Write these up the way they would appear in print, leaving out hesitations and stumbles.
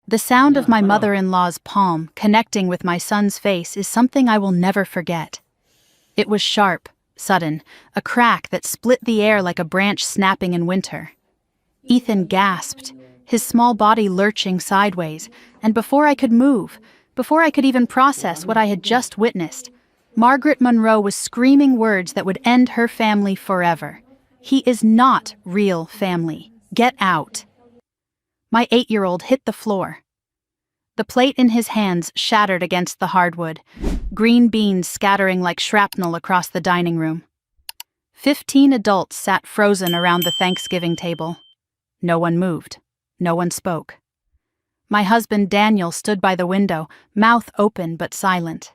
The sound of my mother-in-law's palm connecting with my son's face is something I will never forget. It was sharp, sudden, a crack that split the air like a branch snapping in winter. Ethan gasped, his small body lurching sideways, and before I could move, before I could even process what I had just witnessed, Margaret Monroe was screaming words that would end her family forever. "He is not real family. Get out." My 8-year-old hit the floor. The plate in his hands shattered against the hardwood, green beans scattering like shrapnel across the dining room. 15 adults sat frozen around the Thanksgiving table. No one moved. No one spoke. My husband Daniel stood by the window, mouth open but silent.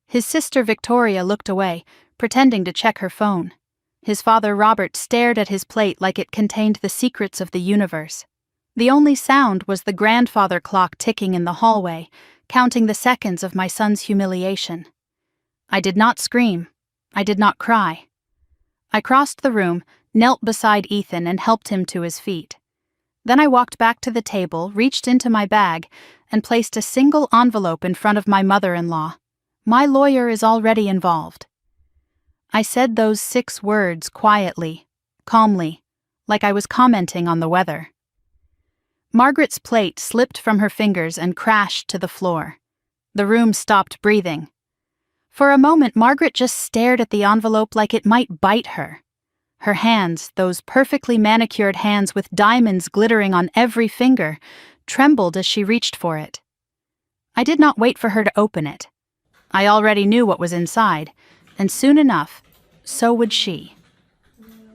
His sister Victoria looked away, pretending to check her phone. His father Robert stared at his plate like it contained the secrets of the universe. The only sound was the grandfather clock ticking in the hallway, counting the seconds of my son's humiliation. I did not scream. I did not cry. I crossed the room, knelt beside Ethan and helped him to his feet. Then I walked back to the table, reached into my bag, and placed a single envelope in front of my mother-in-law. "My lawyer is already involved." I said those 6 words quietly, calmly, like I was commenting on the weather. Margaret's plate slipped from her fingers and crashed to the floor. The room stopped breathing. For a moment, Margaret just stared at the envelope like it might bite her. Her hands, those perfectly manicured hands with diamonds glittering on every finger, trembled as she reached for it. I did not wait for her to open it. I already knew what was inside, and soon enough, so would she.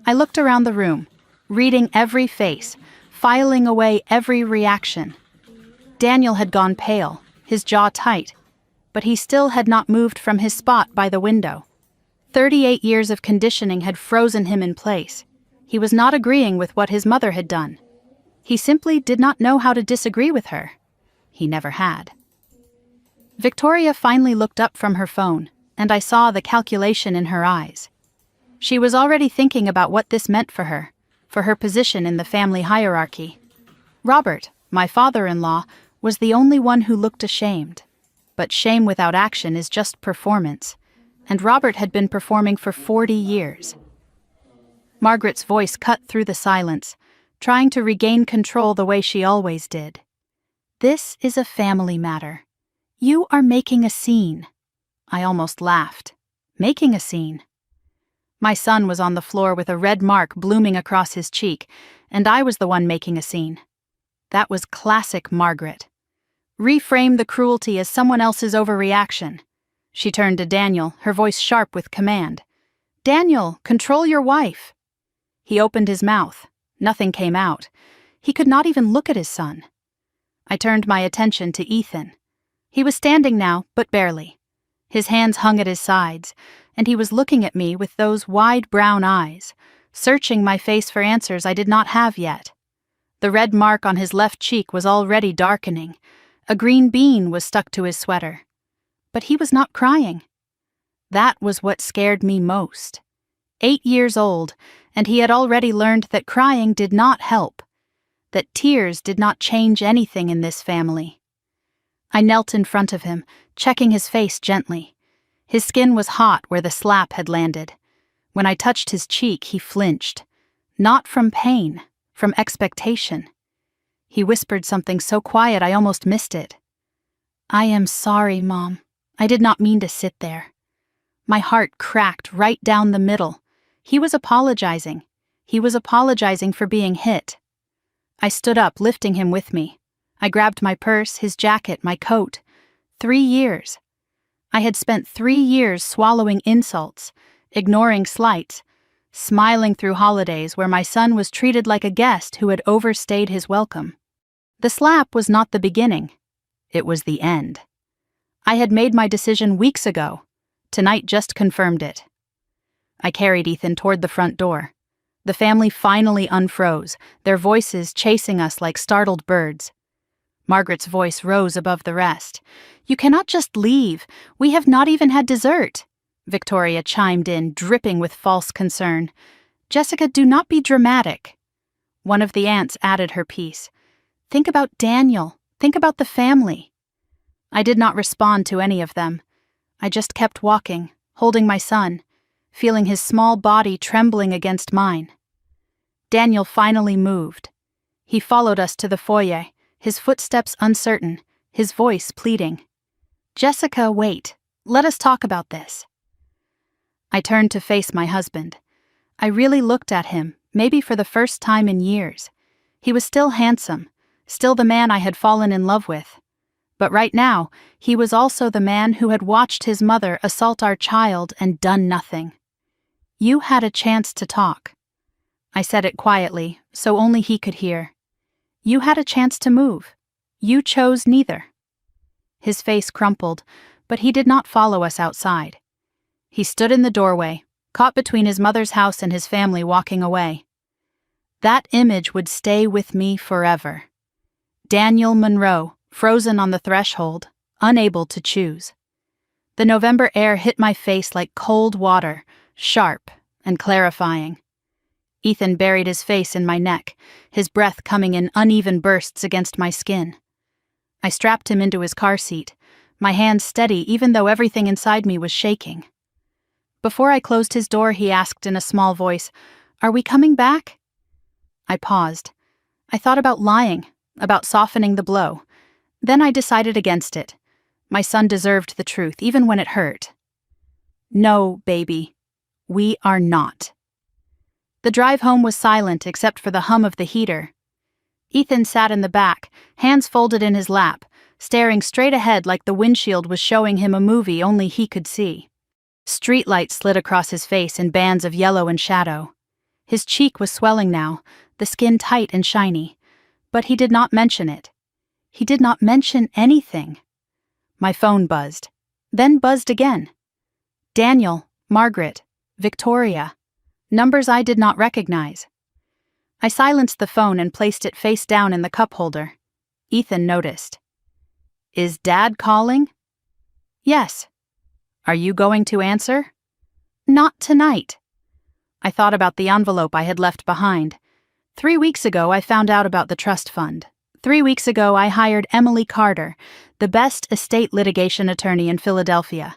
I looked around the room, reading every face, filing away every reaction. Daniel had gone pale, his jaw tight, but he still had not moved from his spot by the window. 38 years of conditioning had frozen him in place. He was not agreeing with what his mother had done. He simply did not know how to disagree with her. He never had. Victoria finally looked up from her phone, and I saw the calculation in her eyes. She was already thinking about what this meant for her position in the family hierarchy. Robert, my father-in-law, was the only one who looked ashamed. But shame without action is just performance, and Robert had been performing for 40 years. Margaret's voice cut through the silence, trying to regain control the way she always did. "This is a family matter. You are making a scene." I almost laughed. Making a scene? My son was on the floor with a red mark blooming across his cheek, and I was the one making a scene. That was classic Margaret. Reframe the cruelty as someone else's overreaction. She turned to Daniel, her voice sharp with command. "Daniel, control your wife." He opened his mouth. Nothing came out. He could not even look at his son. I turned my attention to Ethan. He was standing now, but barely. His hands hung at his sides, and he was looking at me with those wide brown eyes, searching my face for answers I did not have yet. The red mark on his left cheek was already darkening. A green bean was stuck to his sweater. But he was not crying. That was what scared me most. 8 years old, and he had already learned that crying did not help, that tears did not change anything in this family. I knelt in front of him, checking his face gently. His skin was hot where the slap had landed. When I touched his cheek, he flinched. Not from pain, from expectation. He whispered something so quiet I almost missed it. "I am sorry, Mom. I did not mean to sit there." My heart cracked right down the middle. He was apologizing. He was apologizing for being hit. I stood up, lifting him with me. I grabbed my purse, his jacket, my coat. 3 years. I had spent 3 years swallowing insults, ignoring slights, smiling through holidays where my son was treated like a guest who had overstayed his welcome. The slap was not the beginning. It was the end. I had made my decision weeks ago. Tonight just confirmed it. I carried Ethan toward the front door. The family finally unfroze, their voices chasing us like startled birds. Margaret's voice rose above the rest. "You cannot just leave. We have not even had dessert." Victoria chimed in, dripping with false concern. "Jessica, do not be dramatic." One of the aunts added her piece. "Think about Daniel. Think about the family." I did not respond to any of them. I just kept walking, holding my son, feeling his small body trembling against mine. Daniel finally moved. He followed us to the foyer, his footsteps uncertain, his voice pleading. "Jessica, wait. Let us talk about this." I turned to face my husband. I really looked at him, maybe for the first time in years. He was still handsome, still the man I had fallen in love with. But right now, he was also the man who had watched his mother assault our child and done nothing. "You had a chance to talk." I said it quietly, so only he could hear. "You had a chance to move. You chose neither." His face crumpled, but he did not follow us outside. He stood in the doorway, caught between his mother's house and his family walking away. That image would stay with me forever. Daniel Monroe, frozen on the threshold, unable to choose. The November air hit my face like cold water, sharp and clarifying. Ethan buried his face in my neck, his breath coming in uneven bursts against my skin. I strapped him into his car seat, my hands steady even though everything inside me was shaking. Before I closed his door, he asked in a small voice, "Are we coming back?" I paused. I thought about lying, about softening the blow. Then I decided against it. My son deserved the truth, even when it hurt. "No, baby, we are not." The drive home was silent except for the hum of the heater. Ethan sat in the back, hands folded in his lap, staring straight ahead like the windshield was showing him a movie only he could see. Streetlights slid across his face in bands of yellow and shadow. His cheek was swelling now, the skin tight and shiny. But he did not mention it. He did not mention anything. My phone buzzed, then buzzed again. Daniel, Margaret, Victoria. Numbers I did not recognize. I silenced the phone and placed it face down in the cup holder. Ethan noticed. "Is Dad calling?" "Yes." "Are you going to answer?" "Not tonight." I thought about the envelope I had left behind. 3 weeks ago, I found out about the trust fund. 3 weeks ago, I hired Emily Carter, the best estate litigation attorney in Philadelphia.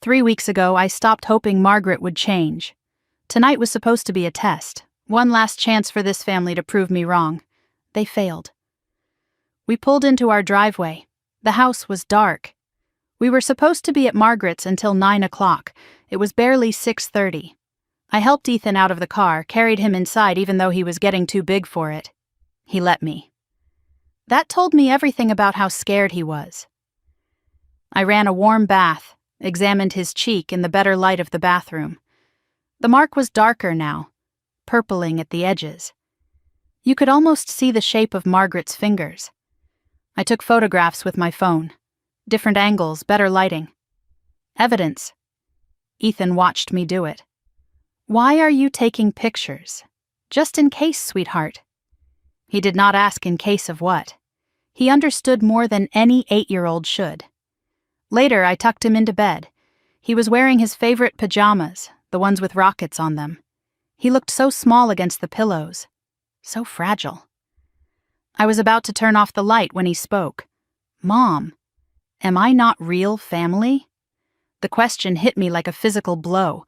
3 weeks ago, I stopped hoping Margaret would change. Tonight was supposed to be a test, one last chance for this family to prove me wrong. They failed. We pulled into our driveway. The house was dark. We were supposed to be at Margaret's until 9 o'clock. It was barely 6:30. I helped Ethan out of the car, carried him inside even though he was getting too big for it. He let me. That told me everything about how scared he was. I ran a warm bath, examined his cheek in the better light of the bathroom. The mark was darker now, purpling at the edges. You could almost see the shape of Margaret's fingers. I took photographs with my phone. Different angles, better lighting. Evidence. Ethan watched me do it. "Why are you taking pictures?" "Just in case, sweetheart." He did not ask in case of what. He understood more than any 8-year-old should. Later, I tucked him into bed. He was wearing his favorite pajamas, the ones with rockets on them. He looked so small against the pillows. So fragile. I was about to turn off the light when he spoke. "Mom, am I not real family?" The question hit me like a physical blow.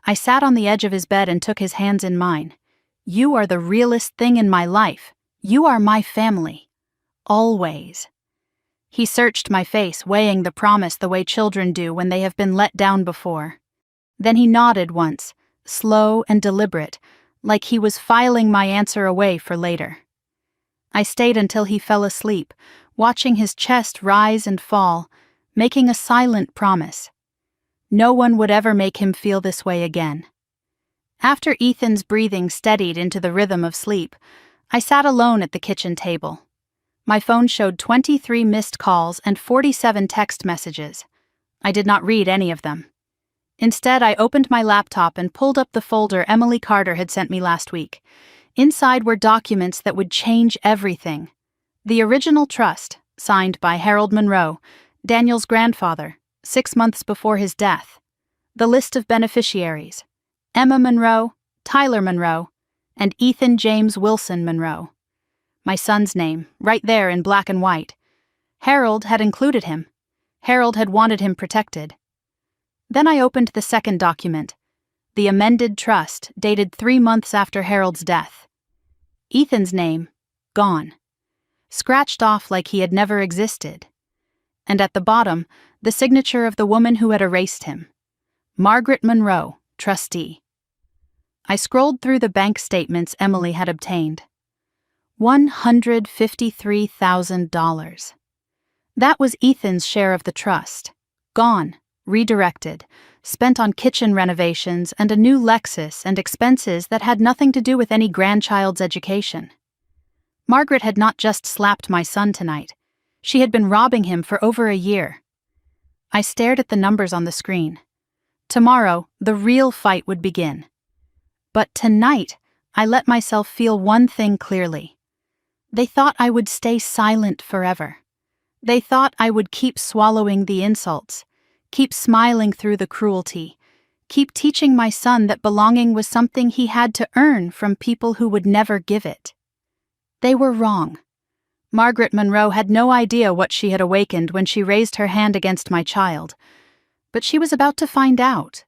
I sat on the edge of his bed and took his hands in mine. "You are the realest thing in my life. You are my family. Always." He searched my face, weighing the promise the way children do when they have been let down before. Then he nodded once, slow and deliberate, like he was filing my answer away for later. I stayed until he fell asleep, watching his chest rise and fall, making a silent promise. No one would ever make him feel this way again. After Ethan's breathing steadied into the rhythm of sleep, I sat alone at the kitchen table. My phone showed 23 missed calls and 47 text messages. I did not read any of them. Instead, I opened my laptop and pulled up the folder Emily Carter had sent me last week. Inside were documents that would change everything. The original trust, signed by Harold Monroe, Daniel's grandfather, 6 months before his death. The list of beneficiaries: Emma Monroe, Tyler Monroe, and Ethan James Wilson Monroe. My son's name, right there in black and white. Harold had included him. Harold had wanted him protected. Then I opened the second document, the amended trust dated 3 months after Harold's death. Ethan's name, gone. Scratched off like he had never existed. And at the bottom, the signature of the woman who had erased him. Margaret Monroe, trustee. I scrolled through the bank statements Emily had obtained. $153,000. That was Ethan's share of the trust. Gone, redirected, spent on kitchen renovations and a new Lexus and expenses that had nothing to do with any grandchild's education. Margaret had not just slapped my son tonight. She had been robbing him for over a year. I stared at the numbers on the screen. Tomorrow, the real fight would begin. But tonight, I let myself feel one thing clearly. They thought I would stay silent forever. They thought I would keep swallowing the insults, keep smiling through the cruelty, keep teaching my son that belonging was something he had to earn from people who would never give it. They were wrong. Margaret Monroe had no idea what she had awakened when she raised her hand against my child, but she was about to find out.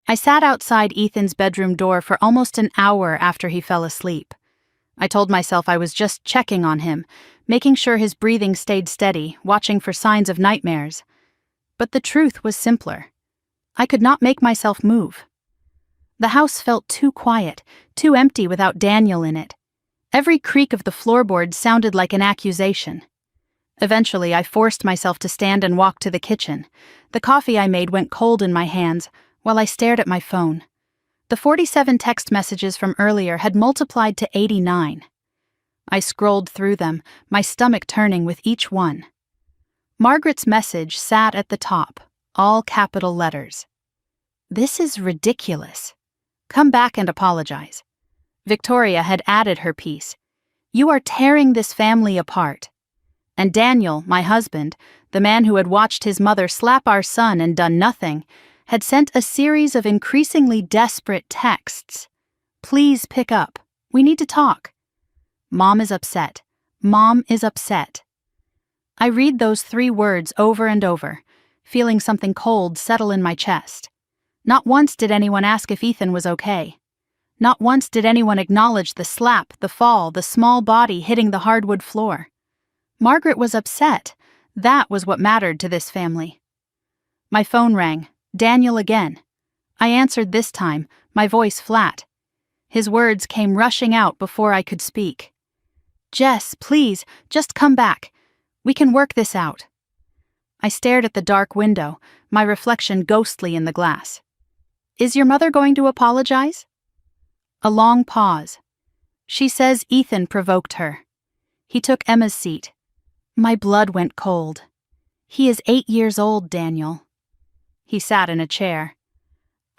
I sat outside Ethan's bedroom door for almost an hour after he fell asleep. I told myself I was just checking on him, making sure his breathing stayed steady, watching for signs of nightmares. But the truth was simpler. I could not make myself move. The house felt too quiet, too empty without Daniel in it. Every creak of the floorboards sounded like an accusation. Eventually, I forced myself to stand and walk to the kitchen. The coffee I made went cold in my hands, while I stared at my phone. The 47 text messages from earlier had multiplied to 89. I scrolled through them, my stomach turning with each one. Margaret's message sat at the top, all capital letters. This is ridiculous. Come back and apologize. Victoria had added her piece. You are tearing this family apart. And Daniel, my husband, the man who had watched his mother slap our son and done nothing, had sent a series of increasingly desperate texts. Please pick up. We need to talk. Mom is upset. Mom is upset. I read those 3 words over and over, feeling something cold settle in my chest. Not once did anyone ask if Ethan was okay. Not once did anyone acknowledge the slap, the fall, the small body hitting the hardwood floor. Margaret was upset. That was what mattered to this family. My phone rang. Daniel again. I answered this time, my voice flat. His words came rushing out before I could speak. Jess, please, just come back. We can work this out. I stared at the dark window, my reflection ghostly in the glass. Is your mother going to apologize? A long pause. She says Ethan provoked her. He took Emma's seat. My blood went cold. He is 8 years old, Daniel. He sat in a chair.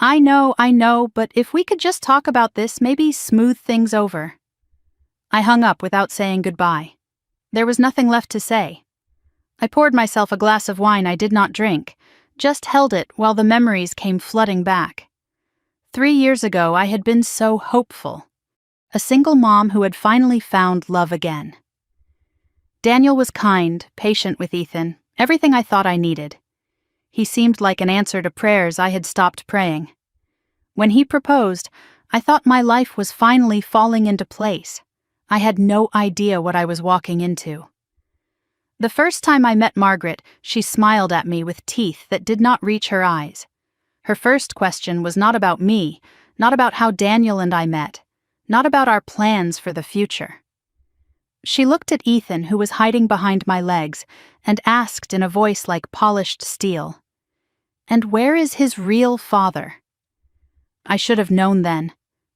I know, but if we could just talk about this, maybe smooth things over. I hung up without saying goodbye. There was nothing left to say. I poured myself a glass of wine I did not drink, just held it while the memories came flooding back. 3 years ago, I had been so hopeful. A single mom who had finally found love again. Daniel was kind, patient with Ethan, everything I thought I needed. He seemed like an answer to prayers I had stopped praying. When he proposed, I thought my life was finally falling into place. I had no idea what I was walking into. The first time I met Margaret, she smiled at me with teeth that did not reach her eyes. Her first question was not about me, not about how Daniel and I met, not about our plans for the future. She looked at Ethan, who was hiding behind my legs, and asked in a voice like polished steel, "And where is his real father?" I should have known then.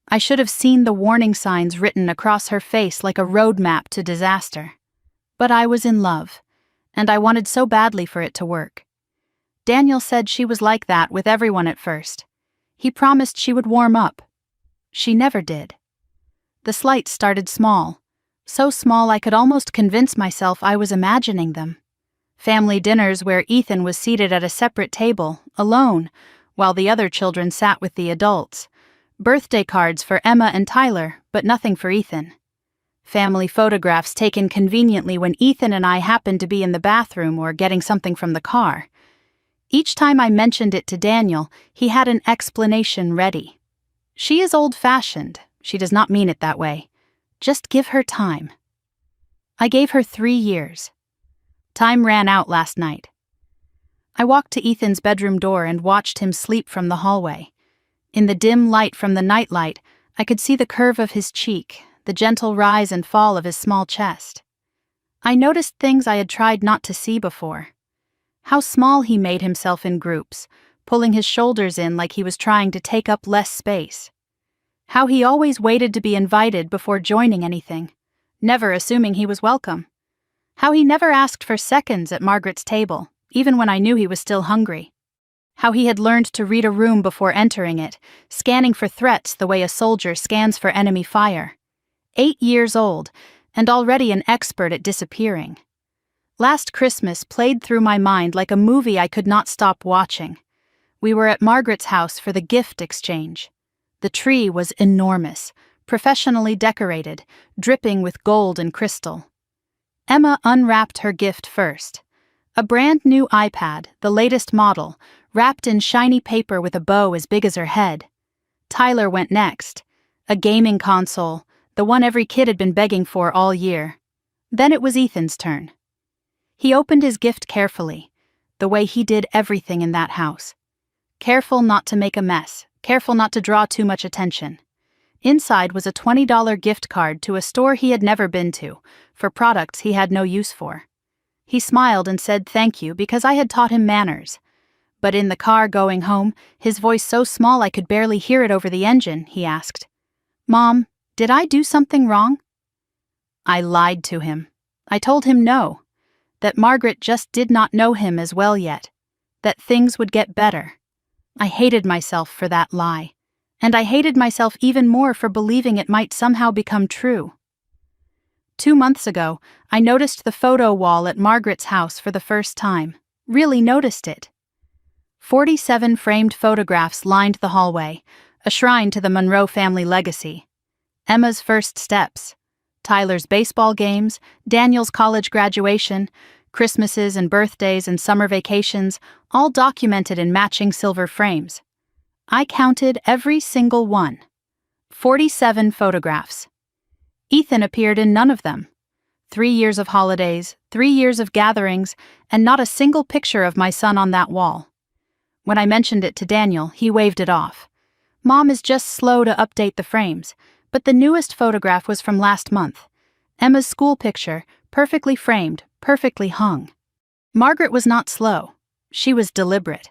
I should have seen the warning signs written across her face like a roadmap to disaster. But I was in love, and I wanted so badly for it to work. Daniel said she was like that with everyone at first. He promised she would warm up. She never did. The slights started small. So small I could almost convince myself I was imagining them. Family dinners where Ethan was seated at a separate table, alone, while the other children sat with the adults. Birthday cards for Emma and Tyler, but nothing for Ethan. family photographs taken conveniently when Ethan and I happened to be in the bathroom or getting something from the car. Each time I mentioned it to Daniel, he had an explanation ready. She is old-fashioned. She does not mean it that way. Just give her time. I gave her 3 years. Time ran out last night. I walked to Ethan's bedroom door and watched him sleep from the hallway. In the dim light from the nightlight, I could see the curve of his cheek, the gentle rise and fall of his small chest. I noticed things I had tried not to see before. How small he made himself in groups, pulling his shoulders in like he was trying to take up less space. How he always waited to be invited before joining anything, never assuming he was welcome. How he never asked for seconds at Margaret's table, even when I knew he was still hungry. How he had learned to read a room before entering it, scanning for threats the way a soldier scans for enemy fire. 8 years old, and already an expert at disappearing. Last Christmas played through my mind like a movie I could not stop watching. We were at Margaret's house for the gift exchange. The tree was enormous, professionally decorated, dripping with gold and crystal. Emma unwrapped her gift first. A brand new iPad, the latest model, wrapped in shiny paper with a bow as big as her head. Tyler went next. A gaming console, the one every kid had been begging for all year. Then it was Ethan's turn. He opened his gift carefully, the way he did everything in that house. Careful not to make a mess, careful not to draw too much attention. Inside was a $20 gift card to a store he had never been to, for products he had no use for. He smiled and said thank you because I had taught him manners. But in the car going home, his voice so small I could barely hear it over the engine, he asked, "Mom, did I do something wrong?" I lied to him. I told him no, that Margaret just did not know him as well yet, that things would get better. I hated myself for that lie, and I hated myself even more for believing it might somehow become true. 2 months ago, I noticed the photo wall at Margaret's house for the first time, really noticed it. 47 framed photographs lined the hallway, a shrine to the Monroe family legacy. Emma's first steps, Tyler's baseball games, Daniel's college graduation, Christmases and birthdays and summer vacations, all documented in matching silver frames. I counted every single one. 47 photographs. Ethan appeared in none of them. 3 years of holidays, 3 years of gatherings, and not a single picture of my son on that wall. When I mentioned it to Daniel, he waved it off. Mom is just slow to update the frames, but the newest photograph was from last month. Emma's school picture, perfectly framed, perfectly hung. Margaret was not slow. She was deliberate.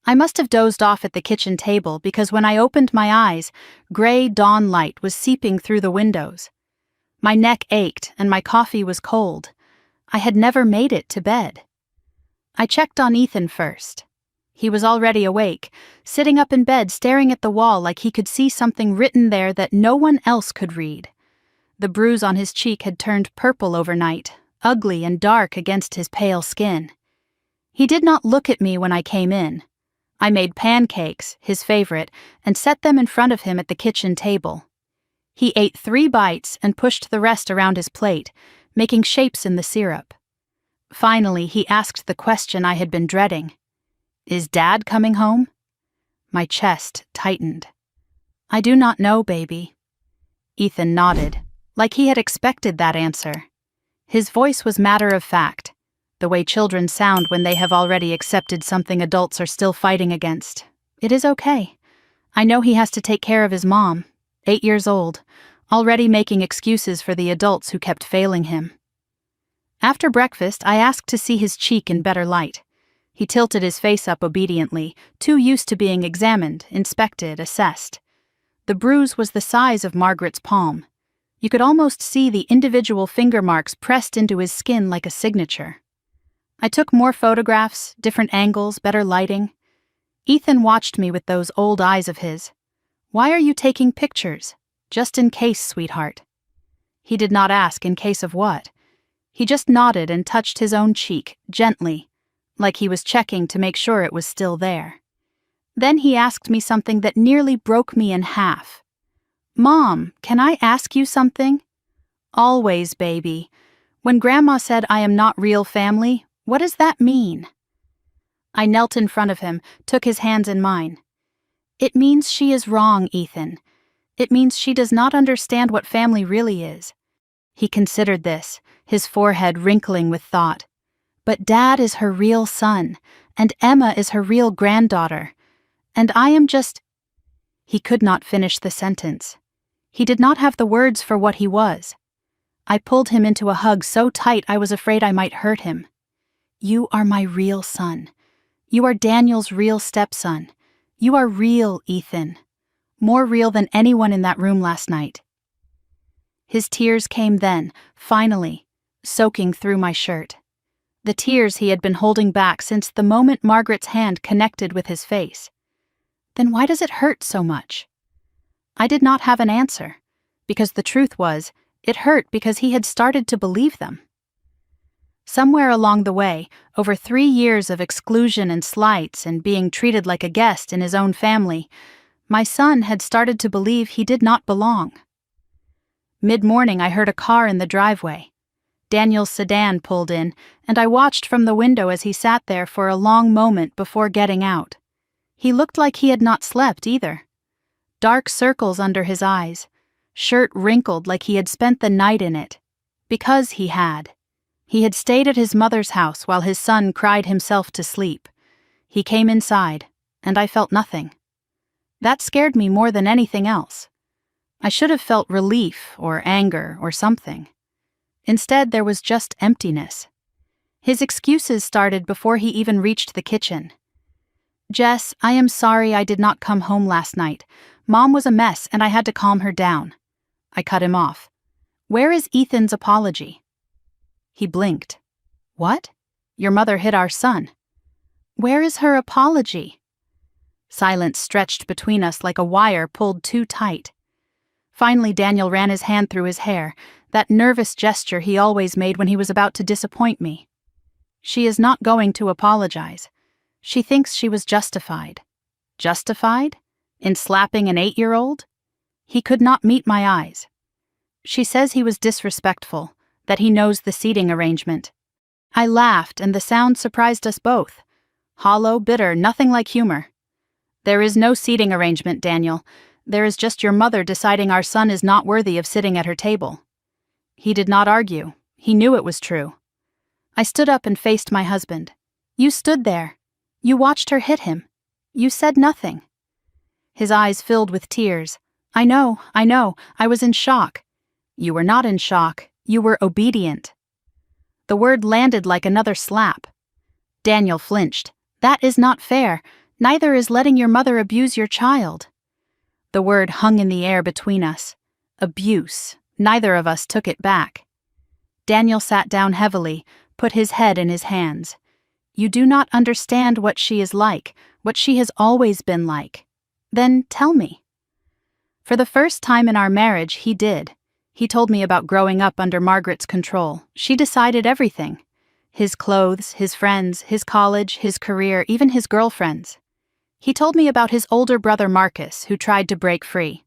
I must have dozed off at the kitchen table because when I opened my eyes, gray dawn light was seeping through the windows. My neck ached and my coffee was cold. I had never made it to bed. I checked on Ethan first. He was already awake, sitting up in bed staring at the wall like he could see something written there that no one else could read. The bruise on his cheek had turned purple overnight, ugly and dark against his pale skin. He did not look at me when I came in. I made pancakes, his favorite, and set them in front of him at the kitchen table. He ate 3 bites and pushed the rest around his plate, making shapes in the syrup. Finally, he asked the question I had been dreading. "Is Dad coming home?" My chest tightened. "I do not know, baby." Ethan nodded, like he had expected that answer. His voice was matter of fact, the way children sound when they have already accepted something adults are still fighting against. "It is okay. I know he has to take care of his mom, 8 years old, already making excuses for the adults who kept failing him." After breakfast, I asked to see his cheek in better light. He tilted his face up obediently, too used to being examined, inspected, assessed. The bruise was the size of Margaret's palm. You could almost see the individual finger marks pressed into his skin like a signature. I took more photographs, different angles, better lighting. Ethan watched me with those old eyes of his. "Why are you taking pictures? Just in case, sweetheart." He did not ask in case of what. He just nodded and touched his own cheek, gently, like he was checking to make sure it was still there. Then he asked me something that nearly broke me in half. "Mom, can I ask you something?" Always, baby. When Grandma said I am not real family, what does that mean? I knelt in front of him, took his hands in mine. It means she is wrong, Ethan. It means she does not understand what family really is. He considered this, his forehead wrinkling with thought. But Dad is her real son, and Emma is her real granddaughter. And I am just... He could not finish the sentence. He did not have the words for what he was. I pulled him into a hug so tight I was afraid I might hurt him. You are my real son. You are Daniel's real stepson. You are real, Ethan. More real than anyone in that room last night. His tears came then, finally, soaking through my shirt. The tears he had been holding back since the moment Margaret's hand connected with his face. Then why does it hurt so much? I did not have an answer, because the truth was, it hurt because he had started to believe them. Somewhere along the way, over 3 years of exclusion and slights and being treated like a guest in his own family, my son had started to believe he did not belong. Mid-morning, I heard a car in the driveway. Daniel's sedan pulled in, and I watched from the window as he sat there for a long moment before getting out. He looked like he had not slept either. Dark circles under his eyes, shirt wrinkled like he had spent the night in it. Because he had. He had stayed at his mother's house while his son cried himself to sleep. He came inside, and I felt nothing. That scared me more than anything else. I should have felt relief or anger or something. Instead, there was just emptiness. His excuses started before he even reached the kitchen. Jess, I am sorry I did not come home last night. Mom was a mess and I had to calm her down. I cut him off. Where is Ethan's apology? He blinked. What? Your mother hit our son. Where is her apology? Silence stretched between us like a wire pulled too tight. Finally, Daniel ran his hand through his hair, that nervous gesture he always made when he was about to disappoint me. She is not going to apologize. She thinks she was justified. Justified? In slapping an 8-year-old? He could not meet my eyes. She says he was disrespectful, that he knows the seating arrangement. I laughed, and the sound surprised us both. Hollow, bitter, nothing like humor. There is no seating arrangement, Daniel. There is just your mother deciding our son is not worthy of sitting at her table. He did not argue. He knew it was true. I stood up and faced my husband. You stood there. You watched her hit him. You said nothing. His eyes filled with tears. I know. I was in shock. You were not in shock. You were obedient. The word landed like another slap. Daniel flinched. That is not fair. Neither is letting your mother abuse your child. The word hung in the air between us. Abuse. Neither of us took it back. Daniel sat down heavily, put his head in his hands. You do not understand what she is like, what she has always been like. Then tell me. For the first time in our marriage, he did. He told me about growing up under Margaret's control. She decided everything. His clothes, his friends, his college, his career, even his girlfriends. He told me about his older brother Marcus, who tried to break free.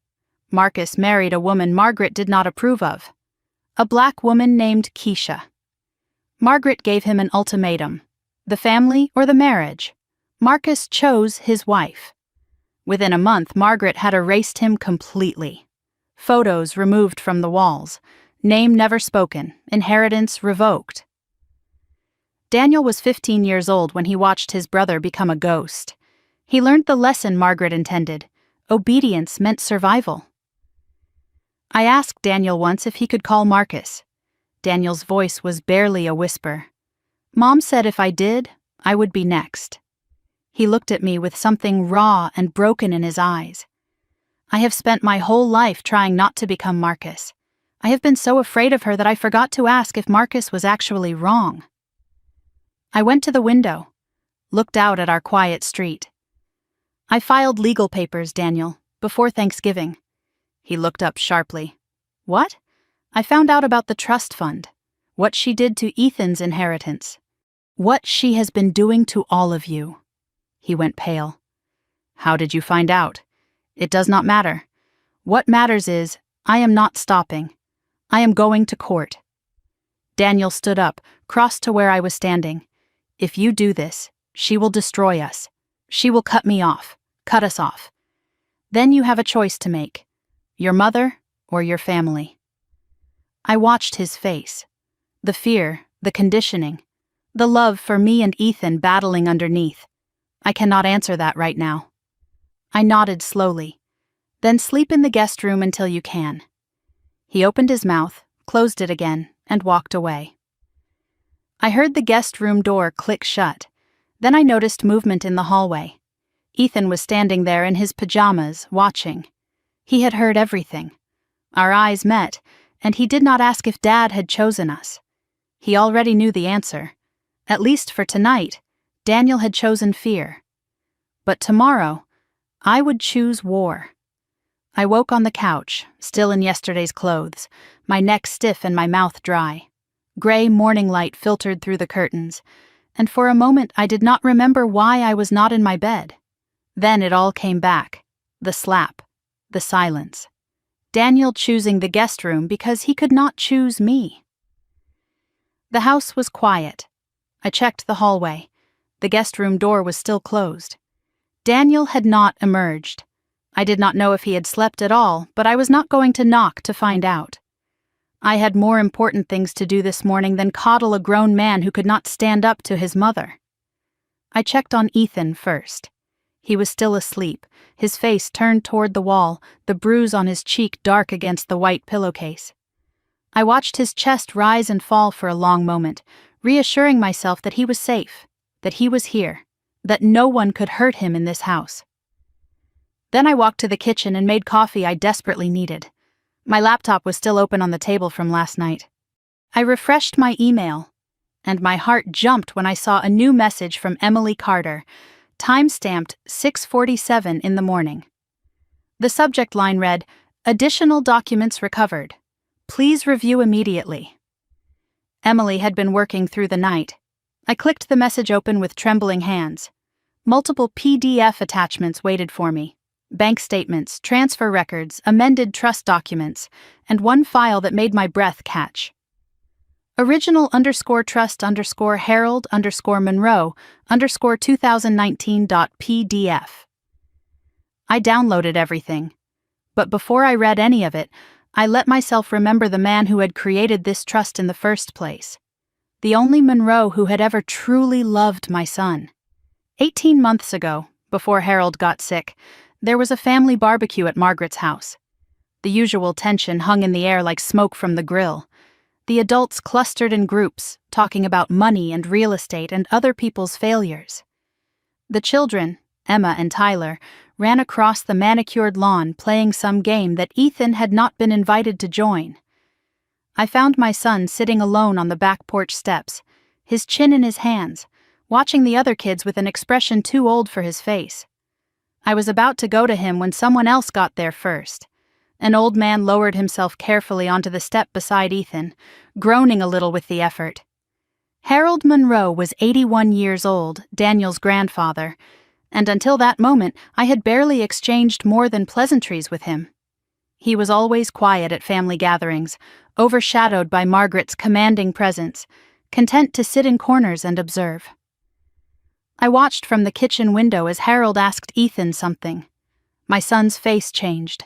Marcus married a woman Margaret did not approve of. A black woman named Keisha. Margaret gave him an ultimatum. The family or the marriage? Marcus chose his wife. Within a month, Margaret had erased him completely. Photos removed from the walls. Name never spoken. Inheritance revoked. Daniel was 15 years old when he watched his brother become a ghost. He learned the lesson Margaret intended. Obedience meant survival. I asked Daniel once if he could call Marcus. Daniel's voice was barely a whisper. Mom said if I did, I would be next. He looked at me with something raw and broken in his eyes. I have spent my whole life trying not to become Marcus. I have been so afraid of her that I forgot to ask if Marcus was actually wrong. I went to the window, looked out at our quiet street. I filed legal papers, Daniel, before Thanksgiving. He looked up sharply. What? I found out about the trust fund, what she did to Ethan's inheritance, what she has been doing to all of you. He went pale. How did you find out? It does not matter. What matters is, I am not stopping. I am going to court." Daniel stood up, crossed to where I was standing. "If you do this, she will destroy us. She will cut us off. Then you have a choice to make. Your mother or your family." I watched his face. The fear, the conditioning, the love for me and Ethan battling underneath. "I cannot answer that right now." I nodded slowly. "Then sleep in the guest room until you can." He opened his mouth, closed it again, and walked away. I heard the guest room door click shut. Then I noticed movement in the hallway. Ethan was standing there in his pajamas, watching. He had heard everything. Our eyes met, and he did not ask if Dad had chosen us. He already knew the answer. At least for tonight, Daniel had chosen fear. But tomorrow, I would choose war. I woke on the couch, still in yesterday's clothes, my neck stiff and my mouth dry. Gray morning light filtered through the curtains, and for a moment I did not remember why I was not in my bed. Then it all came back. The slap. The silence. Daniel choosing the guest room because he could not choose me. The house was quiet. I checked the hallway. The guest room door was still closed. Daniel had not emerged. I did not know if he had slept at all, but I was not going to knock to find out. I had more important things to do this morning than coddle a grown man who could not stand up to his mother. I checked on Ethan first. He was still asleep, his face turned toward the wall, the bruise on his cheek dark against the white pillowcase. I watched his chest rise and fall for a long moment, reassuring myself that he was safe, that he was here, that no one could hurt him in this house. Then I walked to the kitchen and made coffee I desperately needed. My laptop was still open on the table from last night. I refreshed my email, and my heart jumped when I saw a new message from Emily Carter, time-stamped 6:47 in the morning. The subject line read, "Additional documents recovered. Please review immediately." Emily had been working through the night. I clicked the message open with trembling hands. Multiple PDF attachments waited for me. Bank statements, transfer records, amended trust documents, and one file that made my breath catch. original_trust_Harold_Monroe_2019.pdf. I downloaded everything. But before I read any of it, I let myself remember the man who had created this trust in the first place. The only Monroe who had ever truly loved my son. 18 months ago, before Harold got sick, there was a family barbecue at Margaret's house. The usual tension hung in the air like smoke from the grill. The adults clustered in groups, talking about money and real estate and other people's failures. The children, Emma and Tyler, ran across the manicured lawn playing some game that Ethan had not been invited to join. I found my son sitting alone on the back porch steps, his chin in his hands, watching the other kids with an expression too old for his face. I was about to go to him when someone else got there first. An old man lowered himself carefully onto the step beside Ethan, groaning a little with the effort. Harold Monroe was 81 years old, Daniel's grandfather, and until that moment I had barely exchanged more than pleasantries with him. He was always quiet at family gatherings, overshadowed by Margaret's commanding presence, content to sit in corners and observe. I watched from the kitchen window as Harold asked Ethan something. My son's face changed.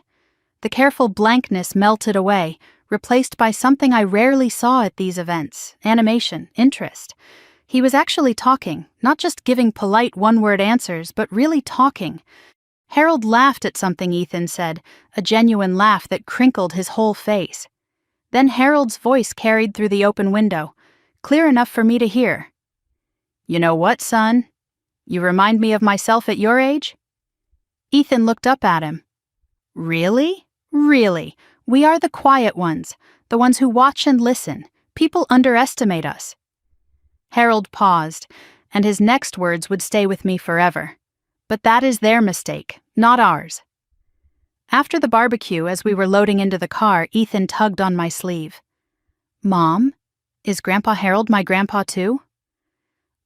The careful blankness melted away, replaced by something I rarely saw at these events: animation, interest. He was actually talking, not just giving polite one-word answers, but really talking. Harold laughed at something Ethan said, a genuine laugh that crinkled his whole face. Then Harold's voice carried through the open window, clear enough for me to hear. "You know what, son? You remind me of myself at your age?" Ethan looked up at him. "Really? Really? We are the quiet ones, the ones who watch and listen. People underestimate us." Harold paused, and his next words would stay with me forever. But that is their mistake, not ours. After the barbecue, as we were loading into the car, Ethan tugged on my sleeve. "Mom, is Grandpa Harold my grandpa too?"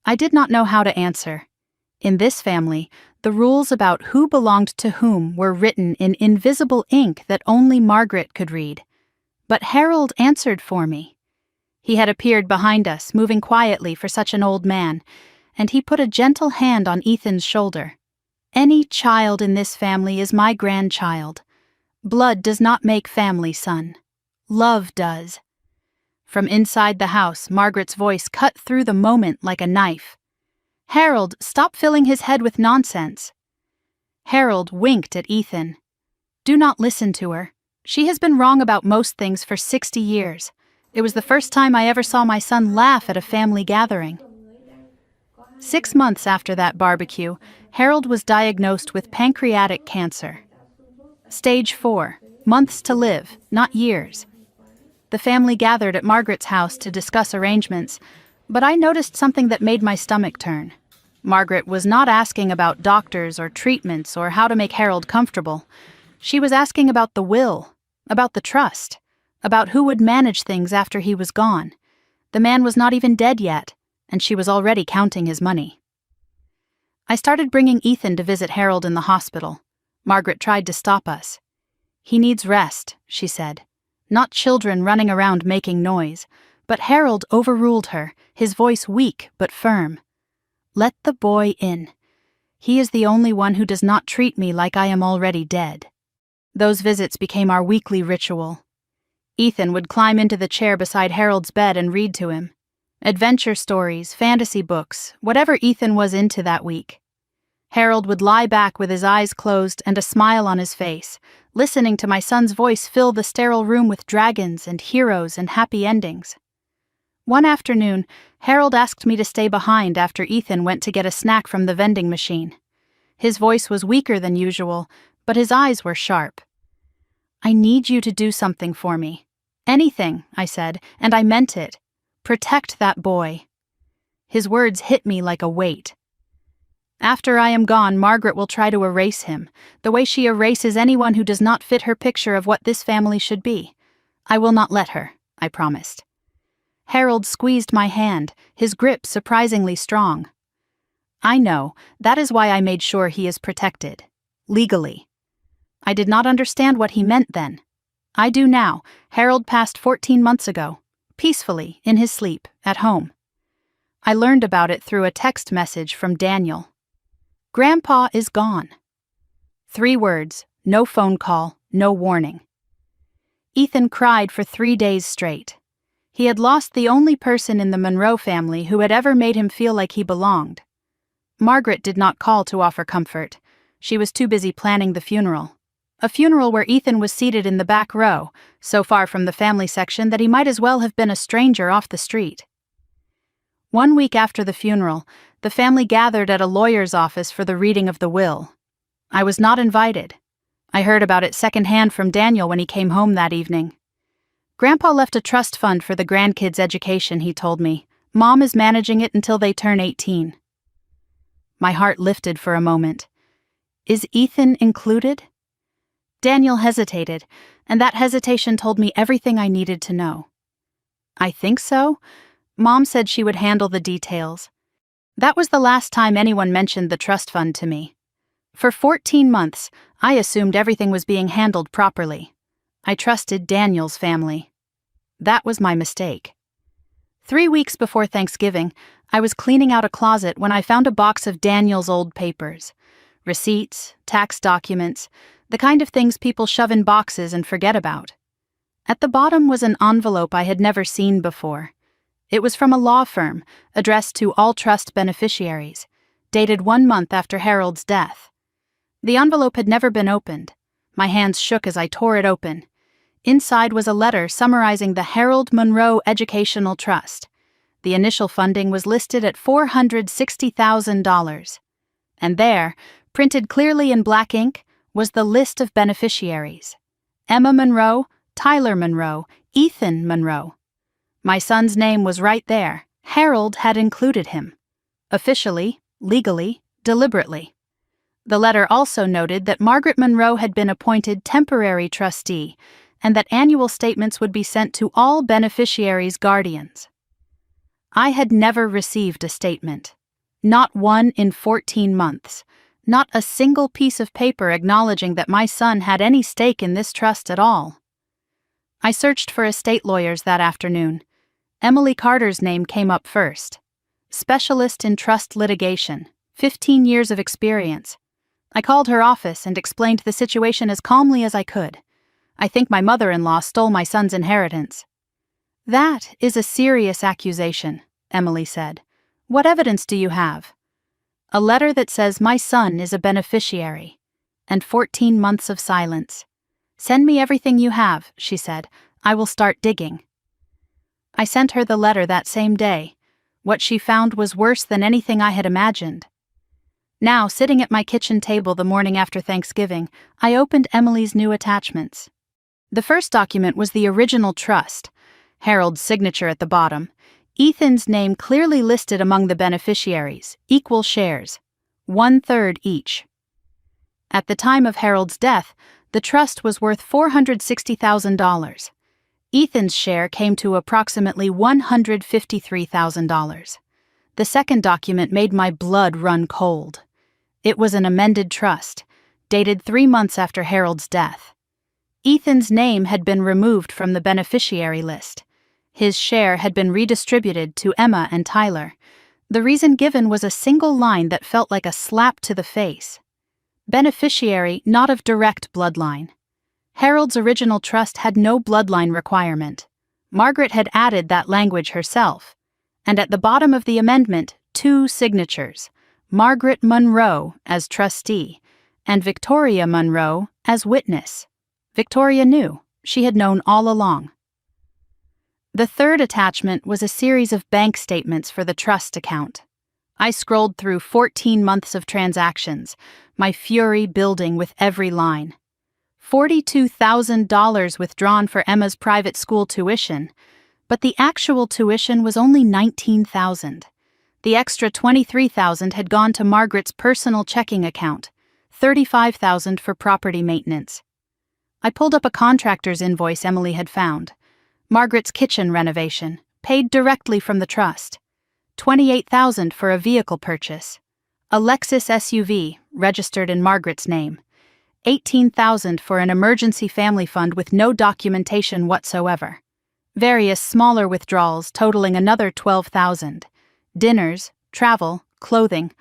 I did not know how to answer. In this family, the rules about who belonged to whom were written in invisible ink that only Margaret could read. But Harold answered for me. He had appeared behind us, moving quietly for such an old man, and he put a gentle hand on Ethan's shoulder. "Any child in this family is my grandchild. Blood does not make family, son. Love does." From inside the house, Margaret's voice cut through the moment like a knife. "Harold, stop filling his head with nonsense." Harold winked at Ethan. "Do not listen to her. She has been wrong about most things for 60 years. It was the first time I ever saw my son laugh at a family gathering." 6 months after that barbecue, Harold was diagnosed with pancreatic cancer. Stage 4, months to live, not years. The family gathered at Margaret's house to discuss arrangements, but I noticed something that made my stomach turn. Margaret was not asking about doctors or treatments or how to make Harold comfortable. She was asking about the will, about the trust, about who would manage things after he was gone. The man was not even dead yet, and she was already counting his money. I started bringing Ethan to visit Harold in the hospital. Margaret tried to stop us. "He needs rest," she said. "Not children running around making noise." But Harold overruled her, his voice weak but firm. "Let the boy in. He is the only one who does not treat me like I am already dead." Those visits became our weekly ritual. Ethan would climb into the chair beside Harold's bed and read to him. Adventure stories, fantasy books, whatever Ethan was into that week. Harold would lie back with his eyes closed and a smile on his face, listening to my son's voice fill the sterile room with dragons and heroes and happy endings. One afternoon, Harold asked me to stay behind after Ethan went to get a snack from the vending machine. His voice was weaker than usual, but his eyes were sharp. "I need you to do something for me. Anything," I said, and I meant it. "Protect that boy." His words hit me like a weight. "After I am gone, Margaret will try to erase him, the way she erases anyone who does not fit her picture of what this family should be. I will not let her," I promised. Harold squeezed my hand, his grip surprisingly strong. "I know, that is why I made sure he is protected. Legally." I did not understand what he meant then. I do now. Harold passed 14 months ago, peacefully, in his sleep, at home. I learned about it through a text message from Daniel. "Grandpa is gone." 3 words, no phone call, no warning. Ethan cried for 3 days straight. He had lost the only person in the Monroe family who had ever made him feel like he belonged. Margaret did not call to offer comfort. She was too busy planning the funeral. A funeral where Ethan was seated in the back row, so far from the family section that he might as well have been a stranger off the street. 1 week after the funeral, the family gathered at a lawyer's office for the reading of the will. I was not invited. I heard about it secondhand from Daniel when he came home that evening. "Grandpa left a trust fund for the grandkids' education," he told me. "Mom is managing it until they turn 18. My heart lifted for a moment. "Is Ethan included?" Daniel hesitated, and that hesitation told me everything I needed to know. "I think so. Mom said she would handle the details." That was the last time anyone mentioned the trust fund to me. For 14 months, I assumed everything was being handled properly. I trusted Daniel's family. That was my mistake. 3 weeks before Thanksgiving, I was cleaning out a closet when I found a box of Daniel's old papers. Receipts, tax documents, the kind of things people shove in boxes and forget about. At the bottom was an envelope I had never seen before. It was from a law firm, addressed to all trust beneficiaries, dated 1 month after Harold's death. The envelope had never been opened. My hands shook as I tore it open. Inside was a letter summarizing the Harold Monroe Educational Trust. The initial funding was listed at $460,000. And there, printed clearly in black ink, was the list of beneficiaries. Emma Monroe, Tyler Monroe, Ethan Monroe. My son's name was right there. Harold had included him. Officially, legally, deliberately. The letter also noted that Margaret Monroe had been appointed temporary trustee and that annual statements would be sent to all beneficiaries' guardians. I had never received a statement. Not one in 14 months. Not a single piece of paper acknowledging that my son had any stake in this trust at all. I searched for estate lawyers that afternoon. Emily Carter's name came up first. Specialist in trust litigation, 15 years of experience. I called her office and explained the situation as calmly as I could. I think my mother-in-law stole my son's inheritance. That is a serious accusation, Emily said. What evidence do you have? A letter that says my son is a beneficiary. And 14 months of silence. Send me everything you have, she said. I will start digging. I sent her the letter that same day. What she found was worse than anything I had imagined. Now, sitting at my kitchen table the morning after Thanksgiving, I opened Emily's new attachments. The first document was the original trust, Harold's signature at the bottom, Ethan's name clearly listed among the beneficiaries, equal shares, 1/3 each. At the time of Harold's death, the trust was worth $460,000. Ethan's share came to approximately $153,000. The second document made my blood run cold. It was an amended trust, dated 3 months after Harold's death. Ethan's name had been removed from the beneficiary list. His share had been redistributed to Emma and Tyler. The reason given was a single line that felt like a slap to the face. Beneficiary not of direct bloodline. Harold's original trust had no bloodline requirement. Margaret had added that language herself. And at the bottom of the amendment, 2 signatures, Margaret Monroe as trustee and Victoria Monroe as witness. Victoria knew. She had known all along. The third attachment was a series of bank statements for the trust account. I scrolled through 14 months of transactions, my fury building with every line. $42,000 withdrawn for Emma's private school tuition, but the actual tuition was only $19,000. The extra $23,000 had gone to Margaret's personal checking account, $35,000 for property maintenance. I pulled up a contractor's invoice Emily had found. Margaret's kitchen renovation, paid directly from the trust. $28,000 for a vehicle purchase. A Lexus SUV, registered in Margaret's name. $18,000 for an emergency family fund with no documentation whatsoever. Various smaller withdrawals totaling another $12,000. Dinners, travel, clothing,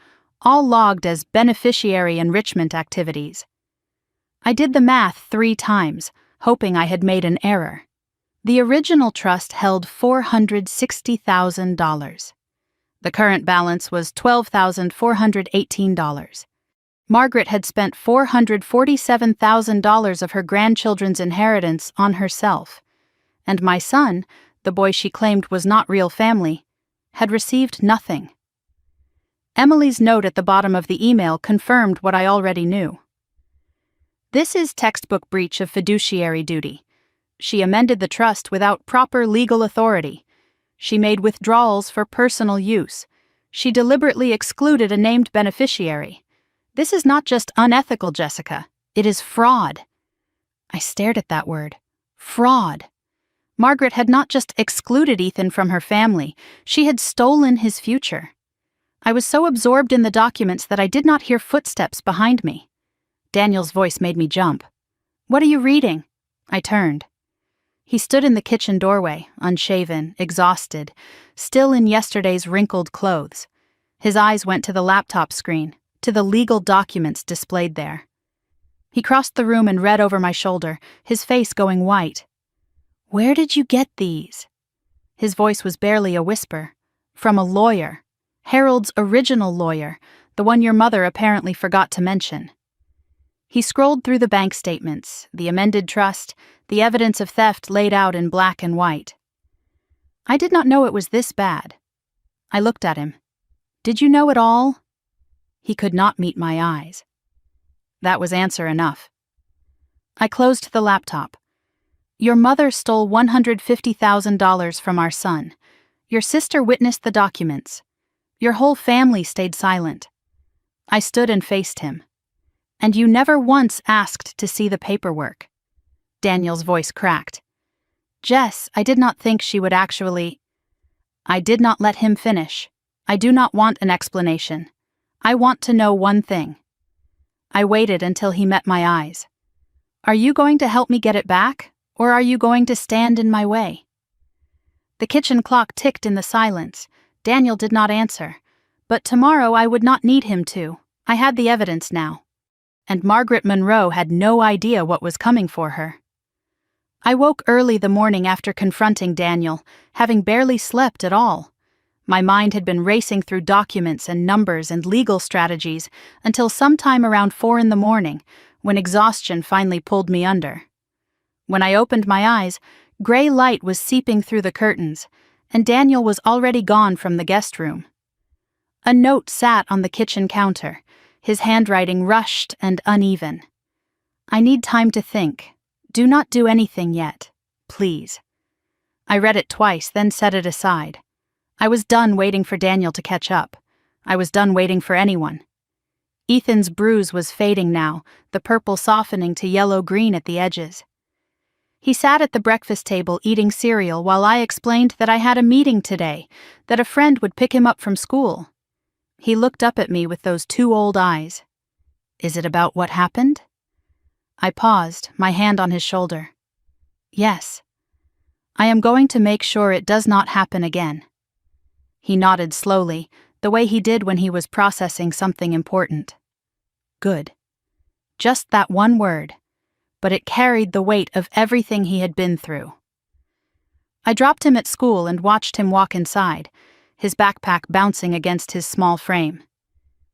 all logged as beneficiary enrichment activities. I did the math 3 times, hoping I had made an error. The original trust held $460,000. The current balance was $12,418. Margaret had spent $447,000 of her grandchildren's inheritance on herself, and my son, the boy she claimed was not real family, had received nothing. Emily's note at the bottom of the email confirmed what I already knew. This is textbook breach of fiduciary duty. She amended the trust without proper legal authority. She made withdrawals for personal use. She deliberately excluded a named beneficiary. This is not just unethical, Jessica. It is fraud. I stared at that word. Fraud. Margaret had not just excluded Ethan from her family, she had stolen his future. I was so absorbed in the documents that I did not hear footsteps behind me. Daniel's voice made me jump. "What are you reading?" I turned. He stood in the kitchen doorway, unshaven, exhausted, still in yesterday's wrinkled clothes. His eyes went to the laptop screen, to the legal documents displayed there. He crossed the room and read over my shoulder, his face going white. "Where did you get these?" His voice was barely a whisper. "From a lawyer. Harold's original lawyer, the one your mother apparently forgot to mention." He scrolled through the bank statements, the amended trust, the evidence of theft laid out in black and white. I did not know it was this bad. I looked at him. "Did you know it all?" He could not meet my eyes. That was answer enough. I closed the laptop. "Your mother stole $150,000 from our son. Your sister witnessed the documents. Your whole family stayed silent." I stood and faced him. "And you never once asked to see the paperwork." Daniel's voice cracked. "Jess, I did not think she would actually—" I did not let him finish. "I do not want an explanation. I want to know one thing." I waited until he met my eyes. "Are you going to help me get it back, or are you going to stand in my way?" The kitchen clock ticked in the silence. Daniel did not answer. But tomorrow I would not need him to. I had the evidence now. And Margaret Monroe had no idea what was coming for her. I woke early the morning after confronting Daniel, having barely slept at all. My mind had been racing through documents and numbers and legal strategies until sometime around 4 a.m, when exhaustion finally pulled me under. When I opened my eyes, gray light was seeping through the curtains, and Daniel was already gone from the guest room. A note sat on the kitchen counter, his handwriting rushed and uneven. "I need time to think. Do not do anything yet, please." I read it twice, then set it aside. I was done waiting for Daniel to catch up. I was done waiting for anyone. Ethan's bruise was fading now, the purple softening to yellow-green at the edges. He sat at the breakfast table eating cereal while I explained that I had a meeting today, that a friend would pick him up from school. He looked up at me with those 2 old eyes. "Is it about what happened?" I paused, my hand on his shoulder. "Yes. I am going to make sure it does not happen again." He nodded slowly, the way he did when he was processing something important. Good. Just that one word, but it carried the weight of everything he had been through. I dropped him at school and watched him walk inside, his backpack bouncing against his small frame.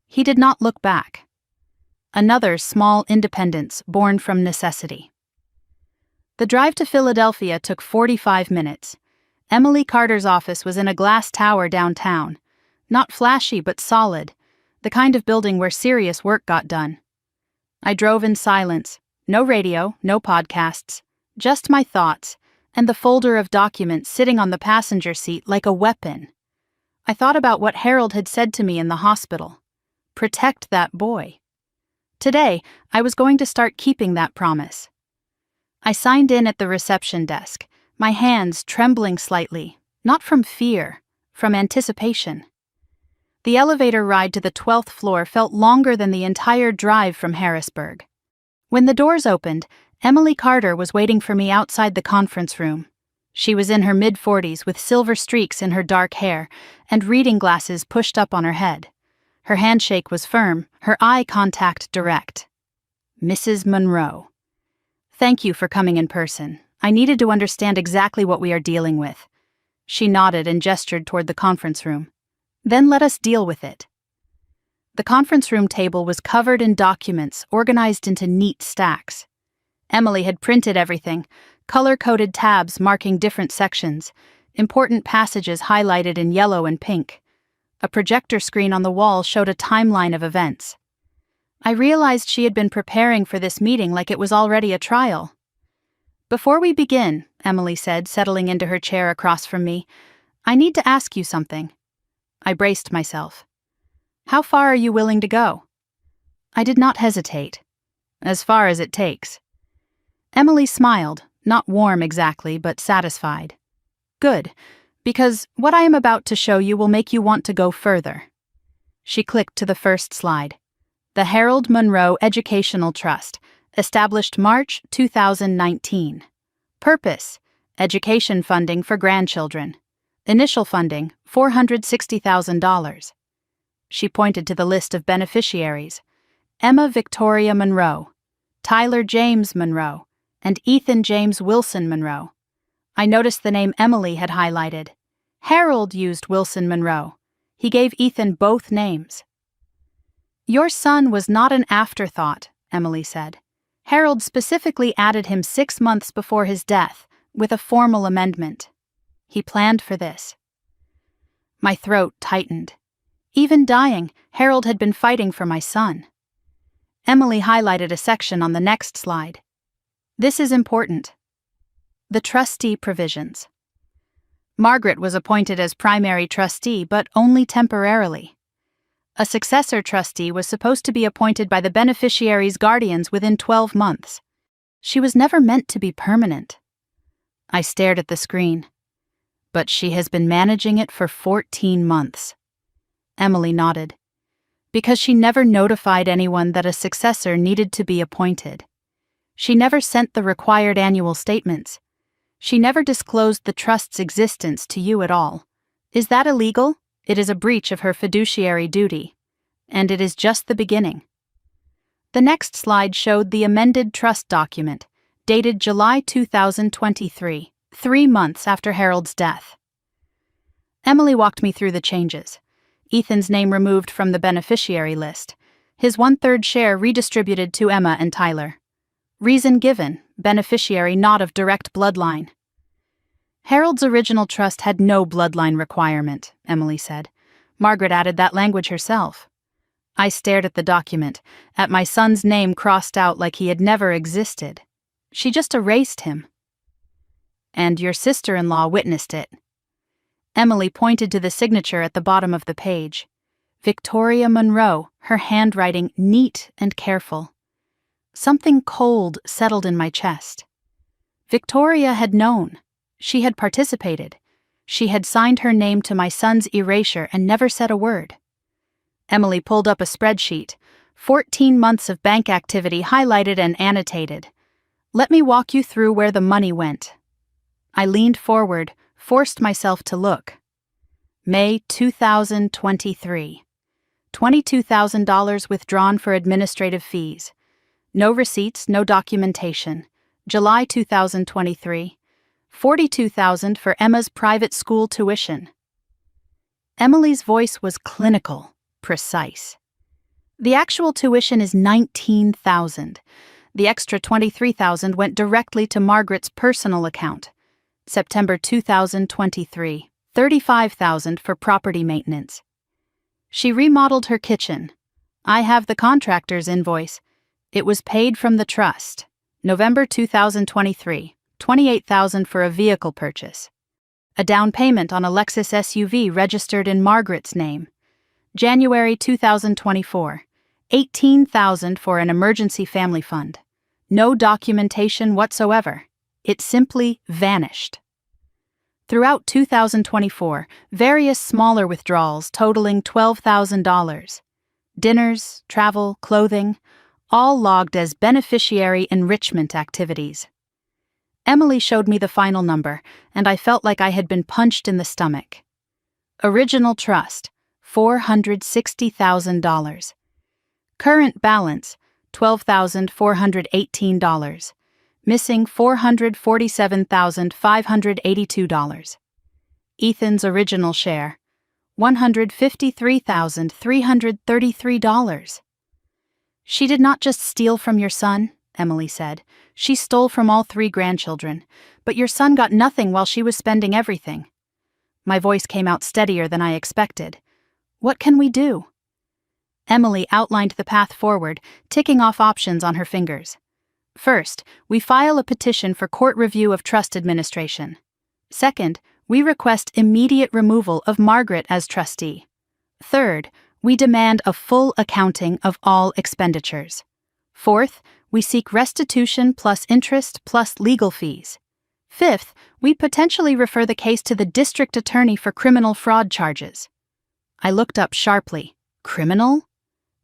He did not look back. Another small independence born from necessity. The drive to Philadelphia took 45 minutes. Emily Carter's office was in a glass tower downtown, not flashy but solid, the kind of building where serious work got done. I drove in silence, no radio, no podcasts, just my thoughts, and the folder of documents sitting on the passenger seat like a weapon. I thought about what Harold had said to me in the hospital. Protect that boy. Today, I was going to start keeping that promise. I signed in at the reception desk, my hands trembling slightly, not from fear, from anticipation. The elevator ride to the 12th floor felt longer than the entire drive from Harrisburg. When the doors opened, Emily Carter was waiting for me outside the conference room. She was in her mid-40s with silver streaks in her dark hair and reading glasses pushed up on her head. Her handshake was firm, her eye contact direct. "Mrs. Monroe. Thank you for coming in person. I needed to understand exactly what we are dealing with." She nodded and gestured toward the conference room. "Then let us deal with it." The conference room table was covered in documents organized into neat stacks. Emily had printed everything, color-coded tabs marking different sections, important passages highlighted in yellow and pink. A projector screen on the wall showed a timeline of events. I realized she had been preparing for this meeting like it was already a trial. "Before we begin," Emily said, settling into her chair across from me, "I need to ask you something." I braced myself. "How far are you willing to go?" I did not hesitate. "As far as it takes." Emily smiled, not warm exactly, but satisfied. "Good, because what I am about to show you will make you want to go further." She clicked to the first slide. The Harold Monroe Educational Trust, established March 2019. Purpose: education funding for grandchildren. Initial funding: $460,000. She pointed to the list of beneficiaries: Emma Victoria Monroe, Tyler James Monroe, and Ethan James Wilson Monroe. I noticed the name Emily had highlighted. Harold used Wilson Monroe. He gave Ethan both names. "Your son was not an afterthought," Emily said. "Harold specifically added him 6 months before his death, with a formal amendment. He planned for this." My throat tightened. Even dying, Harold had been fighting for my son. Emily highlighted a section on the next slide. "This is important. The trustee provisions." Margaret was appointed as primary trustee, but only temporarily. A successor trustee was supposed to be appointed by the beneficiary's guardians within 12 months. She was never meant to be permanent. I stared at the screen. "But she has been managing it for 14 months. Emily nodded. "Because she never notified anyone that a successor needed to be appointed. She never sent the required annual statements. She never disclosed the trust's existence to you at all. Is that illegal? It is a breach of her fiduciary duty. And it is just the beginning. The next slide showed the amended trust document, dated July 2023, 3 months after Harold's death. Emily walked me through the changes. Ethan's name removed from the beneficiary list. His 1/3 share redistributed to Emma and Tyler. Reason given, beneficiary not of direct bloodline. Harold's original trust had no bloodline requirement, Emily said. Margaret added that language herself. I stared at the document, at my son's name crossed out like he had never existed. She just erased him. And your sister-in-law witnessed it. Emily pointed to the signature at the bottom of the page. Victoria Monroe, her handwriting neat and careful. Something cold settled in my chest. Victoria had known. She had participated. She had signed her name to my son's erasure and never said a word. Emily pulled up a spreadsheet, 14 months of bank activity highlighted and annotated. Let me walk you through where the money went. I leaned forward, forced myself to look. May 2023. $22,000 withdrawn for administrative fees. No receipts, no documentation. July 2023. $42,000 for Emma's private school tuition. Emily's voice was clinical, precise. The actual tuition is $19,000. The extra $23,000 went directly to Margaret's personal account. September 2023, $35,000 for property maintenance. She remodeled her kitchen. I have the contractor's invoice. It was paid from the trust. November 2023, $28,000 for a vehicle purchase. A down payment on a Lexus SUV registered in Margaret's name. January 2024, $18,000 for an emergency family fund. No documentation whatsoever. It simply vanished. Throughout 2024, various smaller withdrawals totaling $12,000. Dinners, travel, clothing, all logged as beneficiary enrichment activities. Emily showed me the final number, and I felt like I had been punched in the stomach. Original trust, $460,000. Current balance, $12,418. Missing $447,582. Ethan's original share, $153,333. She did not just steal from your son, Emily said. She stole from all 3 grandchildren, but your son got nothing while she was spending everything. My voice came out steadier than I expected. What can we do? Emily outlined the path forward, ticking off options on her fingers. First, we file a petition for court review of trust administration. Second, we request immediate removal of Margaret as trustee. Third, we demand a full accounting of all expenditures. Fourth, we seek restitution plus interest plus legal fees. Fifth, we potentially refer the case to the district attorney for criminal fraud charges. I looked up sharply. Criminal?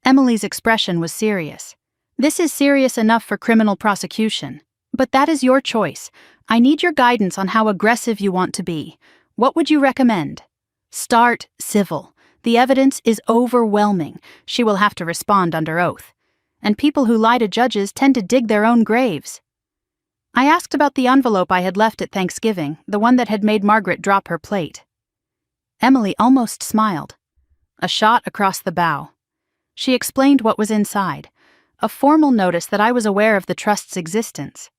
Emily's expression was serious. This is serious enough for criminal prosecution. But that is your choice. I need your guidance on how aggressive you want to be. What would you recommend? Start civil. The evidence is overwhelming. She will have to respond under oath. And people who lie to judges tend to dig their own graves. I asked about the envelope I had left at Thanksgiving, the one that had made Margaret drop her plate. Emily almost smiled. A shot across the bow. She explained what was inside. A formal notice that I was aware of the trust's existence.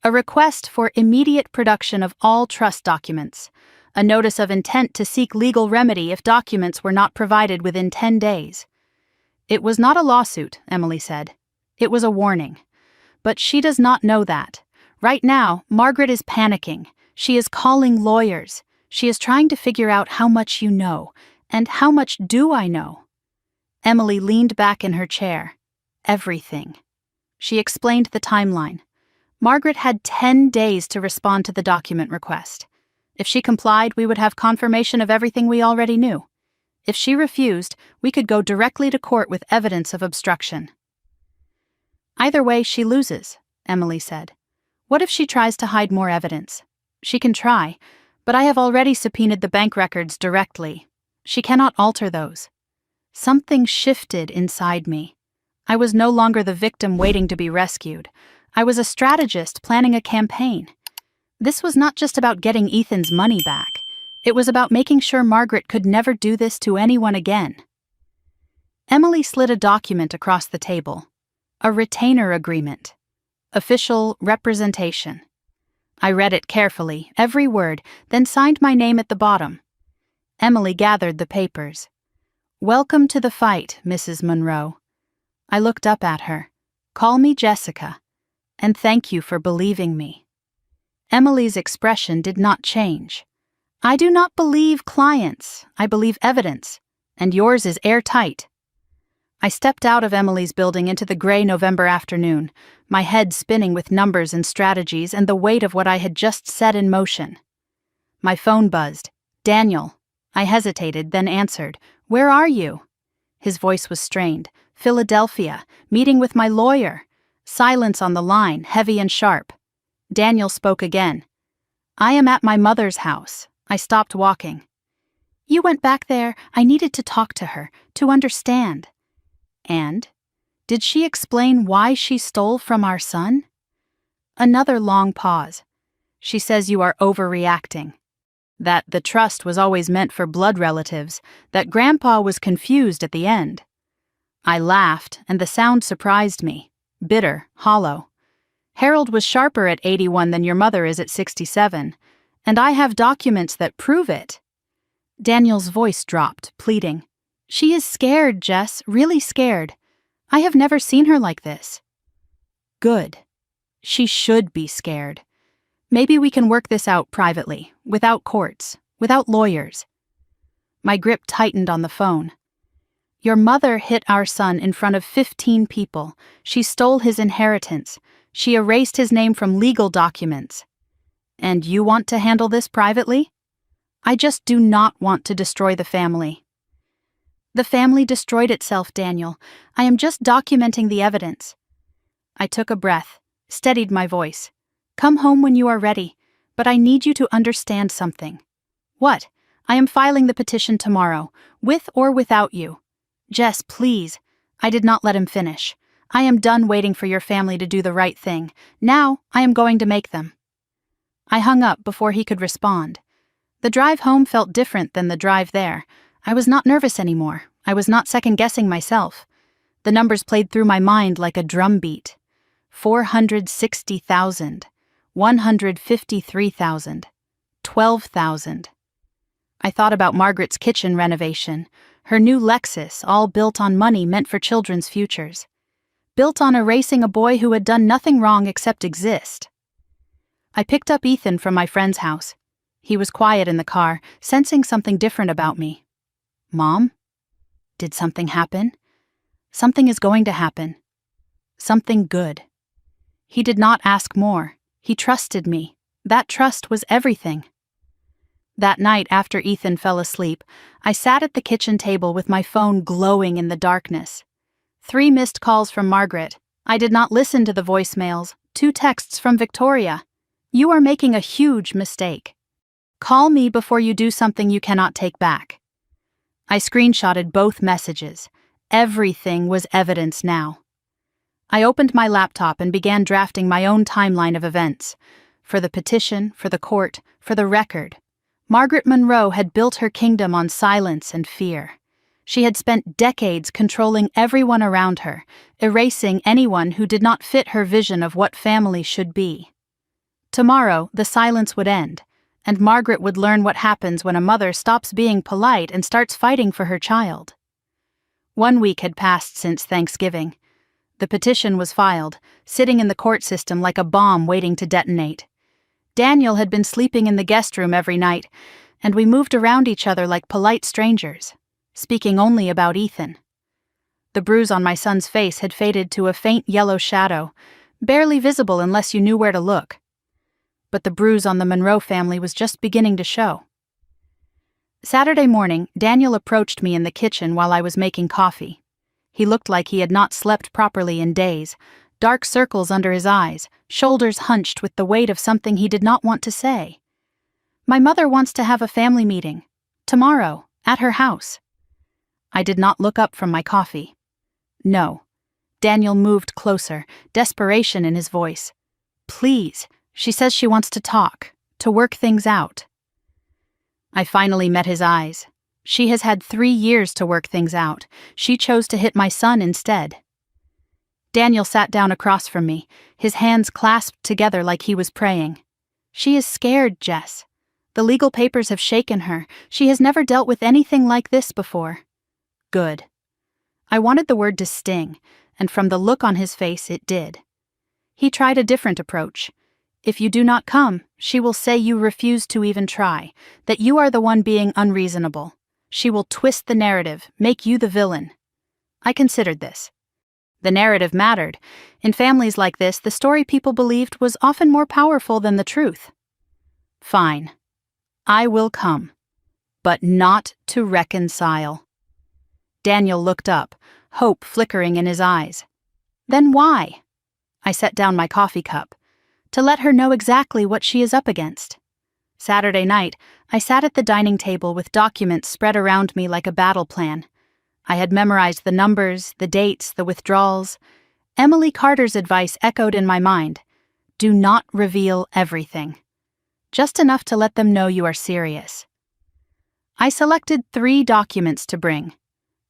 A request for immediate production of all trust documents. A notice of intent to seek legal remedy if documents were not provided within 10 days. It was not a lawsuit, Emily said. It was a warning. But she does not know that. Right now, Margaret is panicking. She is calling lawyers. She is trying to figure out how much you know. And how much do I know? Emily leaned back in her chair. Everything. She explained the timeline. Margaret had 10 days to respond to the document request. If she complied, we would have confirmation of everything we already knew. If she refused, we could go directly to court with evidence of obstruction. Either way, she loses, Emily said. What if she tries to hide more evidence? She can try, but I have already subpoenaed the bank records directly. She cannot alter those. Something shifted inside me. I was no longer the victim waiting to be rescued. I was a strategist planning a campaign. This was not just about getting Ethan's money back. It was about making sure Margaret could never do this to anyone again. Emily slid a document across the table. A retainer agreement. Official representation. I read it carefully, every word, then signed my name at the bottom. Emily gathered the papers. Welcome to the fight, Mrs. Monroe. I looked up at her. Call me Jessica. And thank you for believing me. Emily's expression did not change. I do not believe clients. I believe evidence. And yours is airtight. I stepped out of Emily's building into the gray November afternoon, my head spinning with numbers and strategies and the weight of what I had just set in motion. My phone buzzed. Daniel. I hesitated, then answered. Where are you? His voice was strained. Philadelphia, meeting with my lawyer. Silence on the line, heavy and sharp. Daniel spoke again. I am at my mother's house. I stopped walking. You went back there. I needed to talk to her, to understand. And? Did she explain why she stole from our son? Another long pause. She says you are overreacting. That the trust was always meant for blood relatives, that Grandpa was confused at the end. I laughed, and the sound surprised me. Bitter, hollow. Harold was sharper at 81 than your mother is at 67, and I have documents that prove it. Daniel's voice dropped, pleading. She is scared, Jess, really scared. I have never seen her like this. Good. She should be scared. Maybe we can work this out privately, without courts, without lawyers. My grip tightened on the phone. Your mother hit our son in front of 15 people. She stole his inheritance. She erased his name from legal documents. And you want to handle this privately? I just do not want to destroy the family. The family destroyed itself, Daniel. I am just documenting the evidence. I took a breath, steadied my voice. Come home when you are ready, but I need you to understand something. What? I am filing the petition tomorrow, with or without you. Jess, please. I did not let him finish. I am done waiting for your family to do the right thing. Now, I am going to make them. I hung up before he could respond. The drive home felt different than the drive there. I was not nervous anymore. I was not second-guessing myself. The numbers played through my mind like a drum beat. 460,000. 153,000. 12,000. I thought about Margaret's kitchen renovation, her new Lexus, all built on money meant for children's futures. Built on erasing a boy who had done nothing wrong except exist. I picked up Ethan from my friend's house. He was quiet in the car, sensing something different about me. Mom? Did something happen? Something is going to happen. Something good. He did not ask more. He trusted me. That trust was everything. That night after Ethan fell asleep, I sat at the kitchen table with my phone glowing in the darkness. 3 missed calls from Margaret. I did not listen to the voicemails. 2 texts from Victoria. You are making a huge mistake. Call me before you do something you cannot take back. I screenshotted both messages. Everything was evidence now. I opened my laptop and began drafting my own timeline of events. For the petition, for the court, for the record. Margaret Monroe had built her kingdom on silence and fear. She had spent decades controlling everyone around her, erasing anyone who did not fit her vision of what family should be. Tomorrow, the silence would end, and Margaret would learn what happens when a mother stops being polite and starts fighting for her child. 1 week had passed since Thanksgiving. The petition was filed, sitting in the court system like a bomb waiting to detonate. Daniel had been sleeping in the guest room every night, and we moved around each other like polite strangers, speaking only about Ethan. The bruise on my son's face had faded to a faint yellow shadow, barely visible unless you knew where to look. But the bruise on the Monroe family was just beginning to show. Saturday morning, Daniel approached me in the kitchen while I was making coffee. He looked like he had not slept properly in days, dark circles under his eyes, shoulders hunched with the weight of something he did not want to say. "My mother wants to have a family meeting. Tomorrow, at her house." I did not look up from my coffee. "No." Daniel moved closer, desperation in his voice. "Please, she says she wants to talk, to work things out." I finally met his eyes. She has had 3 years to work things out. She chose to hit my son instead. Daniel sat down across from me, his hands clasped together like he was praying. "She is scared, Jess. The legal papers have shaken her. She has never dealt with anything like this before." "Good." I wanted the word to sting, and from the look on his face it did. He tried a different approach. "If you do not come, she will say you refuse to even try, that you are the one being unreasonable. She will twist the narrative, make you the villain." I considered this. The narrative mattered. In families like this, the story people believed was often more powerful than the truth. "Fine. I will come. But not to reconcile." Daniel looked up, hope flickering in his eyes. "Then why?" I set down my coffee cup. "To let her know exactly what she is up against." Saturday night, I sat at the dining table with documents spread around me like a battle plan. I had memorized the numbers, the dates, the withdrawals. Emily Carter's advice echoed in my mind. Do not reveal everything. Just enough to let them know you are serious. I selected 3 documents to bring.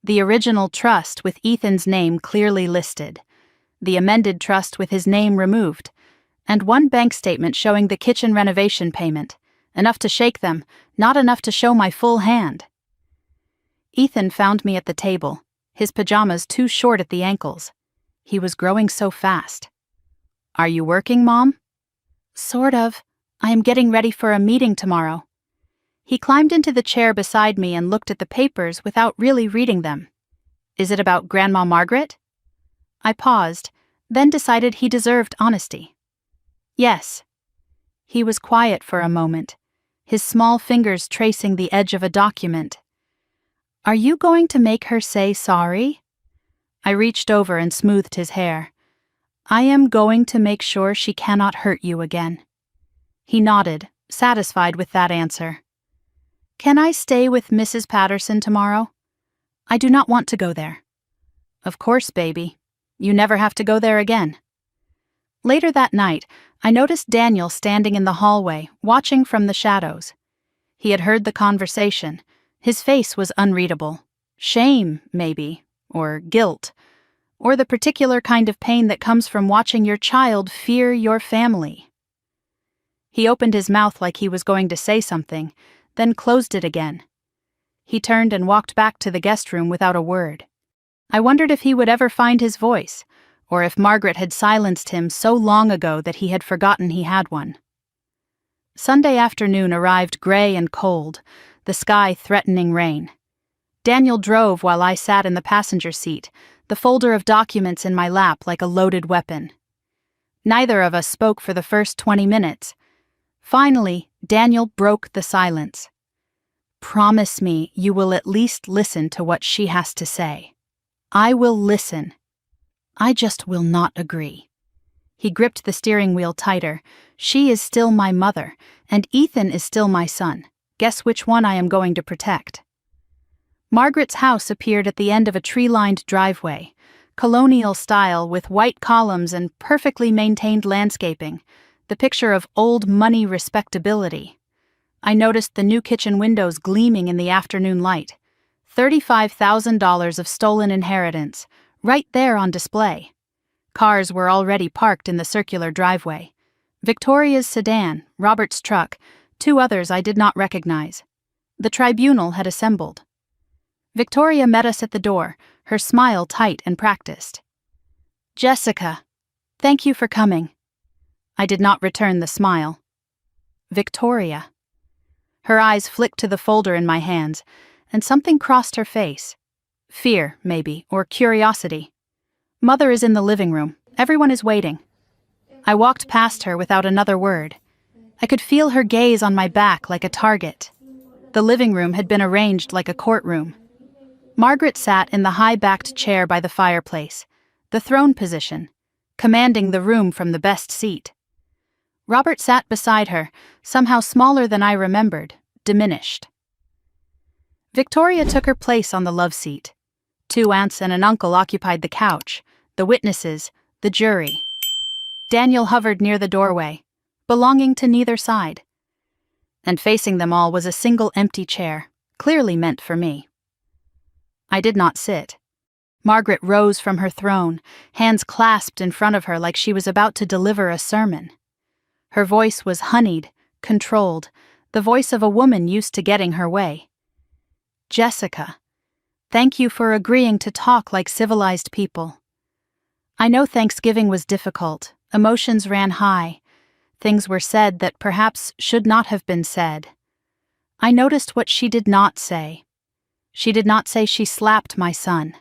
The original trust with Ethan's name clearly listed, the amended trust with his name removed, and 1 bank statement showing the kitchen renovation payment, enough to shake them, not enough to show my full hand. Ethan found me at the table, his pajamas too short at the ankles. He was growing so fast. "Are you working, Mom?" "Sort of. I am getting ready for a meeting tomorrow." He climbed into the chair beside me and looked at the papers without really reading them. "Is it about Grandma Margaret?" I paused, then decided he deserved honesty. "Yes." He was quiet for a moment, his small fingers tracing the edge of a document. "Are you going to make her say sorry?" I reached over and smoothed his hair. "I am going to make sure she cannot hurt you again." He nodded, satisfied with that answer. "Can I stay with Mrs. Patterson tomorrow?" "I do not want to go there." "Of course, baby. You never have to go there again." Later that night, I noticed Daniel standing in the hallway, watching from the shadows. He had heard the conversation. His face was unreadable. Shame, maybe, or guilt, or the particular kind of pain that comes from watching your child fear your family. He opened his mouth like he was going to say something, then closed it again. He turned and walked back to the guest room without a word. I wondered if he would ever find his voice, or if Margaret had silenced him so long ago that he had forgotten he had one. Sunday afternoon arrived gray and cold, the sky threatening rain. Daniel drove while I sat in the passenger seat, the folder of documents in my lap like a loaded weapon. Neither of us spoke for the first 20 minutes. Finally, Daniel broke the silence. "Promise me you will at least listen to what she has to say." "I will listen. I just will not agree." He gripped the steering wheel tighter. "She is still my mother, and Ethan is still my son. Guess which one I am going to protect." Margaret's house appeared at the end of a tree-lined driveway, colonial style with white columns and perfectly maintained landscaping, the picture of old money respectability. I noticed the new kitchen windows gleaming in the afternoon light. $35,000 of stolen inheritance, right there on display. Cars were already parked in the circular driveway. Victoria's sedan, Robert's truck, 2 others I did not recognize. The tribunal had assembled. Victoria met us at the door, her smile tight and practiced. "Jessica, thank you for coming." I did not return the smile. "Victoria." Her eyes flicked to the folder in my hands, and something crossed her face. Fear, maybe, or curiosity. "Mother is in the living room. Everyone is waiting." I walked past her without another word. I could feel her gaze on my back like a target. The living room had been arranged like a courtroom. Margaret sat in the high-backed chair by the fireplace, the throne position, commanding the room from the best seat. Robert sat beside her, somehow smaller than I remembered, diminished. Victoria took her place on the love seat. 2 aunts and an uncle occupied the couch, the witnesses, the jury. Daniel hovered near the doorway, belonging to neither side. And facing them all was a single empty chair, clearly meant for me. I did not sit. Margaret rose from her throne, hands clasped in front of her like she was about to deliver a sermon. Her voice was honeyed, controlled, the voice of a woman used to getting her way. Jessica, thank you for agreeing to talk like civilized people. I know Thanksgiving was difficult, emotions ran high, things were said that perhaps should not have been said. I noticed what she did not say. She did not say she slapped my son.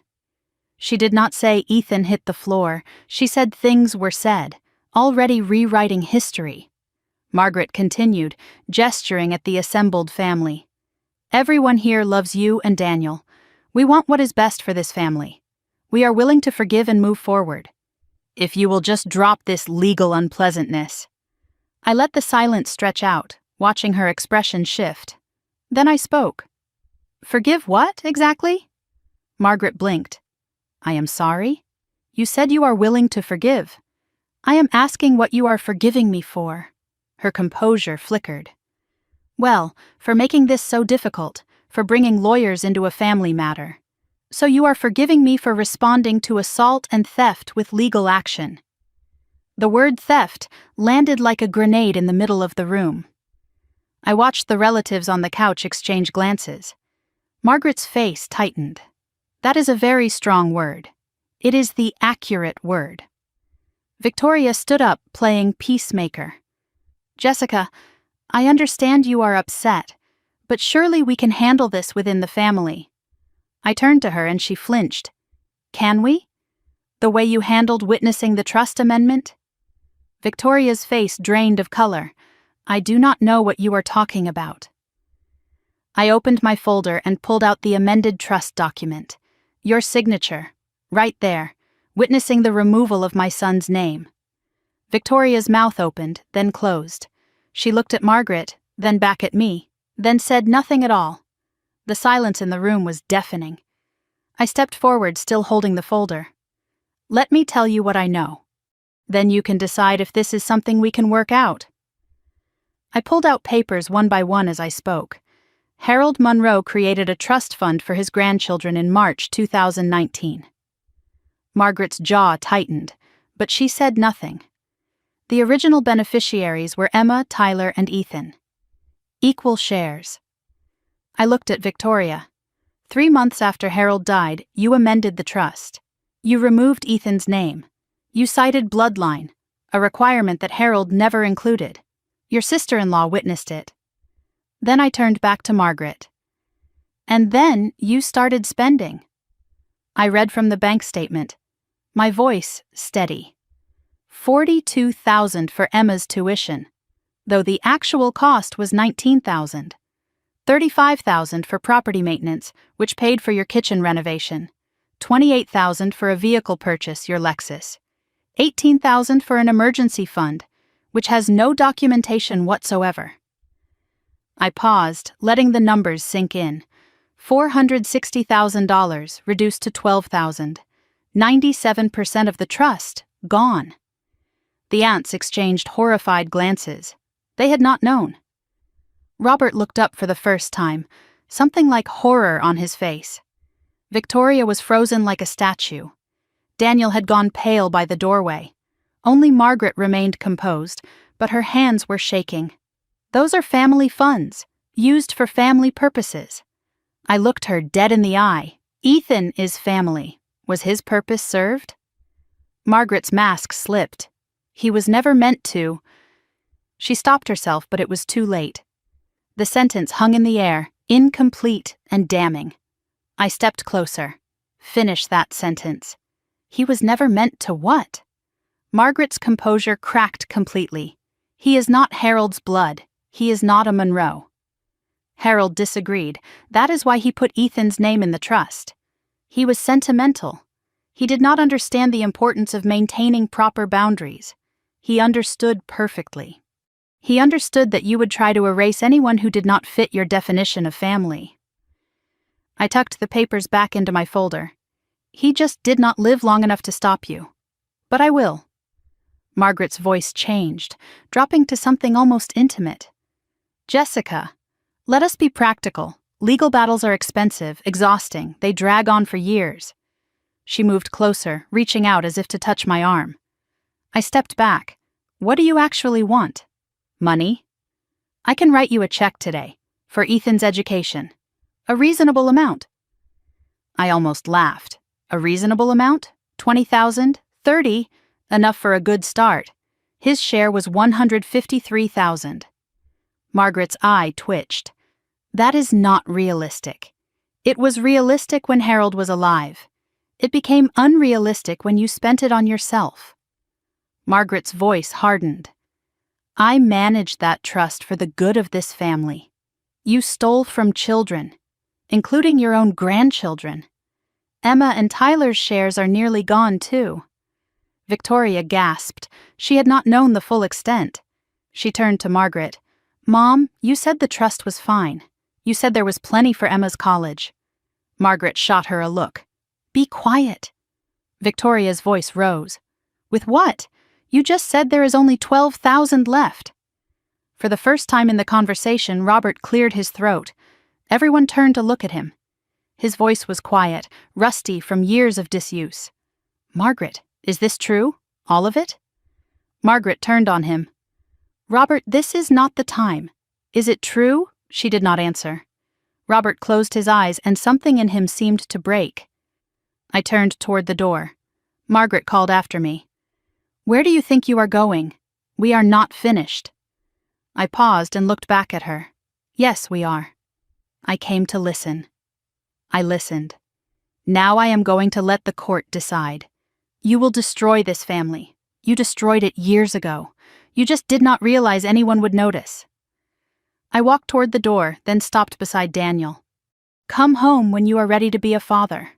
She did not say Ethan hit the floor. She said things were said, already rewriting history. Margaret continued, gesturing at the assembled family. Everyone here loves you and Daniel. We want what is best for this family. We are willing to forgive and move forward. If you will just drop this legal unpleasantness. I let the silence stretch out, watching her expression shift. Then I spoke. Forgive what, exactly? Margaret blinked. I am sorry? You said you are willing to forgive. I am asking what you are forgiving me for. Her composure flickered. Well, for making this so difficult, for bringing lawyers into a family matter. So you are forgiving me for responding to assault and theft with legal action. The word theft landed like a grenade in the middle of the room. I watched the relatives on the couch exchange glances. Margaret's face tightened. That is a very strong word. It is the accurate word. Victoria stood up, playing peacemaker. Jessica, I understand you are upset, but surely we can handle this within the family. I turned to her and she flinched. Can we? The way you handled witnessing the trust amendment? Victoria's face drained of color. I do not know what you are talking about. I opened my folder and pulled out the amended trust document. Your signature, right there, witnessing the removal of my son's name. Victoria's mouth opened, then closed. She looked at Margaret, then back at me, then said nothing at all. The silence in the room was deafening. I stepped forward, still holding the folder. Let me tell you what I know. Then you can decide if this is something we can work out. I pulled out papers one by one as I spoke. Harold Monroe created a trust fund for his grandchildren in March 2019. Margaret's jaw tightened, but she said nothing. The original beneficiaries were Emma, Tyler, and Ethan. Equal shares. I looked at Victoria. 3 months after Harold died, you amended the trust. You removed Ethan's name. You cited bloodline, a requirement that Harold never included. Your sister-in-law witnessed it. Then I turned back to Margaret. And then you started spending. I read from the bank statement. My voice steady. $42,000 for Emma's tuition, though the actual cost was $19,000. $35,000 for property maintenance, which paid for your kitchen renovation. $28,000 for a vehicle purchase, your Lexus. $18,000 for an emergency fund, which has no documentation whatsoever. I paused, letting the numbers sink in. $460,000 reduced to $12,000. 97% of the trust gone. The aunts exchanged horrified glances. They had not known. Robert looked up for the first time, something like horror on his face. Victoria was frozen like a statue. Daniel had gone pale by the doorway. Only Margaret remained composed, but her hands were shaking. Those are family funds, used for family purposes. I looked her dead in the eye. Ethan is family. Was his purpose served? Margaret's mask slipped. He was never meant to. She stopped herself, but it was too late. The sentence hung in the air, incomplete and damning. I stepped closer. Finish that sentence. He was never meant to what? Margaret's composure cracked completely. He is not Harold's blood. He is not a Monroe. Harold disagreed. That is why he put Ethan's name in the trust. He was sentimental. He did not understand the importance of maintaining proper boundaries. He understood perfectly. He understood that you would try to erase anyone who did not fit your definition of family. I tucked the papers back into my folder. He just did not live long enough to stop you. But I will. Margaret's voice changed, dropping to something almost intimate. Jessica, let us be practical. Legal battles are expensive, exhausting. They drag on for years. She moved closer, reaching out as if to touch my arm. I stepped back. What do you actually want? Money? I can write you a check today, for Ethan's education. A reasonable amount. I almost laughed. A reasonable amount? 20,000? 30? Enough for a good start. His share was 153,000. Margaret's eye twitched. That is not realistic. It was realistic when Harold was alive. It became unrealistic when you spent it on yourself. Margaret's voice hardened. I managed that trust for the good of this family. You stole from children, including your own grandchildren. Emma and Tyler's shares are nearly gone, too. Victoria gasped. She had not known the full extent. She turned to Margaret. Mom, you said the trust was fine. You said there was plenty for Emma's college. Margaret shot her a look. Be quiet. Victoria's voice rose. With what? You just said there is only 12,000 left. For the first time in the conversation, Robert cleared his throat. Everyone turned to look at him. His voice was quiet, rusty from years of disuse. Margaret, is this true? All of it? Margaret turned on him. Robert, this is not the time. Is it true? She did not answer. Robert closed his eyes and something in him seemed to break. I turned toward the door. Margaret called after me. Where do you think you are going? We are not finished. I paused and looked back at her. Yes, we are. I came to listen. I listened. Now I am going to let the court decide. You will destroy this family. You destroyed it years ago. You just did not realize anyone would notice. I walked toward the door, then stopped beside Daniel. Come home when you are ready to be a father.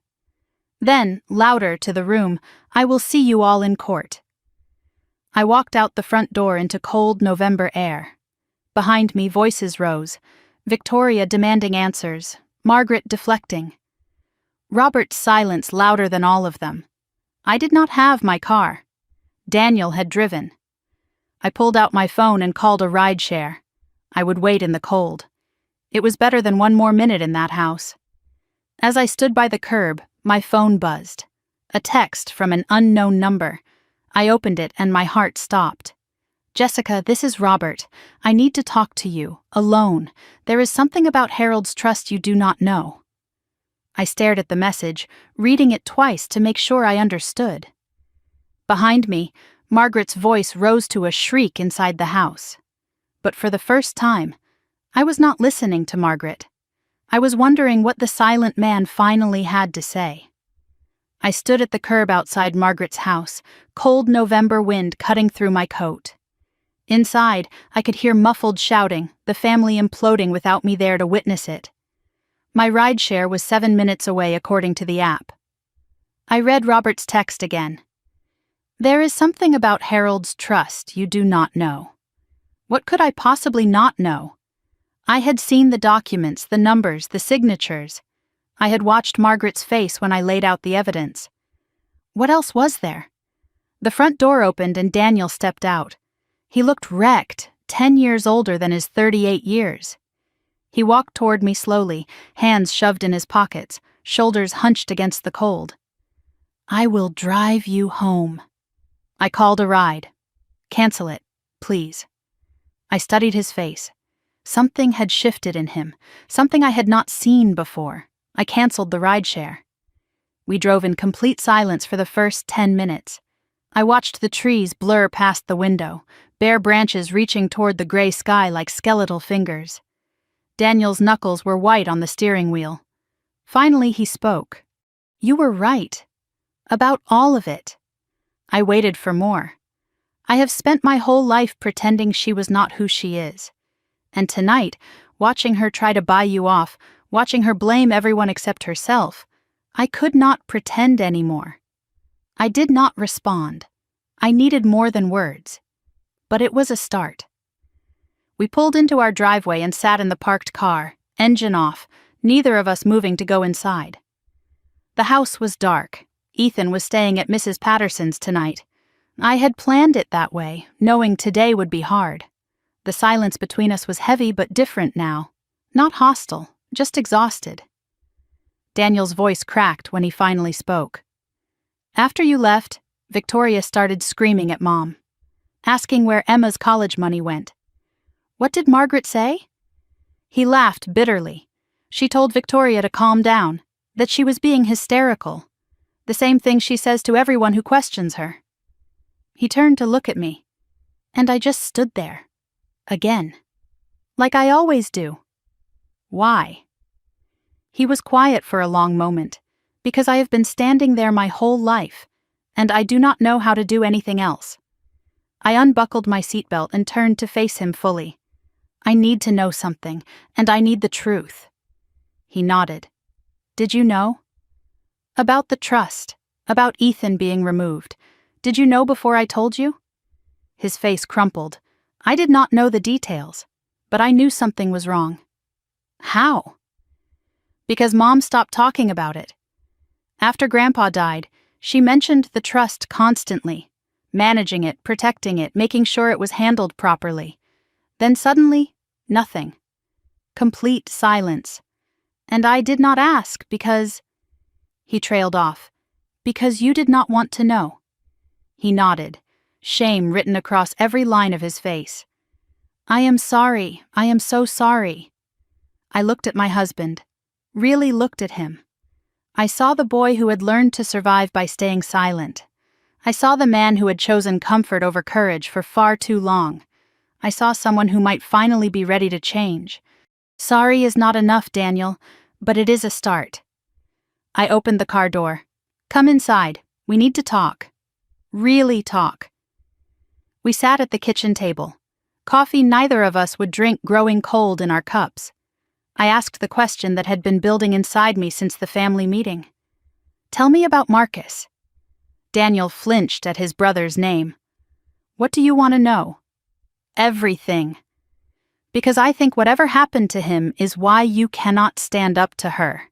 Then, louder to the room, I will see you all in court. I walked out the front door into cold November air. Behind me, voices rose. Victoria demanding answers, Margaret deflecting. Robert's silence louder than all of them. I did not have my car. Daniel had driven. I pulled out my phone and called a rideshare. I would wait in the cold. It was better than one more minute in that house. As I stood by the curb, my phone buzzed. A text from an unknown number. I opened it and my heart stopped. Jessica, this is Robert. I need to talk to you, alone. There is something about Harold's trust you do not know. I stared at the message, reading it twice to make sure I understood. Behind me, Margaret's voice rose to a shriek inside the house. But for the first time, I was not listening to Margaret. I was wondering what the silent man finally had to say. I stood at the curb outside Margaret's house, cold November wind cutting through my coat. Inside, I could hear muffled shouting, the family imploding without me there to witness it. My rideshare was 7 minutes away according to the app. I read Robert's text again. There is something about Harold's trust you do not know. What could I possibly not know? I had seen the documents, the numbers, the signatures. I had watched Margaret's face when I laid out the evidence. What else was there? The front door opened and Daniel stepped out. He looked wrecked, 10 years older than his 38 years. He walked toward me slowly, hands shoved in his pockets, shoulders hunched against the cold. I will drive you home. I called a ride. Cancel it, please. I studied his face. Something had shifted in him, something I had not seen before. I canceled the rideshare. We drove in complete silence for the first 10 minutes. I watched the trees blur past the window, bare branches reaching toward the gray sky like skeletal fingers. Daniel's knuckles were white on the steering wheel. Finally, he spoke. You were right. About all of it. I waited for more. I have spent my whole life pretending she was not who she is. And tonight, watching her try to buy you off, watching her blame everyone except herself, I could not pretend anymore. I did not respond. I needed more than words. But it was a start. We pulled into our driveway and sat in the parked car, engine off, neither of us moving to go inside. The house was dark. Ethan was staying at Mrs. Patterson's tonight. I had planned it that way, knowing today would be hard. The silence between us was heavy but different now. Not hostile, just exhausted. Daniel's voice cracked when he finally spoke. After you left, Victoria started screaming at Mom, asking where Emma's college money went. What did Margaret say? He laughed bitterly. She told Victoria to calm down, that she was being hysterical. The same thing she says to everyone who questions her. He turned to look at me, and I just stood there. Again. Like I always do. Why? He was quiet for a long moment, because I have been standing there my whole life, and I do not know how to do anything else. I unbuckled my seatbelt and turned to face him fully. I need to know something, and I need the truth. He nodded. Did you know? About the trust, about Ethan being removed. Did you know before I told you? His face crumpled. I did not know the details, but I knew something was wrong. How? Because Mom stopped talking about it. After Grandpa died, she mentioned the trust constantly, managing it, protecting it, making sure it was handled properly. Then suddenly, nothing. Complete silence. And I did not ask because... He trailed off. Because you did not want to know. He nodded, shame written across every line of his face. I am sorry. I am so sorry. I looked at my husband. Really looked at him. I saw the boy who had learned to survive by staying silent. I saw the man who had chosen comfort over courage for far too long. I saw someone who might finally be ready to change. Sorry is not enough, Daniel, but it is a start. I opened the car door. Come inside. We need to talk. Really talk. We sat at the kitchen table. Coffee neither of us would drink growing cold in our cups. I asked the question that had been building inside me since the family meeting. Tell me about Marcus. Daniel flinched at his brother's name. What do you want to know? Everything. Because I think whatever happened to him is why you cannot stand up to her.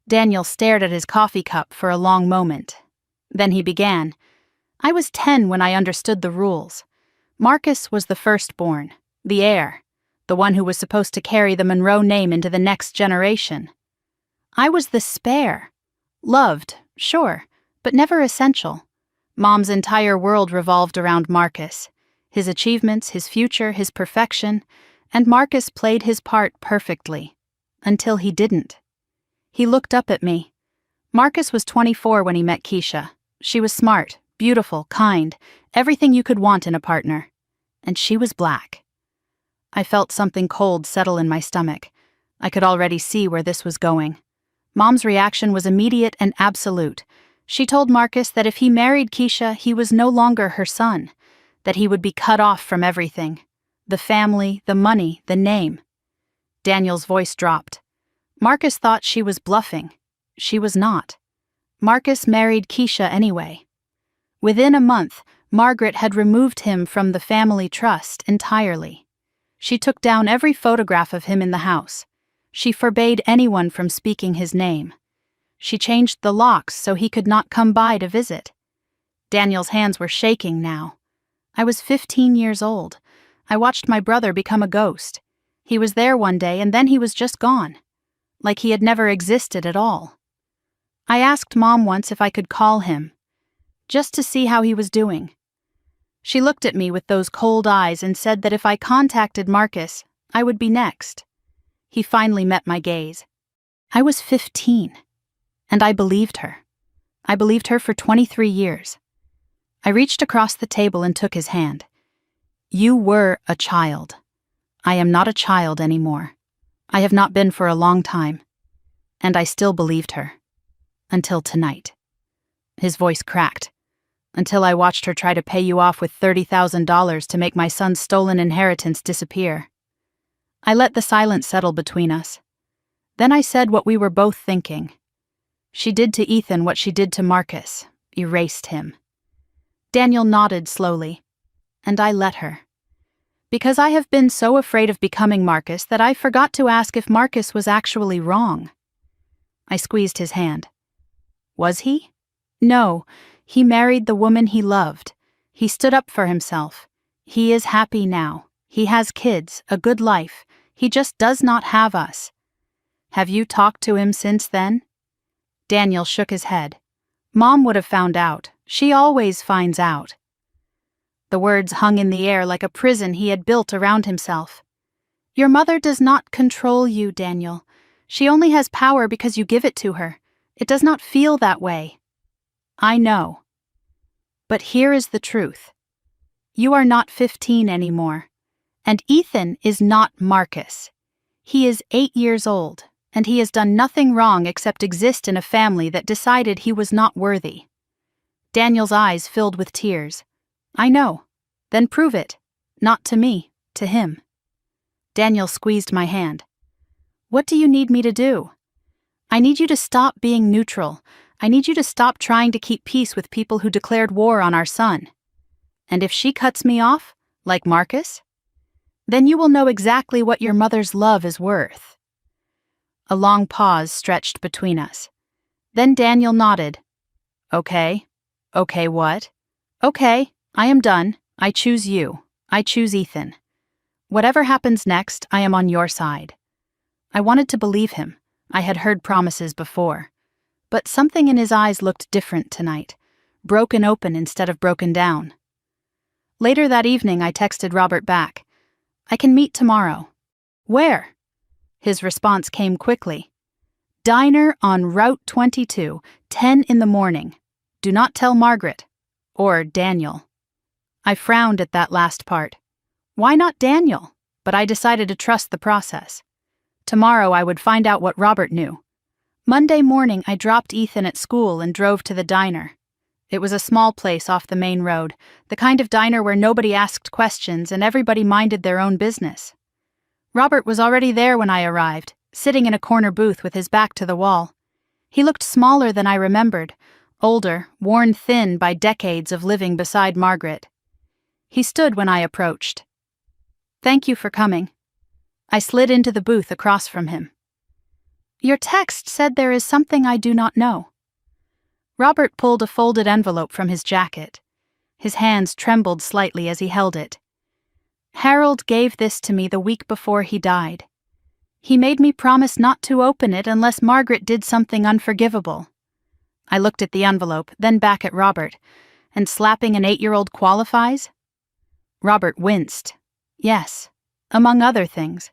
Daniel stared at his coffee cup for a long moment. Then he began. I was 10 when I understood the rules. Marcus was the firstborn, the heir, the one who was supposed to carry the Monroe name into the next generation. I was the spare. Loved, sure, but never essential. Mom's entire world revolved around Marcus. His achievements, his future, his perfection, and Marcus played his part perfectly. Until he didn't. He looked up at me. Marcus was 24 when he met Keisha. She was smart, beautiful, kind, everything you could want in a partner. And she was black. I felt something cold settle in my stomach. I could already see where this was going. Mom's reaction was immediate and absolute. She told Marcus that if he married Keisha, he was no longer her son, that he would be cut off from everything. The family, the money, the name. Daniel's voice dropped. Marcus thought she was bluffing. She was not. Marcus married Keisha anyway. Within a month, Margaret had removed him from the family trust entirely. She took down every photograph of him in the house. She forbade anyone from speaking his name. She changed the locks so he could not come by to visit. Daniel's hands were shaking now. I was 15 years old. I watched my brother become a ghost. He was there one day and then he was just gone. Like he had never existed at all. I asked Mom once if I could call him, just to see how he was doing. She looked at me with those cold eyes and said that if I contacted Marcus, I would be next. He finally met my gaze. I was 15, and I believed her. I believed her for 23 years. I reached across the table and took his hand. You were a child. I am not a child anymore. I have not been for a long time. And I still believed her. Until tonight. His voice cracked. Until I watched her try to pay you off with $30,000 to make my son's stolen inheritance disappear. I let the silence settle between us. Then I said what we were both thinking. She did to Ethan what she did to Marcus. erased him. Daniel nodded slowly, and I let her. Because I have been so afraid of becoming Marcus that I forgot to ask if Marcus was actually wrong. I squeezed his hand. Was he? No, he married the woman he loved. He stood up for himself. He is happy now. He has kids, a good life. He just does not have us. Have you talked to him since then? Daniel shook his head. Mom would have found out. She always finds out. The words hung in the air like a prison he had built around himself. Your mother does not control you, Daniel. She only has power because you give it to her. It does not feel that way. I know. But here is the truth. You are not 15 anymore. And Ethan is not Marcus. He is 8 years old, and he has done nothing wrong except exist in a family that decided he was not worthy. Daniel's eyes filled with tears. I know. Then prove it. Not to me, to him. Daniel squeezed my hand. What do you need me to do? I need you to stop being neutral. I need you to stop trying to keep peace with people who declared war on our son. And if she cuts me off, like Marcus, then you will know exactly what your mother's love is worth. A long pause stretched between us. Then Daniel nodded. Okay. Okay, what? Okay, I am done. I choose you. I choose Ethan. Whatever happens next, I am on your side. I wanted to believe him. I had heard promises before. But something in his eyes looked different tonight, broken open instead of broken down. Later that evening, I texted Robert back. I can meet tomorrow. Where? His response came quickly. Diner on Route 22, 10 in the morning. Do not tell Margaret. Or Daniel. I frowned at that last part. Why not Daniel? But I decided to trust the process. Tomorrow I would find out what Robert knew. Monday morning I dropped Ethan at school and drove to the diner. It was a small place off the main road, the kind of diner where nobody asked questions and everybody minded their own business. Robert was already there when I arrived, sitting in a corner booth with his back to the wall. He looked smaller than I remembered, older, worn thin by decades of living beside Margaret. He stood when I approached. Thank you for coming. I slid into the booth across from him. Your text said there is something I do not know. Robert pulled a folded envelope from his jacket. His hands trembled slightly as he held it. Harold gave this to me the week before he died. He made me promise not to open it unless Margaret did something unforgivable. I looked at the envelope, then back at Robert. And slapping an 8-year-old qualifies? Robert winced. Yes, among other things.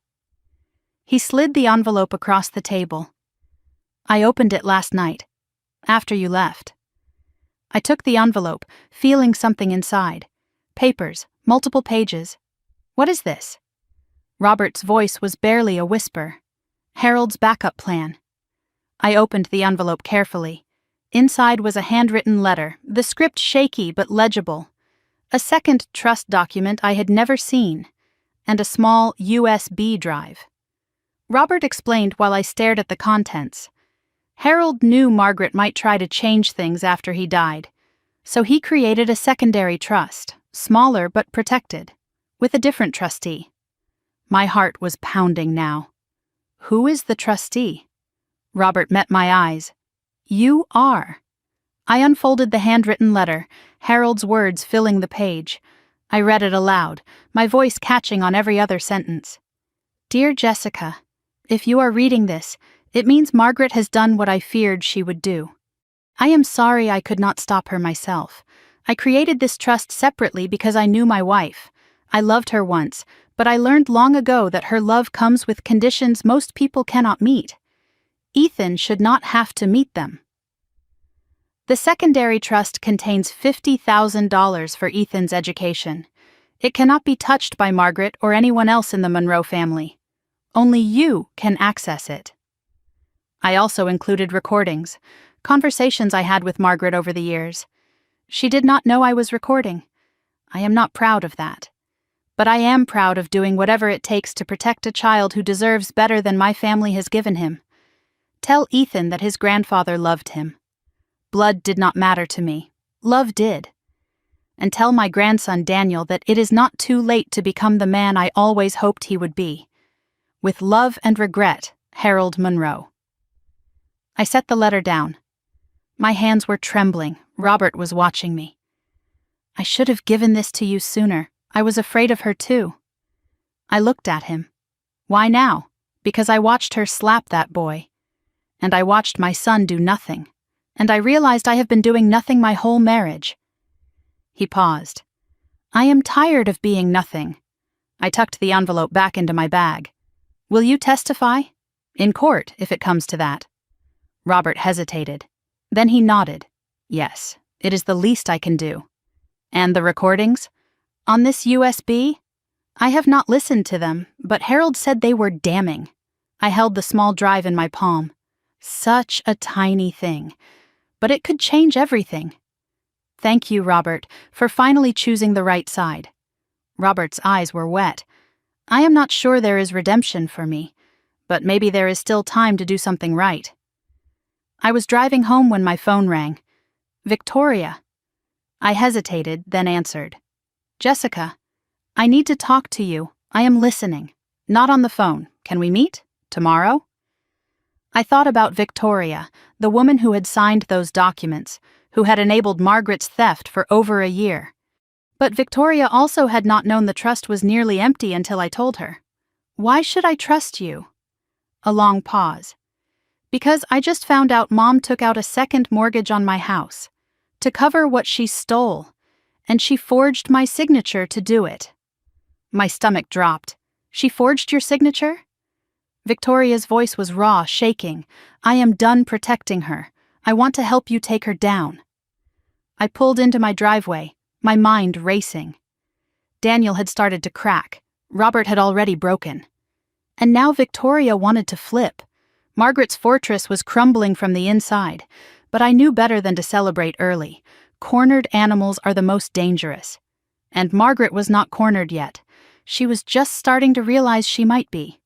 He slid the envelope across the table. I opened it last night, after you left. I took the envelope, feeling something inside. Papers, multiple pages. What is this? Robert's voice was barely a whisper. Harold's backup plan. I opened the envelope carefully. Inside was a handwritten letter, the script shaky but legible. A second trust document I had never seen, and a small USB drive. Robert explained while I stared at the contents. Harold knew Margaret might try to change things after he died, so he created a secondary trust, smaller but protected, with a different trustee. My heart was pounding now. Who is the trustee? Robert met my eyes. You are. I unfolded the handwritten letter, Harold's words filling the page. I read it aloud, my voice catching on every other sentence. Dear Jessica, if you are reading this, it means Margaret has done what I feared she would do. I am sorry I could not stop her myself. I created this trust separately because I knew my wife. I loved her once, but I learned long ago that her love comes with conditions most people cannot meet. Ethan should not have to meet them. The secondary trust contains $50,000 for Ethan's education. It cannot be touched by Margaret or anyone else in the Monroe family. Only you can access it. I also included recordings, conversations I had with Margaret over the years. She did not know I was recording. I am not proud of that. But I am proud of doing whatever it takes to protect a child who deserves better than my family has given him. Tell Ethan that his grandfather loved him. Blood did not matter to me, Love did. And tell my grandson Daniel that it is not too late to become the man I always hoped he would be. With love and regret, Harold Monroe. I set the letter down. My hands were trembling. Robert was watching me. I should have given this to you sooner. I was afraid of her too. I looked at him. Why now? Because I watched her slap that boy. And I watched my son do nothing. And I realized I have been doing nothing my whole marriage. He paused. I am tired of being nothing. I tucked the envelope back into my bag. Will you testify? In court, if it comes to that. Robert hesitated. Then he nodded. Yes, it is the least I can do. And the recordings? On this USB? I have not listened to them, but Harold said they were damning. I held the small drive in my palm. Such a tiny thing. But it could change everything. Thank you, Robert, for finally choosing the right side. Robert's eyes were wet. I am not sure there is redemption for me, but maybe there is still time to do something right. I was driving home when my phone rang. Victoria. I hesitated, then answered. Jessica, I need to talk to you. I am listening. Not on the phone. Can we meet? Tomorrow? I thought about Victoria, the woman who had signed those documents, who had enabled Margaret's theft for over a year. But Victoria also had not known the trust was nearly empty until I told her. Why should I trust you? A long pause. Because I just found out Mom took out a second mortgage on my house, to cover what she stole, and she forged my signature to do it. My stomach dropped. She forged your signature? Victoria's voice was raw, shaking. I am done protecting her. I want to help you take her down. I pulled into my driveway, my mind racing. Daniel had started to crack. Robert had already broken. And now Victoria wanted to flip. Margaret's fortress was crumbling from the inside, but I knew better than to celebrate early. Cornered animals are the most dangerous. And Margaret was not cornered yet. She was just starting to realize she might be.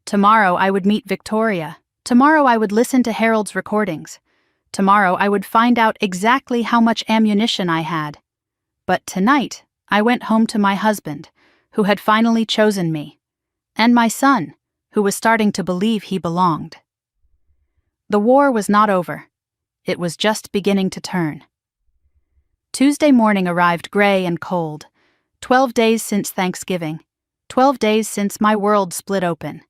Tomorrow I would meet Victoria. Tomorrow I would listen to Harold's recordings. Tomorrow I would find out exactly how much ammunition I had. But tonight I went home to my husband, who had finally chosen me, and my son, who was starting to believe he belonged. The war was not over. It was just beginning to turn. Tuesday morning arrived gray and cold. 12 days since Thanksgiving. 12 days since my world split open.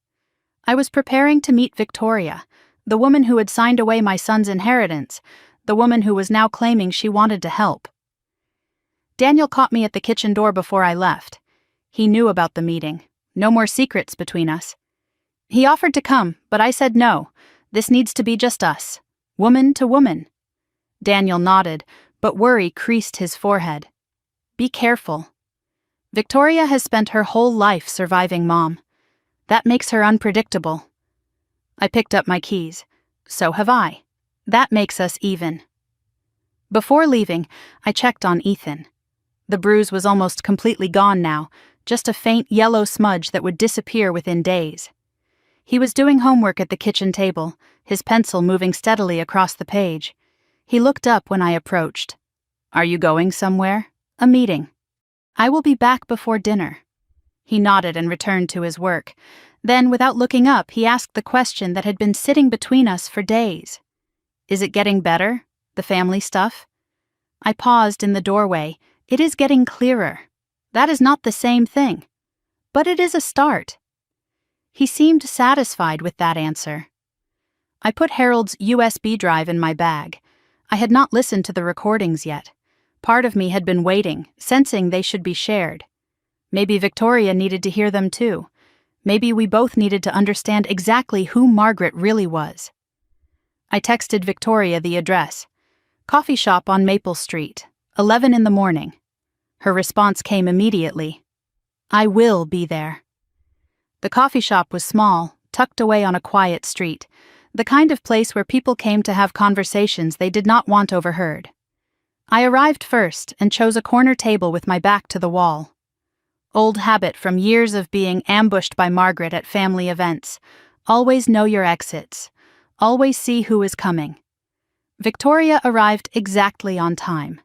I was preparing to meet Victoria, the woman who had signed away my son's inheritance, the woman who was now claiming she wanted to help. Daniel caught me at the kitchen door before I left. He knew about the meeting. No more secrets between us. He offered to come, but I said no. This needs to be just us. Woman to woman. Daniel nodded, but worry creased his forehead. Be careful. Victoria has spent her whole life surviving Mom. That makes her unpredictable. I picked up my keys. So have I. That makes us even. Before leaving, I checked on Ethan. The bruise was almost completely gone now, just a faint yellow smudge that would disappear within days. He was doing homework at the kitchen table, his pencil moving steadily across the page. He looked up when I approached. Are you going somewhere? A meeting. I will be back before dinner. He nodded and returned to his work. Then, without looking up, he asked the question that had been sitting between us for days. Is it getting better, the family stuff? I paused in the doorway. It is getting clearer. That is not the same thing. But it is a start. He seemed satisfied with that answer. I put Harold's USB drive in my bag. I had not listened to the recordings yet. Part of me had been waiting, sensing they should be shared. Maybe Victoria needed to hear them too. Maybe we both needed to understand exactly who Margaret really was. I texted Victoria the address. Coffee shop on Maple Street, 11 in the morning. Her response came immediately. I will be there. The coffee shop was small, tucked away on a quiet street, the kind of place where people came to have conversations they did not want overheard. I arrived first and chose a corner table with my back to the wall. Old habit from years of being ambushed by Margaret at family events. Always know your exits. Always see who is coming. Victoria arrived exactly on time.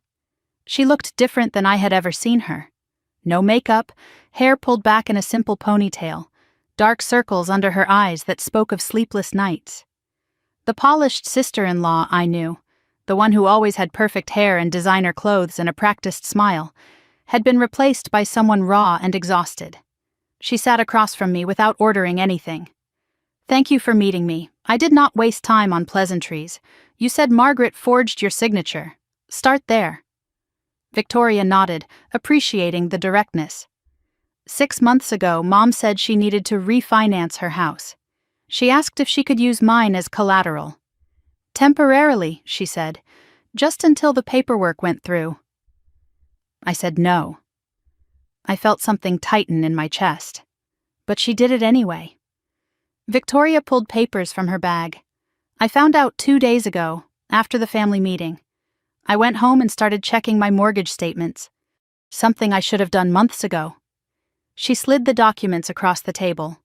She looked different than I had ever seen her. No makeup, hair pulled back in a simple ponytail, dark circles under her eyes that spoke of sleepless nights. The polished sister-in-law I knew, the one who always had perfect hair and designer clothes and a practiced smile, had been replaced by someone raw and exhausted. She sat across from me without ordering anything. "Thank you for meeting me. I did not waste time on pleasantries. You said Margaret forged your signature. Start there." Victoria nodded, appreciating the directness. 6 months ago, Mom said she needed to refinance her house. She asked if she could use mine as collateral. "Temporarily," she said, "just until the paperwork went through." I said no. I felt something tighten in my chest. But she did it anyway. Victoria pulled papers from her bag. "I found out 2 days ago, after the family meeting. I went home and started checking my mortgage statements. Something I should have done months ago." She slid the documents across the table.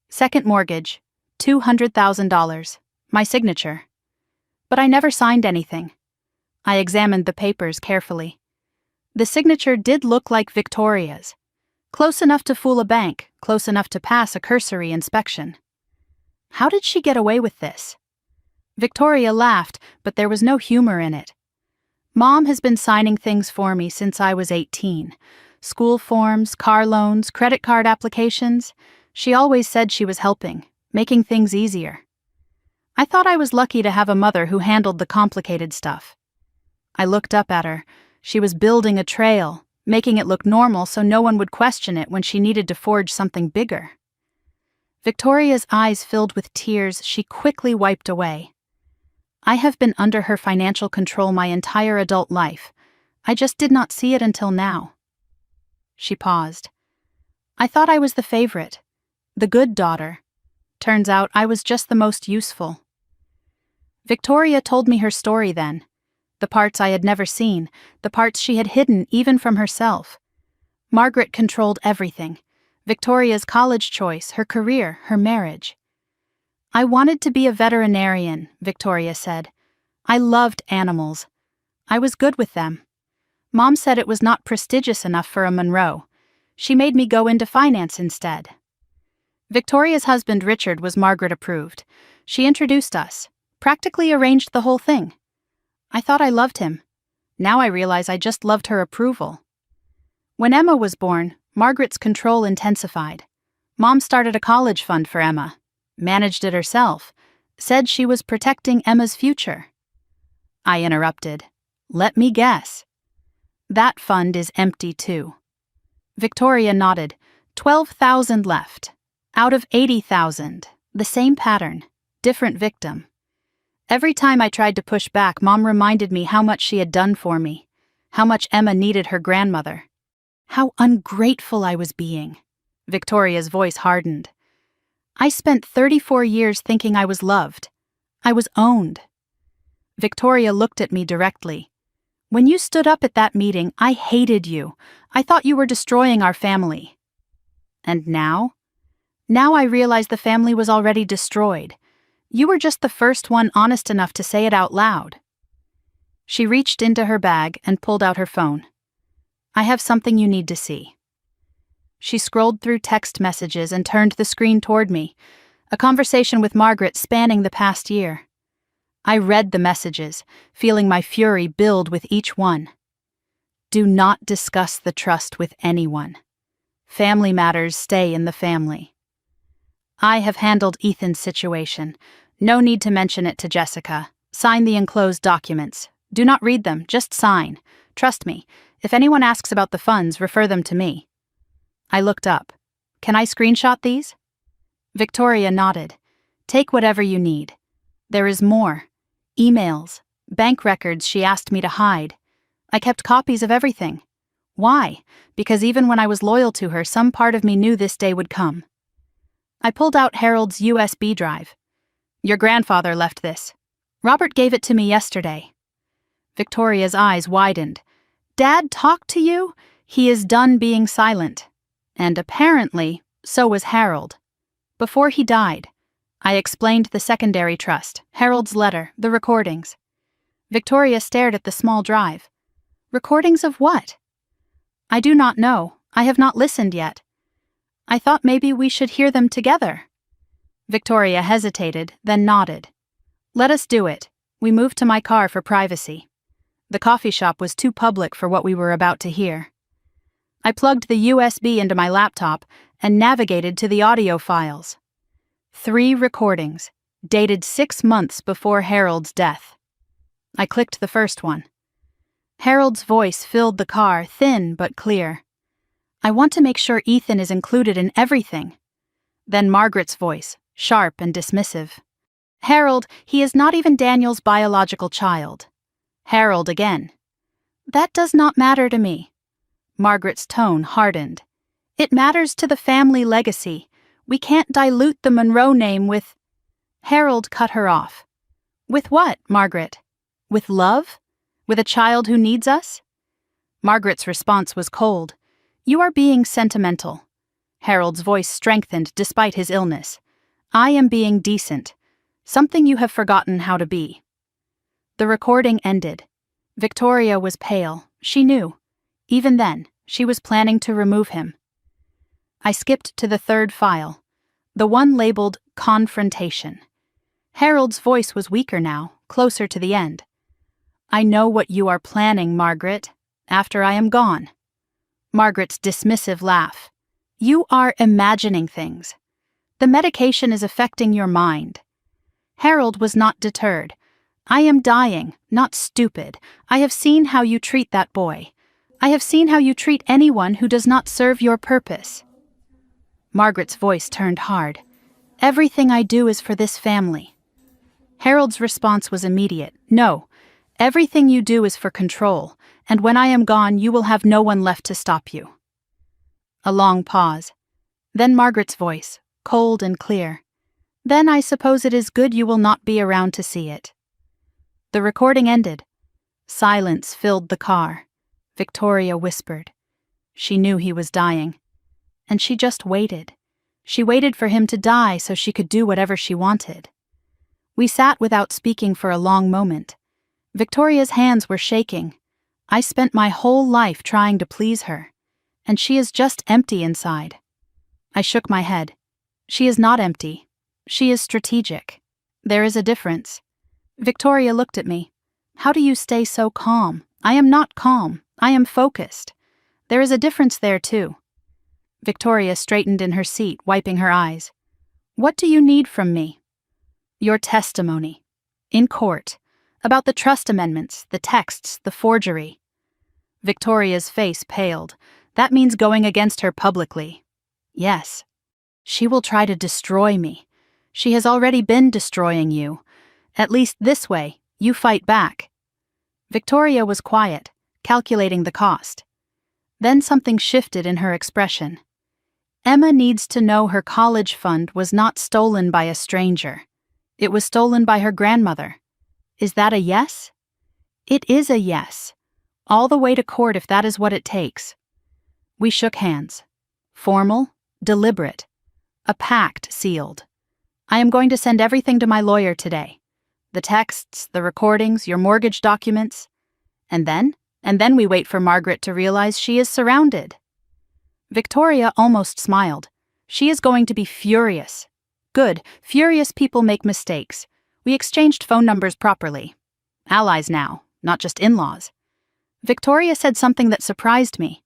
"Second mortgage, $200,000, my signature." But I never signed anything. I examined the papers carefully. The signature did look like Victoria's. Close enough to fool a bank, close enough to pass a cursory inspection. How did she get away with this? Victoria laughed, but there was no humor in it. "Mom has been signing things for me since I was 18. School forms, car loans, credit card applications. She always said she was helping, making things easier." I thought I was lucky to have a mother who handled the complicated stuff. I looked up at her. She was building a trail, making it look normal so no one would question it when she needed to forge something bigger. Victoria's eyes filled with tears she quickly wiped away. "I have been under her financial control my entire adult life. I just did not see it until now." She paused. "I thought I was the favorite, the good daughter. Turns out I was just the most useful." Victoria told me her story then. The parts I had never seen, the parts she had hidden even from herself. Margaret controlled everything. Victoria's college choice, her career, her marriage. "I wanted to be a veterinarian," Victoria said. "I loved animals. I was good with them. Mom said it was not prestigious enough for a Monroe. She made me go into finance instead." Victoria's husband Richard was Margaret approved. She introduced us, practically arranged the whole thing. I thought I loved him. Now I realize I just loved her approval. When Emma was born, Margaret's control intensified. Mom started a college fund for Emma, managed it herself, said she was protecting Emma's future. I interrupted. "Let me guess. That fund is empty too." Victoria nodded. 12,000 left. Out of 80,000. The same pattern. Different victim. Every time I tried to push back, Mom reminded me how much she had done for me, how much Emma needed her grandmother. How ungrateful I was being. Victoria's voice hardened. "I spent 34 years thinking I was loved. I was owned." Victoria looked at me directly. "When you stood up at that meeting, I hated you. I thought you were destroying our family." And now? Now I realize the family was already destroyed. You were just the first one honest enough to say it out loud. She reached into her bag and pulled out her phone. "I have something you need to see." She scrolled through text messages and turned the screen toward me, a conversation with Margaret spanning the past year. I read the messages, feeling my fury build with each one. "Do not discuss the trust with anyone. Family matters stay in the family. I have handled Ethan's situation. No need to mention it to Jessica. Sign the enclosed documents. Do not read them, just sign. Trust me, if anyone asks about the funds, refer them to me." I looked up. "Can I screenshot these?" Victoria nodded. "Take whatever you need. There is more. Emails, bank records she asked me to hide. I kept copies of everything. Why? Because even when I was loyal to her, some part of me knew this day would come." I pulled out Harold's USB drive. "Your grandfather left this. Robert gave it to me yesterday." Victoria's eyes widened. "Dad talked to you? He is done being silent." And apparently, so was Harold. Before he died, I explained the secondary trust, Harold's letter, the recordings. Victoria stared at the small drive. Recordings of what? I do not know. I have not listened yet. I thought maybe we should hear them together. Victoria hesitated, then nodded. Let us do it. We moved to my car for privacy. The coffee shop was too public for what we were about to hear. I plugged the USB into my laptop and navigated to the audio files. 3 recordings, dated 6 months before Harold's death. I clicked the first one. Harold's voice filled the car, thin but clear. I want to make sure Ethan is included in everything. Then Margaret's voice, sharp and dismissive. Harold, he is not even Daniel's biological child. Harold again. That does not matter to me. Margaret's tone hardened. It matters to the family legacy. We can't dilute the Monroe name with... Harold cut her off. With what, Margaret? With love? With a child who needs us? Margaret's response was cold. You are being sentimental. Harold's voice strengthened despite his illness. I am being decent. Something you have forgotten how to be. The recording ended. Victoria was pale. She knew. Even then, she was planning to remove him. I skipped to the 3rd file, the one labeled Confrontation. Harold's voice was weaker now, closer to the end. I know what you are planning, Margaret, after I am gone. Margaret's dismissive laugh. You are imagining things. The medication is affecting your mind. Harold was not deterred. I am dying, not stupid. I have seen how you treat that boy. I have seen how you treat anyone who does not serve your purpose. Margaret's voice turned hard. Everything I do is for this family. Harold's response was immediate. No, everything you do is for control, and when I am gone, you will have no one left to stop you. A long pause. Then Margaret's voice, cold and clear. Then I suppose it is good you will not be around to see it. The recording ended. Silence filled the car. Victoria whispered. She knew he was dying. And she just waited. She waited for him to die so she could do whatever she wanted. We sat without speaking for a long moment. Victoria's hands were shaking. I spent my whole life trying to please her, and she is just empty inside. I shook my head. She is not empty. She is strategic. There is a difference. Victoria looked at me. How do you stay so calm? I am not calm. I am focused. There is a difference there, too. Victoria straightened in her seat, wiping her eyes. What do you need from me? Your testimony. In court. About the trust amendments, the texts, the forgery. Victoria's face paled. That means going against her publicly. Yes. She will try to destroy me. She has already been destroying you. At least this way, you fight back. Victoria was quiet, calculating the cost. Then something shifted in her expression. Emma needs to know her college fund was not stolen by a stranger. It was stolen by her grandmother. Is that a yes? It is a yes. All the way to court if that is what it takes. We shook hands. Formal, deliberate. A pact sealed. I am going to send everything to my lawyer today. The texts, the recordings, your mortgage documents. And then we wait for Margaret to realize she is surrounded. Victoria almost smiled. She is going to be furious. Good, furious people make mistakes. We exchanged phone numbers properly. Allies now, not just in-laws. Victoria said something that surprised me.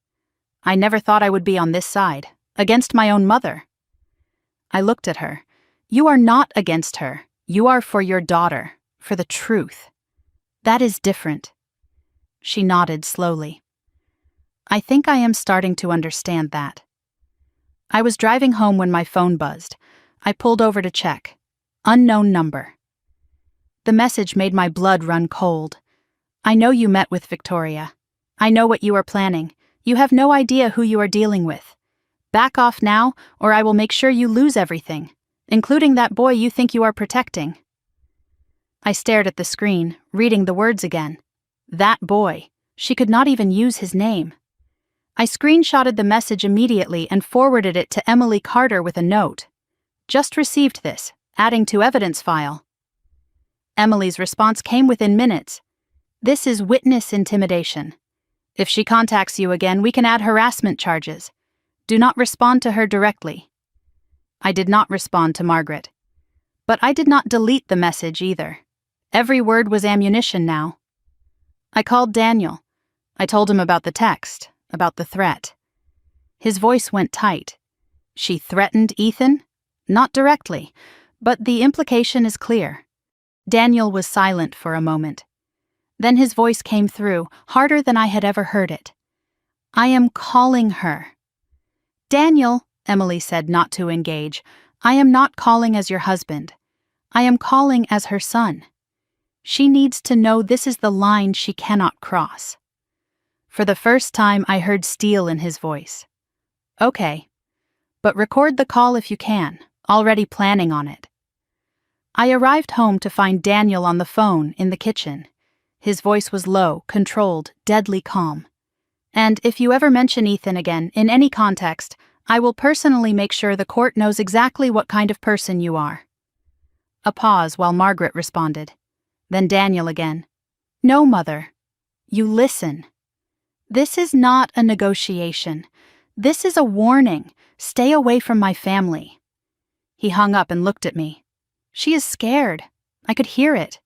I never thought I would be on this side, against my own mother. I looked at her. You are not against her. You are for your daughter, for the truth. That is different. She nodded slowly. I think I am starting to understand that. I was driving home when my phone buzzed. I pulled over to check. Unknown number. The message made my blood run cold. I know you met with Victoria. I know what you are planning. You have no idea who you are dealing with. Back off now, or I will make sure you lose everything, including that boy you think you are protecting. I stared at the screen, reading the words again. That boy. She could not even use his name. I screenshotted the message immediately and forwarded it to Emily Carter with a note. Just received this, adding to evidence file. Emily's response came within minutes. This is witness intimidation. If she contacts you again, we can add harassment charges. Do not respond to her directly." I did not respond to Margaret. But I did not delete the message either. Every word was ammunition now. I called Daniel. I told him about the text, about the threat. His voice went tight. She threatened Ethan? Not directly, but the implication is clear. Daniel was silent for a moment. Then his voice came through, harder than I had ever heard it. "I am calling her." "Daniel," Emily said, not to engage, "I am not calling as your husband. I am calling as her son. She needs to know this is the line she cannot cross." For the first time, I heard steel in his voice. "Okay, but record the call if you can, already planning on it." I arrived home to find Daniel on the phone in the kitchen. His voice was low, controlled, deadly calm. "And if you ever mention Ethan again, in any context, I will personally make sure the court knows exactly what kind of person you are." A pause while Margaret responded. Then Daniel again. "No, Mother. You listen. This is not a negotiation. This is a warning. Stay away from my family." He hung up and looked at me. "She is scared. I could hear it."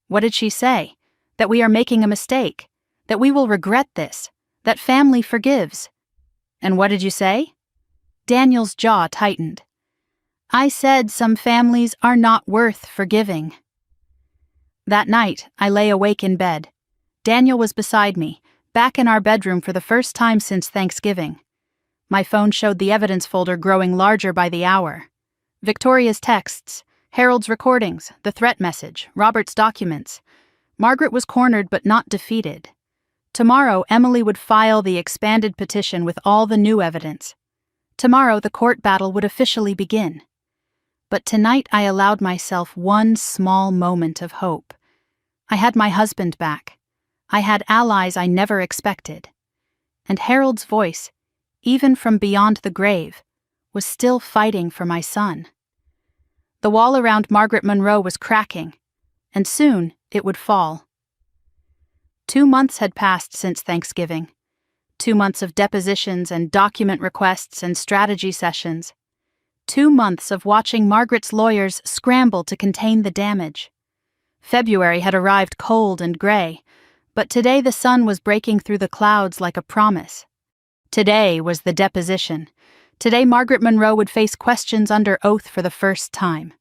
"What did she say? That we are making a mistake. That we will regret this. That family forgives." "And what did you say?" Daniel's jaw tightened. "I said some families are not worth forgiving." That night, I lay awake in bed. Daniel was beside me, back in our bedroom for the first time since Thanksgiving. My phone showed the evidence folder growing larger by the hour. Victoria's texts, Harold's recordings, the threat message, Robert's documents. Margaret was cornered but not defeated. Tomorrow, Emily would file the expanded petition with all the new evidence. Tomorrow, the court battle would officially begin. But tonight, I allowed myself one small moment of hope. I had my husband back. I had allies I never expected. And Harold's voice, even from beyond the grave, was still fighting for my son. The wall around Margaret Monroe was cracking, and soon it would fall. 2 months had passed since Thanksgiving. 2 months of depositions and document requests and strategy sessions. 2 months of watching Margaret's lawyers scramble to contain the damage. February had arrived cold and gray, but today the sun was breaking through the clouds like a promise. Today was the deposition. Today Margaret Monroe would face questions under oath for the first time.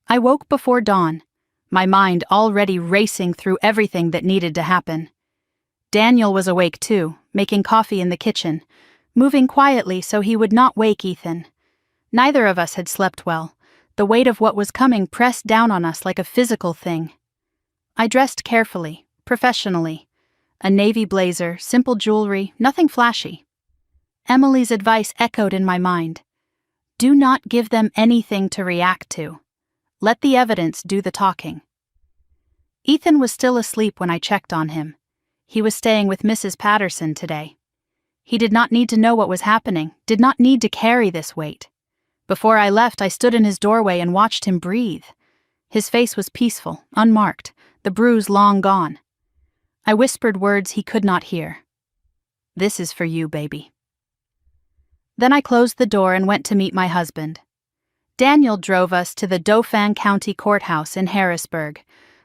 I woke before dawn, my mind already racing through everything that needed to happen. Daniel was awake too, making coffee in the kitchen, moving quietly so he would not wake Ethan. Neither of us had slept well. The weight of what was coming pressed down on us like a physical thing. I dressed carefully, professionally. A navy blazer, simple jewelry, nothing flashy. Emily's advice echoed in my mind. Do not give them anything to react to. Let the evidence do the talking. Ethan was still asleep when I checked on him. He was staying with Mrs. Patterson today. He did not need to know what was happening, did not need to carry this weight. Before I left, I stood in his doorway and watched him breathe. His face was peaceful, unmarked, the bruise long gone. I whispered words he could not hear. "This is for you, baby." Then I closed the door and went to meet my husband. Daniel drove us to the Dauphin County Courthouse in Harrisburg.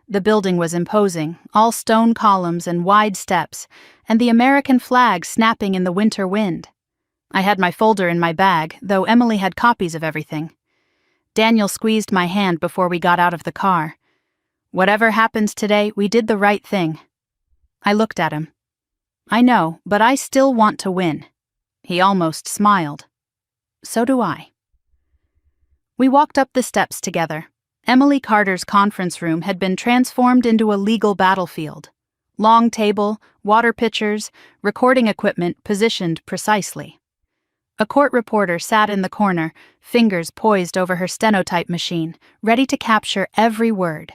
The building was imposing, all stone columns and wide steps, and the American flag snapping in the winter wind. I had my folder in my bag, though Emily had copies of everything. Daniel squeezed my hand before we got out of the car. "Whatever happens today, we did the right thing." I looked at him. "I know, but I still want to win." He almost smiled. "So do I." We walked up the steps together. Emily Carter's conference room had been transformed into a legal battlefield. Long table, water pitchers, recording equipment positioned precisely. A court reporter sat in the corner, fingers poised over her stenotype machine, ready to capture every word.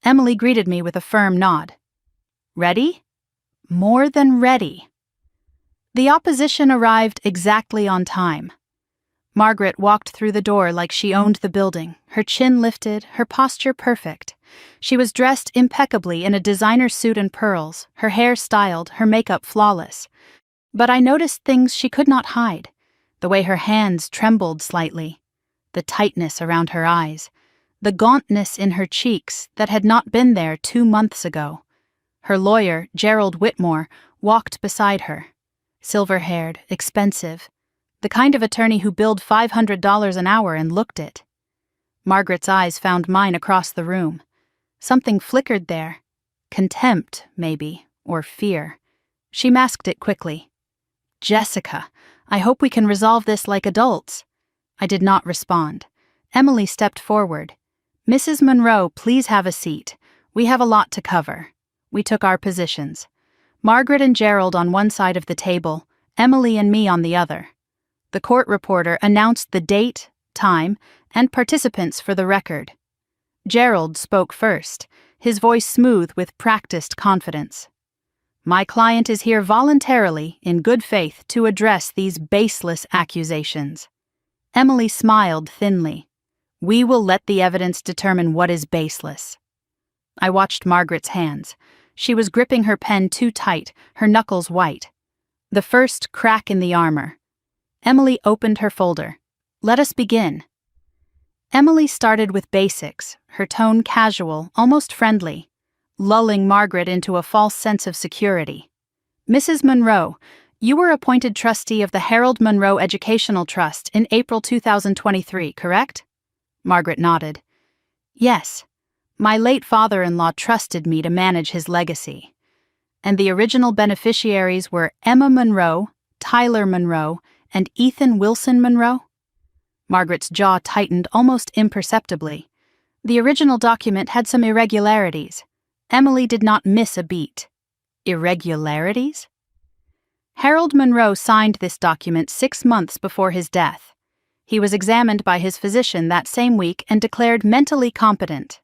Emily greeted me with a firm nod. Ready? More than ready. The opposition arrived exactly on time. Margaret walked through the door like she owned the building, her chin lifted, her posture perfect. She was dressed impeccably in a designer suit and pearls, her hair styled, her makeup flawless. But I noticed things she could not hide. The way her hands trembled slightly, the tightness around her eyes, the gauntness in her cheeks that had not been there 2 months ago. Her lawyer, Gerald Whitmore, walked beside her. Silver-haired, expensive, the kind of attorney who billed $500 an hour and looked it. Margaret's eyes found mine across the room. Something flickered there. Contempt, maybe, or fear. She masked it quickly. "Jessica, I hope we can resolve this like adults." I did not respond. Emily stepped forward. "Mrs. Monroe, please have a seat. We have a lot to cover." We took our positions. Margaret and Gerald on one side of the table, Emily and me on the other. The court reporter announced the date, time, and participants for the record. Gerald spoke first, his voice smooth with practiced confidence. "My client is here voluntarily, in good faith, to address these baseless accusations." Emily smiled thinly. "We will let the evidence determine what is baseless." I watched Margaret's hands. She was gripping her pen too tight, her knuckles white. The first crack in the armor. Emily opened her folder. "Let us begin." Emily started with basics, her tone casual, almost friendly, lulling Margaret into a false sense of security. "Mrs. Monroe, you were appointed trustee of the Harold Monroe Educational Trust in April 2023, correct?" Margaret nodded. "Yes. My late father-in-law trusted me to manage his legacy. And the original beneficiaries were Emma Monroe, Tyler Monroe, and Ethan Wilson Monroe?" Margaret's jaw tightened almost imperceptibly. The original document had some irregularities. Emily did not miss a beat. Irregularities? Harold Monroe signed this document 6 months before his death. He was examined by his physician that same week and declared mentally competent.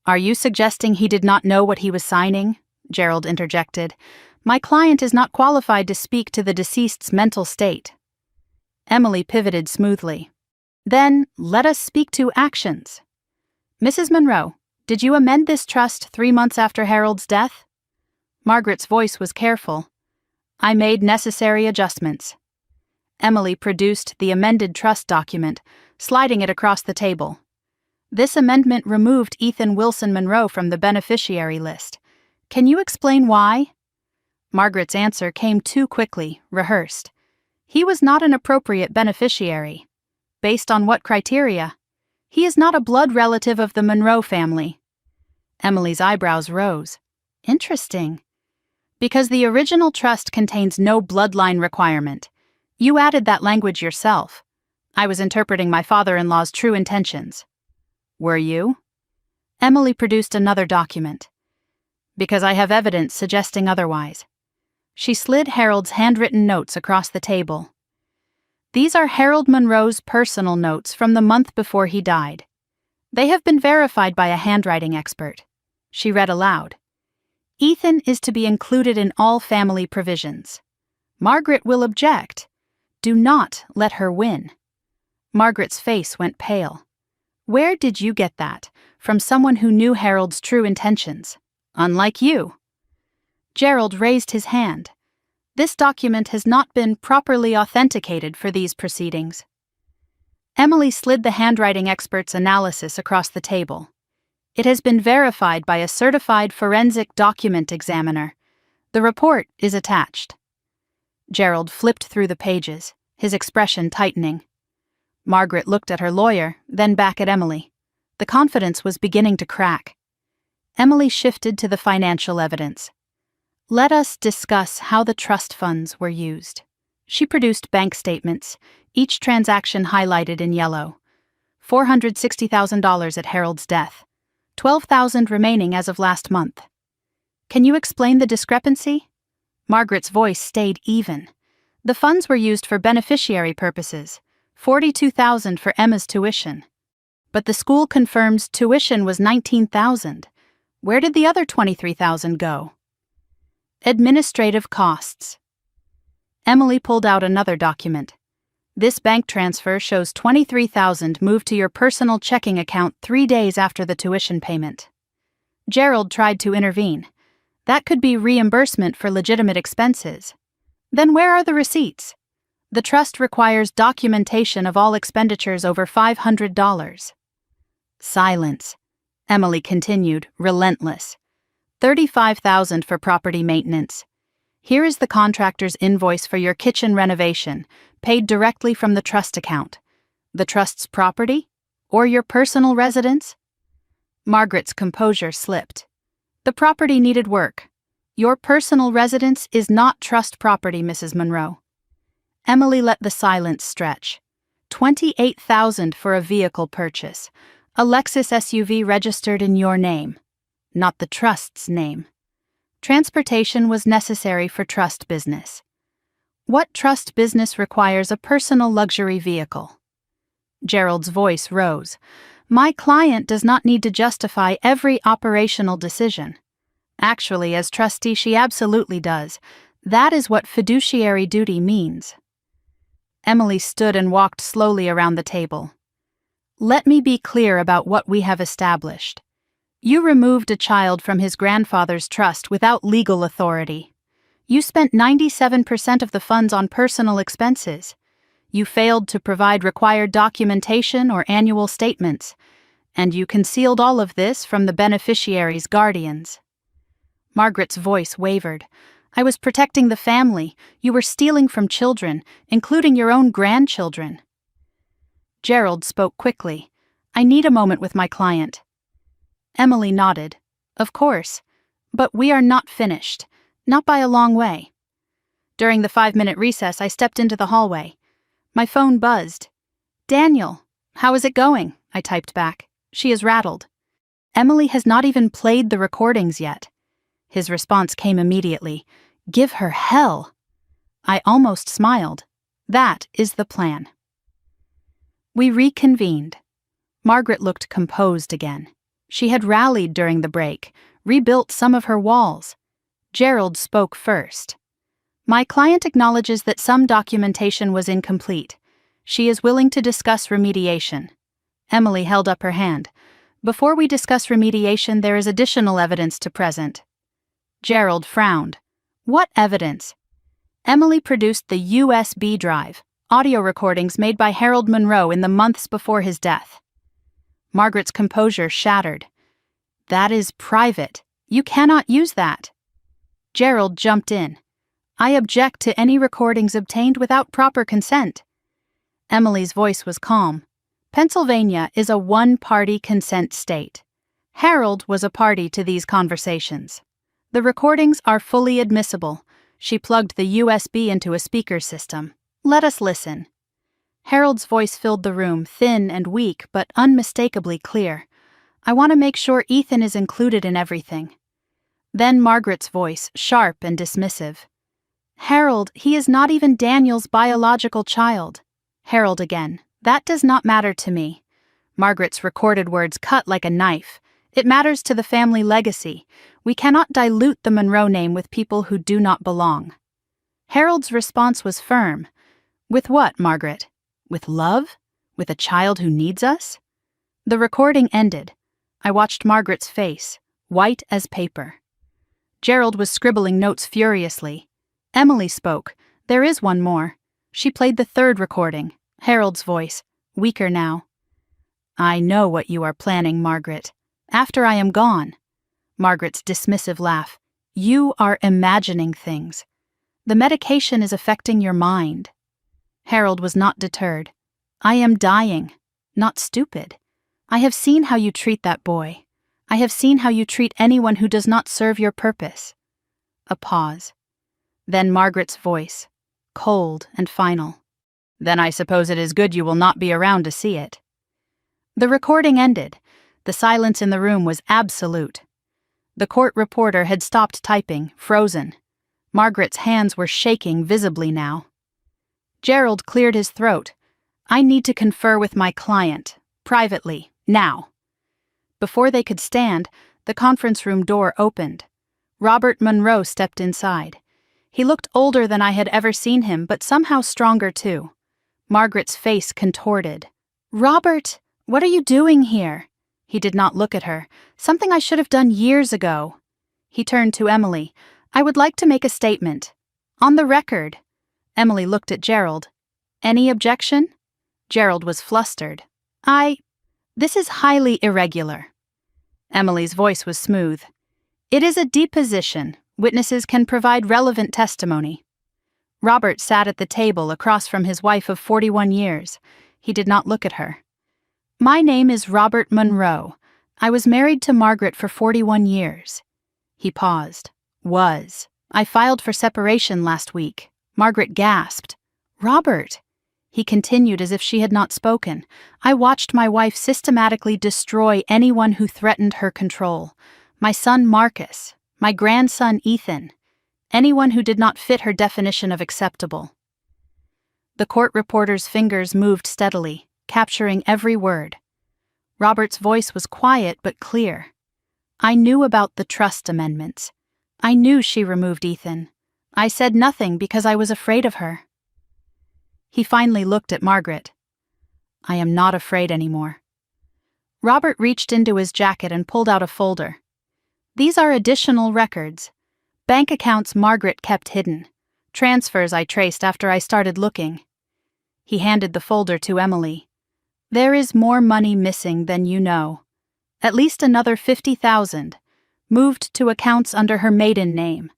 "Are you suggesting he did not know what he was signing?" Gerald interjected. "My client is not qualified to speak to the deceased's mental state." Emily pivoted smoothly. "Then, let us speak to actions. Mrs. Monroe, did you amend this trust 3 months after Harold's death?" Margaret's voice was careful. "I made necessary adjustments." Emily produced the amended trust document, sliding it across the table. "This amendment removed Ethan Wilson Monroe from the beneficiary list. Can you explain why?" Margaret's answer came too quickly, rehearsed. "He was not an appropriate beneficiary." "Based on what criteria?" "He is not a blood relative of the Monroe family." Emily's eyebrows rose. "Interesting." "Because the original trust contains no bloodline requirement. You added that language yourself. I was interpreting my father-in-law's true intentions." "Were you?" Emily produced another document. "Because I have evidence suggesting otherwise." She slid Harold's handwritten notes across the table. "These are Harold Monroe's personal notes from the month before he died. They have been verified by a handwriting expert." She read aloud. "Ethan is to be included in all family provisions. Margaret will object. Do not let her win." Margaret's face went pale. "Where did you get that? From someone who knew Harold's true intentions. Unlike you." Gerald raised his hand. "This document has not been properly authenticated for these proceedings." Emily slid the handwriting expert's analysis across the table. "It has been verified by a certified forensic document examiner. The report is attached." Gerald flipped through the pages, his expression tightening. Margaret looked at her lawyer, then back at Emily. The confidence was beginning to crack. Emily shifted to the financial evidence. "Let us discuss how the trust funds were used." She produced bank statements, each transaction highlighted in yellow. $460,000 at Harold's death. $12,000 remaining as of last month. "Can you explain the discrepancy?" Margaret's voice stayed even. "The funds were used for beneficiary purposes. $42,000 for Emma's tuition. But the school confirms tuition was $19,000. Where did the other $23,000 go?" "Administrative costs." Emily pulled out another document. This bank transfer shows $23,000 moved to your personal checking account 3 days after the tuition payment. Gerald tried to intervene. That could be reimbursement for legitimate expenses. Then where are the receipts? The trust requires documentation of all expenditures over $500. Silence. Emily continued, relentless. $35,000 for property maintenance. Here is the contractor's invoice for your kitchen renovation, paid directly from the trust account. The trust's property? Or your personal residence? Margaret's composure slipped. The property needed work. Your personal residence is not trust property, Mrs. Monroe. Emily let the silence stretch. $28,000 for a vehicle purchase. A Lexus SUV registered in your name, not the trust's name. Transportation was necessary for trust business. What trust business requires a personal luxury vehicle? Gerald's voice rose. My client does not need to justify every operational decision. Actually, as trustee, she absolutely does. That is what fiduciary duty means. Emily stood and walked slowly around the table. Let me be clear about what we have established. You removed a child from his grandfather's trust without legal authority. You spent 97% of the funds on personal expenses. You failed to provide required documentation or annual statements, and you concealed all of this from the beneficiary's guardians. Margaret's voice wavered. I was protecting the family. You were stealing from children, including your own grandchildren. Gerald spoke quickly. I need a moment with my client. Emily nodded. Of course. But we are not finished. Not by a long way. During the 5-minute recess, I stepped into the hallway. My phone buzzed. Daniel, how is it going? I typed back. She is rattled. Emily has not even played the recordings yet. His response came immediately. Give her hell. I almost smiled. That is the plan. We reconvened. Margaret looked composed again. She had rallied during the break, rebuilt some of her walls. Gerald spoke first. My client acknowledges that some documentation was incomplete. She is willing to discuss remediation. Emily held up her hand. Before we discuss remediation, there is additional evidence to present. Gerald frowned. What evidence? Emily produced the USB drive, audio recordings made by Harold Monroe in the months before his death. Margaret's composure shattered. That is private. You cannot use that. Gerald jumped in. I object to any recordings obtained without proper consent. Emily's voice was calm. Pennsylvania is a one-party consent state. Harold was a party to these conversations. The recordings are fully admissible. She plugged the USB into a speaker system. Let us listen. Harold's voice filled the room, thin and weak, but unmistakably clear. I want to make sure Ethan is included in everything. Then Margaret's voice, sharp and dismissive. Harold, he is not even Daniel's biological child. Harold again. That does not matter to me. Margaret's recorded words cut like a knife. It matters to the family legacy. We cannot dilute the Monroe name with people who do not belong. Harold's response was firm. With what, Margaret? With love? With a child who needs us? The recording ended. I watched Margaret's face, white as paper. Gerald was scribbling notes furiously. Emily spoke. There is one more. She played the third recording. Harold's voice, weaker now. I know what you are planning, Margaret. After I am gone. Margaret's dismissive laugh. You are imagining things. The medication is affecting your mind. Harold was not deterred. I am dying, not stupid. I have seen how you treat that boy. I have seen how you treat anyone who does not serve your purpose. A pause. Then Margaret's voice, cold and final. Then I suppose it is good you will not be around to see it. The recording ended. The silence in the room was absolute. The court reporter had stopped typing, frozen. Margaret's hands were shaking visibly now. Gerald cleared his throat. I need to confer with my client, privately, now. Before they could stand, the conference room door opened. Robert Monroe stepped inside. He looked older than I had ever seen him, but somehow stronger too. Margaret's face contorted. "Robert, what are you doing here?" He did not look at her. "Something I should have done years ago." He turned to Emily. "I would like to make a statement. On the record." Emily looked at Gerald. "Any objection?" Gerald was flustered. This is highly irregular." Emily's voice was smooth. "It is a deposition. Witnesses can provide relevant testimony." Robert sat at the table across from his wife of 41 years. He did not look at her. "My name is Robert Monroe. I was married to Margaret for 41 years. He paused. "Was. I filed for separation last week." Margaret gasped. "Robert." He continued as if she had not spoken. "I watched my wife systematically destroy anyone who threatened her control. My son Marcus, my grandson Ethan, anyone who did not fit her definition of acceptable." The court reporter's fingers moved steadily, capturing every word. Robert's voice was quiet but clear. "I knew about the trust amendments. I knew she removed Ethan. I said nothing because I was afraid of her." He finally looked at Margaret. "I am not afraid anymore." Robert reached into his jacket and pulled out a folder. "These are additional records. Bank accounts Margaret kept hidden. Transfers I traced after I started looking." He handed the folder to Emily. "There is more money missing than you know. At least another 50,000, moved to accounts under her maiden name."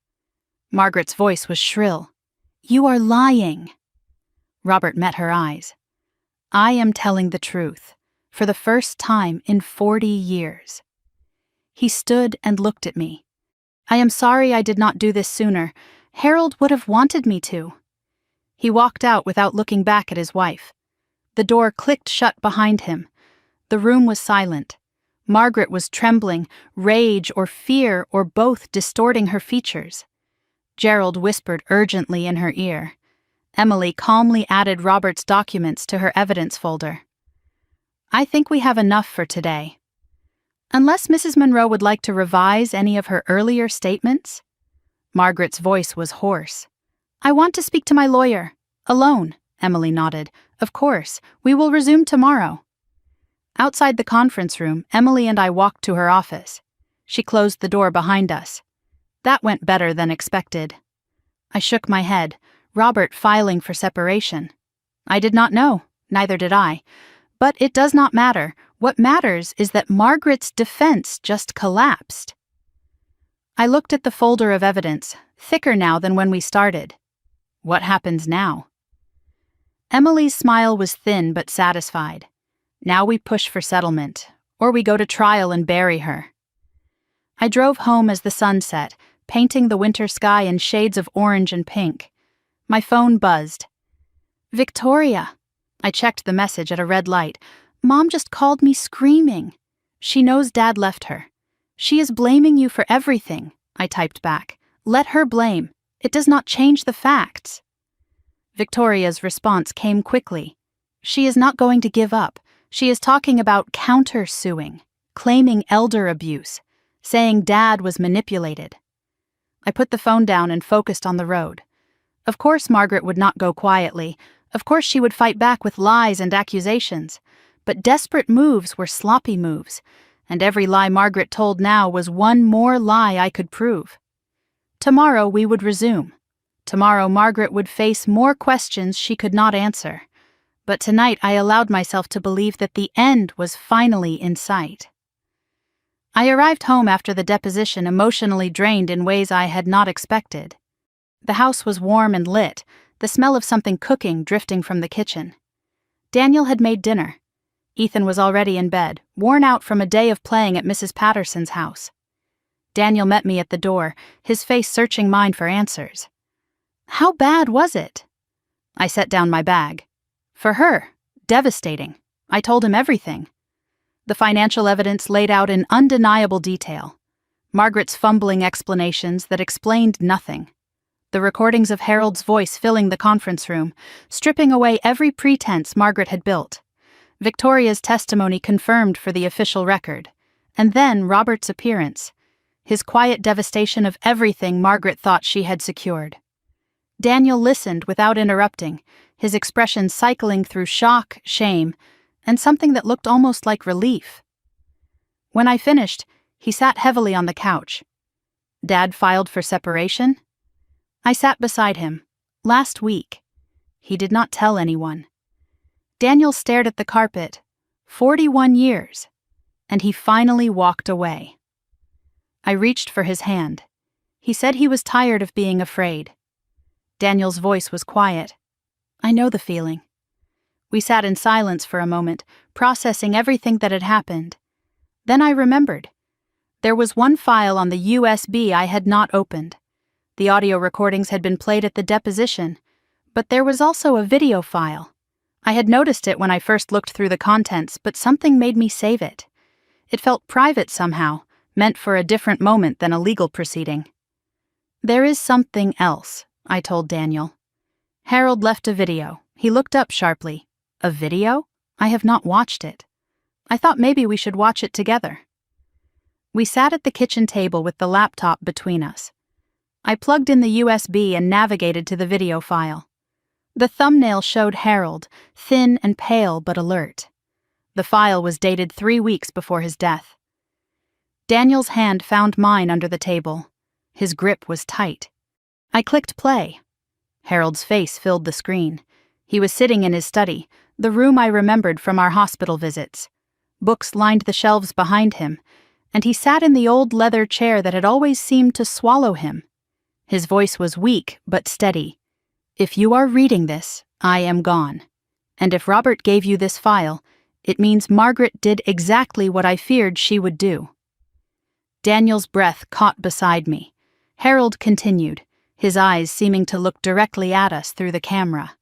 Margaret's voice was shrill. "You are lying." Robert met her eyes. "I am telling the truth, for the first time in 40 years. He stood and looked at me. "I am sorry I did not do this sooner. Harold would have wanted me to." He walked out without looking back at his wife. The door clicked shut behind him. The room was silent. Margaret was trembling, rage or fear or both distorting her features. Gerald whispered urgently in her ear. Emily calmly added Robert's documents to her evidence folder. "I think we have enough for today. Unless Mrs. Monroe would like to revise any of her earlier statements?" Margaret's voice was hoarse. "I want to speak to my lawyer. Alone," Emily nodded. "Of course, we will resume tomorrow." Outside the conference room, Emily and I walked to her office. She closed the door behind us. That went better than expected. I shook my head. Robert filing for separation. I did not know, neither did I. But it does not matter. What matters is that Margaret's defense just collapsed. I looked at the folder of evidence, thicker now than when we started. What happens now? Emily's smile was thin but satisfied. Now we push for settlement, or we go to trial and bury her. I drove home as the sun set, painting the winter sky in shades of orange and pink. My phone buzzed. "Victoria." I checked the message at a red light. "Mom just called me screaming. She knows Dad left her. She is blaming you for everything," I typed back. "Let her blame. It does not change the facts." Victoria's response came quickly. "She is not going to give up. She is talking about counter-suing, claiming elder abuse, saying Dad was manipulated." I put the phone down and focused on the road. Of course Margaret would not go quietly. Of course she would fight back with lies and accusations. But desperate moves were sloppy moves, and every lie Margaret told now was one more lie I could prove. Tomorrow we would resume. Tomorrow Margaret would face more questions she could not answer. But tonight I allowed myself to believe that the end was finally in sight. I arrived home after the deposition emotionally drained in ways I had not expected. The house was warm and lit, the smell of something cooking drifting from the kitchen. Daniel had made dinner. Ethan was already in bed, worn out from a day of playing at Mrs. Patterson's house. Daniel met me at the door, his face searching mine for answers. "How bad was it?" I set down my bag. "For her, devastating." I told him everything. The financial evidence laid out in undeniable detail. Margaret's fumbling explanations that explained nothing. The recordings of Harold's voice filling the conference room, stripping away every pretense Margaret had built. Victoria's testimony confirmed for the official record. And then Robert's appearance. His quiet devastation of everything Margaret thought she had secured. Daniel listened without interrupting, his expression cycling through shock, shame, and something that looked almost like relief. When I finished, he sat heavily on the couch. Dad filed for separation? I sat beside him. Last week. He did not tell anyone. Daniel stared at the carpet. 41 years. And he finally walked away. I reached for his hand. He said he was tired of being afraid. Daniel's voice was quiet. I know the feeling. We sat in silence for a moment, processing everything that had happened. Then I remembered. There was one file on the USB I had not opened. The audio recordings had been played at the deposition, but there was also a video file. I had noticed it when I first looked through the contents, but something made me save it. It felt private somehow, meant for a different moment than a legal proceeding. There is something else, I told Daniel. Harold left a video. He looked up sharply. A video? I have not watched it. I thought maybe we should watch it together. We sat at the kitchen table with the laptop between us. I plugged in the USB and navigated to the video file. The thumbnail showed Harold, thin and pale but alert. The file was dated 3 weeks before his death. Daniel's hand found mine under the table. His grip was tight. I clicked play. Harold's face filled the screen. He was sitting in his study, the room I remembered from our hospital visits. Books lined the shelves behind him, and he sat in the old leather chair that had always seemed to swallow him. His voice was weak but steady. If you are reading this, I am gone. And if Robert gave you this file, it means Margaret did exactly what I feared she would do. Daniel's breath caught beside me. Harold continued, his eyes seeming to look directly at us through the camera.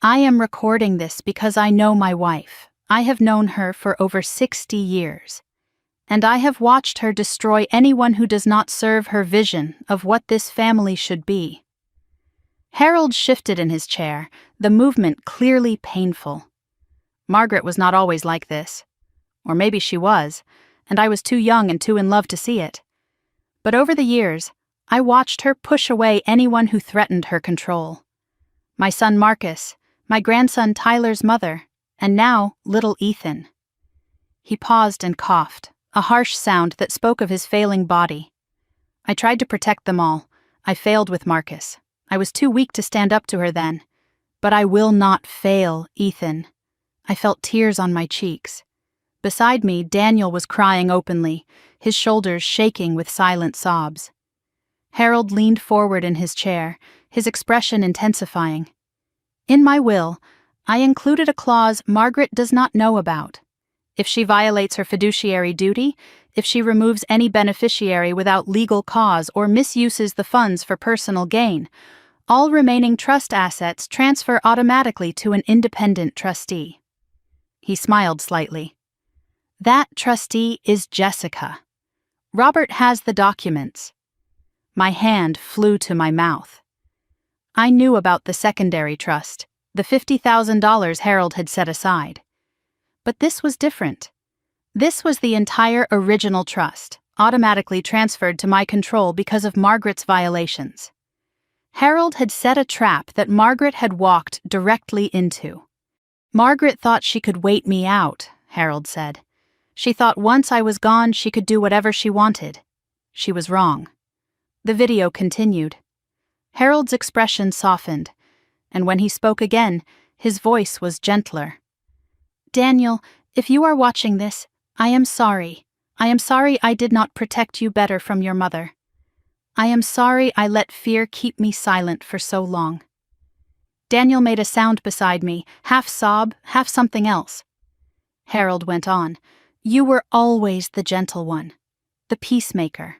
I am recording this because I know my wife. I have known her for over 60 years. And I have watched her destroy anyone who does not serve her vision of what this family should be. Harold shifted in his chair, the movement clearly painful. Margaret was not always like this. Or maybe she was, and I was too young and too in love to see it. But over the years, I watched her push away anyone who threatened her control. My son Marcus, my grandson Tyler's mother, and now little Ethan. He paused and coughed, a harsh sound that spoke of his failing body. I tried to protect them all. I failed with Marcus. I was too weak to stand up to her then. But I will not fail, Ethan. I felt tears on my cheeks. Beside me, Daniel was crying openly, his shoulders shaking with silent sobs. Harold leaned forward in his chair, his expression intensifying. In my will, I included a clause Margaret does not know about. If she violates her fiduciary duty, if she removes any beneficiary without legal cause or misuses the funds for personal gain, all remaining trust assets transfer automatically to an independent trustee. He smiled slightly. That trustee is Jessica. Robert has the documents. My hand flew to my mouth. I knew about the secondary trust, the $50,000 Harold had set aside. But this was different. This was the entire original trust, automatically transferred to my control because of Margaret's violations. Harold had set a trap that Margaret had walked directly into. Margaret thought she could wait me out, Harold said. She thought once I was gone she could do whatever she wanted. She was wrong. The video continued. Harold's expression softened, and when he spoke again, his voice was gentler. Daniel, if you are watching this, I am sorry. I am sorry I did not protect you better from your mother. I am sorry I let fear keep me silent for so long. Daniel made a sound beside me, half sob, half something else. Harold went on. You were always the gentle one, the peacemaker.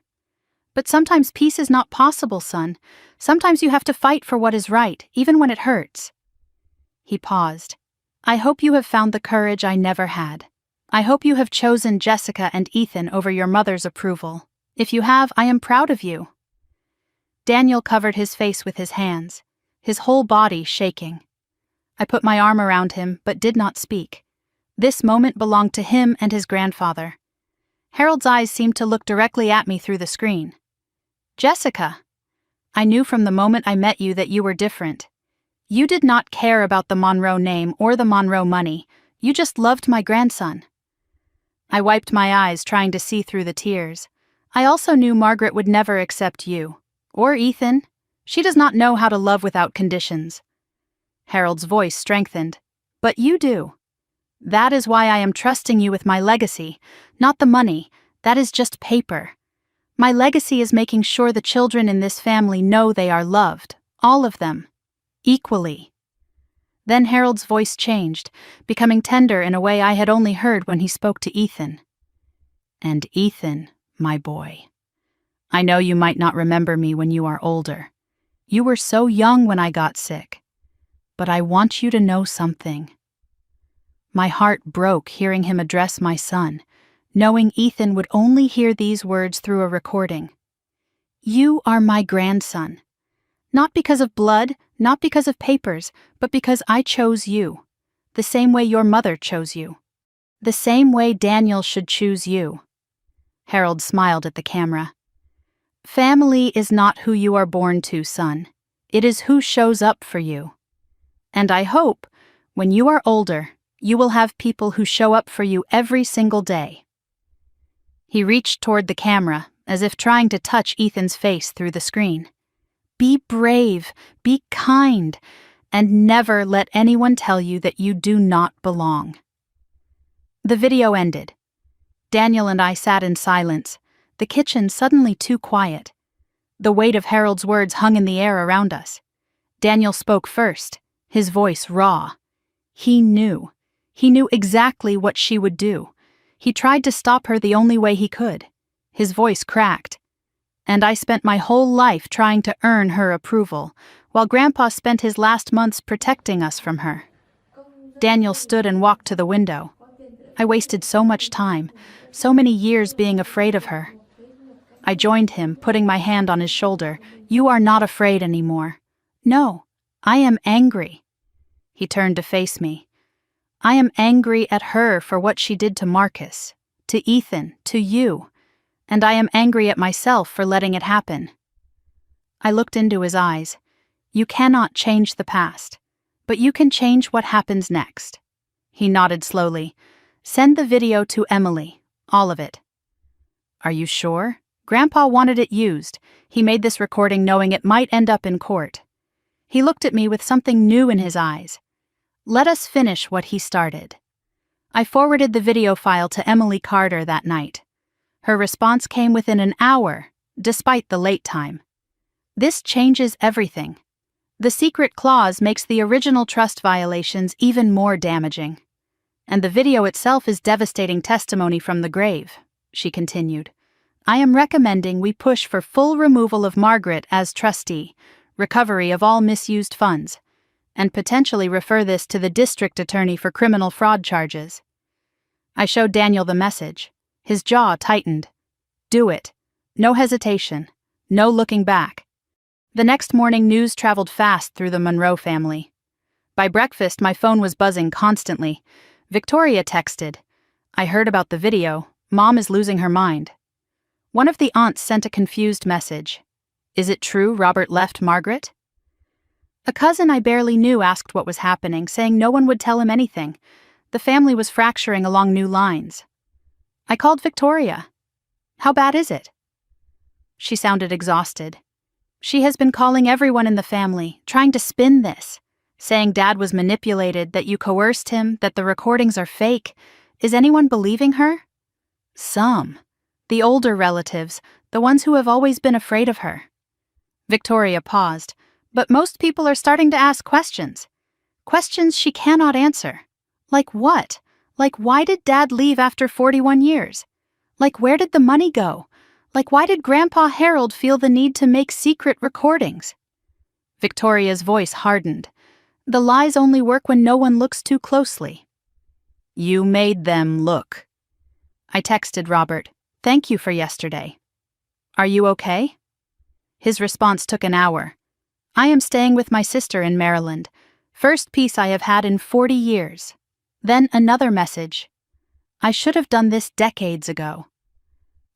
But sometimes peace is not possible, son. Sometimes you have to fight for what is right, even when it hurts. He paused. I hope you have found the courage I never had. I hope you have chosen Jessica and Ethan over your mother's approval. If you have, I am proud of you. Daniel covered his face with his hands, his whole body shaking. I put my arm around him, but did not speak. This moment belonged to him and his grandfather. Harold's eyes seemed to look directly at me through the screen. Jessica. I knew from the moment I met you that you were different. You did not care about the Monroe name or the Monroe money. You just loved my grandson." I wiped my eyes, trying to see through the tears. I also knew Margaret would never accept you. Or Ethan. She does not know how to love without conditions. Harold's voice strengthened. "But you do. That is why I am trusting you with my legacy, not the money. That is just paper. My legacy is making sure the children in this family know they are loved, all of them, equally." Then Harold's voice changed, becoming tender in a way I had only heard when he spoke to Ethan. "And Ethan, my boy, I know you might not remember me when you are older. You were so young when I got sick. But I want you to know something." My heart broke hearing him address my son, knowing Ethan would only hear these words through a recording. "You are my grandson. Not because of blood, not because of papers, but because I chose you. The same way your mother chose you. The same way Daniel should choose you." Harold smiled at the camera. "Family is not who you are born to, son. It is who shows up for you. And I hope, when you are older, you will have people who show up for you every single day." He reached toward the camera, as if trying to touch Ethan's face through the screen. "Be brave, be kind, and never let anyone tell you that you do not belong." The video ended. Daniel and I sat in silence, the kitchen suddenly too quiet. The weight of Harold's words hung in the air around us. Daniel spoke first, his voice raw. He knew. He knew exactly what she would do. He tried to stop her the only way he could. His voice cracked. "And I spent my whole life trying to earn her approval, while Grandpa spent his last months protecting us from her." Daniel stood and walked to the window. "I wasted so much time, so many years being afraid of her." I joined him, putting my hand on his shoulder. "You are not afraid anymore." "No, I am angry." He turned to face me. "I am angry at her for what she did to Marcus, to Ethan, to you, and I am angry at myself for letting it happen." I looked into his eyes. "You cannot change the past, but you can change what happens next." He nodded slowly. "Send the video to Emily, all of it." "Are you sure? Grandpa wanted it used. He made this recording knowing it might end up in court." He looked at me with something new in his eyes. "Let us finish what he started." I forwarded the video file to Emily Carter that night. Her response came within an hour, despite the late time. "This changes everything. The secret clause makes the original trust violations even more damaging. And the video itself is devastating testimony from the grave," she continued. "I am recommending we push for full removal of Margaret as trustee, recovery of all misused funds, and potentially refer this to the district attorney for criminal fraud charges." I showed Daniel the message. His jaw tightened. "Do it. No hesitation. No looking back." The next morning, news traveled fast through the Monroe family. By breakfast, my phone was buzzing constantly. Victoria texted, "I heard about the video. Mom is losing her mind." One of the aunts sent a confused message. "Is it true Robert left Margaret?" A cousin I barely knew asked what was happening, saying no one would tell him anything. The family was fracturing along new lines. I called Victoria. "How bad is it?" She sounded exhausted. "She has been calling everyone in the family, trying to spin this, saying Dad was manipulated, that you coerced him, that the recordings are fake. Is anyone believing her?" "Some. The older relatives, the ones who have always been afraid of her." Victoria paused. "But most people are starting to ask questions. Questions she cannot answer. Like what? Like why did Dad leave after 41 years? Like where did the money go? Like why did Grandpa Harold feel the need to make secret recordings?" Victoria's voice hardened. "The lies only work when no one looks too closely." "You made them look." I texted Robert, "Thank you for yesterday. Are you okay?" His response took an hour. "I am staying with my sister in Maryland. First peace I have had in 40 years. Then another message. "I should have done this decades ago."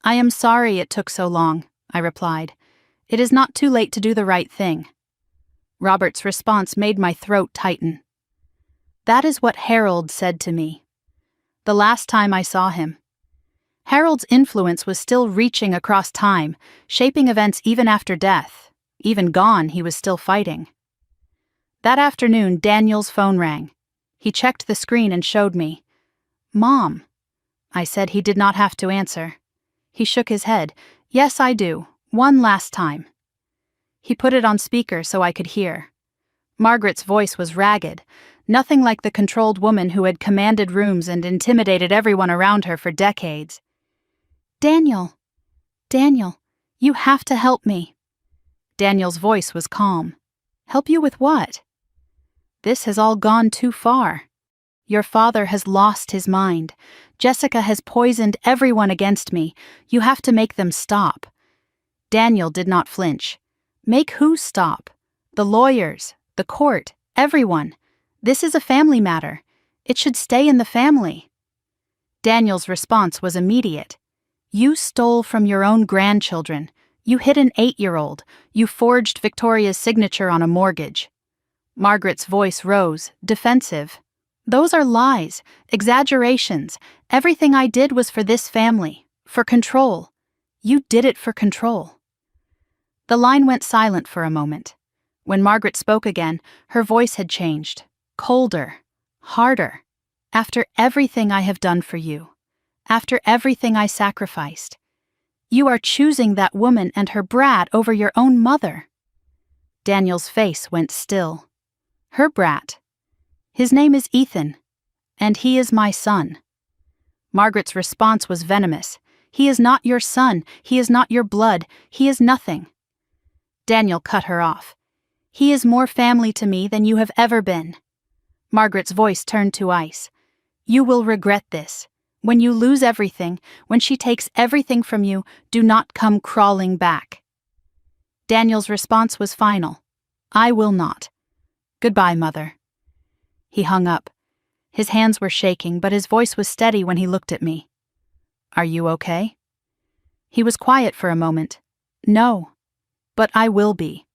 "I am sorry it took so long," I replied. It is not too late to do the right thing. Robert's response made my throat tighten. That is what Harold said to me. The last time I saw him. Harold's influence was still reaching across time, shaping events even after death. Even gone, he was still fighting. That afternoon, Daniel's phone rang. He checked the screen and showed me. Mom. I said he did not have to answer. He shook his head. Yes, I do. One last time. He put it on speaker so I could hear. Margaret's voice was ragged, nothing like the controlled woman who had commanded rooms and intimidated everyone around her for decades. Daniel, you have to help me. Daniel's voice was calm. Help you with what? This has all gone too far. Your father has lost his mind. Jessica has poisoned everyone against me. You have to make them stop. Daniel did not flinch. Make who stop? The lawyers, the court, everyone. This is a family matter. It should stay in the family. Daniel's response was immediate. You stole from your own grandchildren. You hit an 8-year-old. You forged Victoria's signature on a mortgage. Margaret's voice rose, defensive. Those are lies, exaggerations. Everything I did was for this family, for control. You did it for control. The line went silent for a moment. When Margaret spoke again, her voice had changed. Colder, harder. After everything I have done for you. After everything I sacrificed. You are choosing that woman and her brat over your own mother. Daniel's face went still. Her brat. His name is Ethan, and he is my son. Margaret's response was venomous. He is not your son. He is not your blood. He is nothing. Daniel cut her off. He is more family to me than you have ever been. Margaret's voice turned to ice. You will regret this. When you lose everything, when she takes everything from you, do not come crawling back. Daniel's response was final. I will not. Goodbye, Mother. He hung up. His hands were shaking, but his voice was steady when he looked at me. Are you okay? He was quiet for a moment. No, but I will be.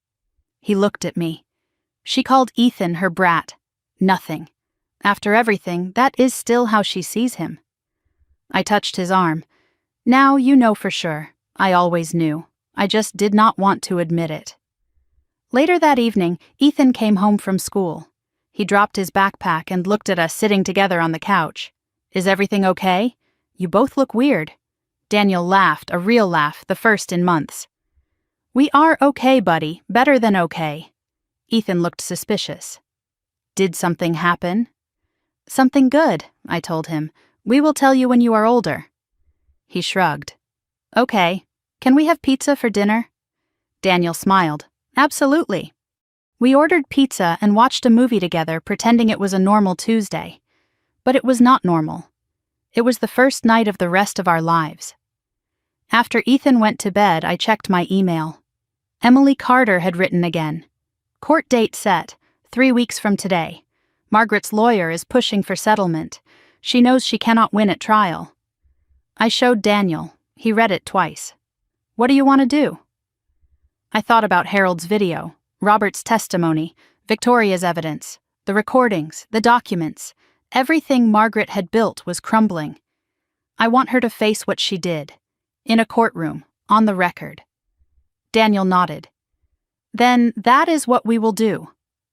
He looked at me. She called Ethan her brat. Nothing. After everything, that is still how she sees him. I touched his arm. Now you know for sure. I always knew. I just did not want to admit it. Later that evening, Ethan came home from school. He dropped his backpack and looked at us sitting together on the couch. Is everything okay? You both look weird. Daniel laughed, a real laugh, the first in months. We are okay, buddy, better than okay. Ethan looked suspicious. Did something happen? Something good, I told him. We will tell you when you are older. He shrugged. Okay. Can we have pizza for dinner? Daniel smiled. Absolutely. We ordered pizza and watched a movie together, pretending it was a normal Tuesday. But it was not normal. It was the first night of the rest of our lives. After Ethan went to bed, I checked my email. Emily Carter had written again. Court date set, 3 weeks from today. Margaret's lawyer is pushing for settlement. She knows she cannot win at trial. I showed Daniel. He read it twice. What do you want to do? I thought about Harold's video, Robert's testimony, Victoria's evidence, the recordings, the documents. Everything Margaret had built was crumbling. I want her to face what she did. In a courtroom, on the record. Daniel nodded. Then that is what we will do.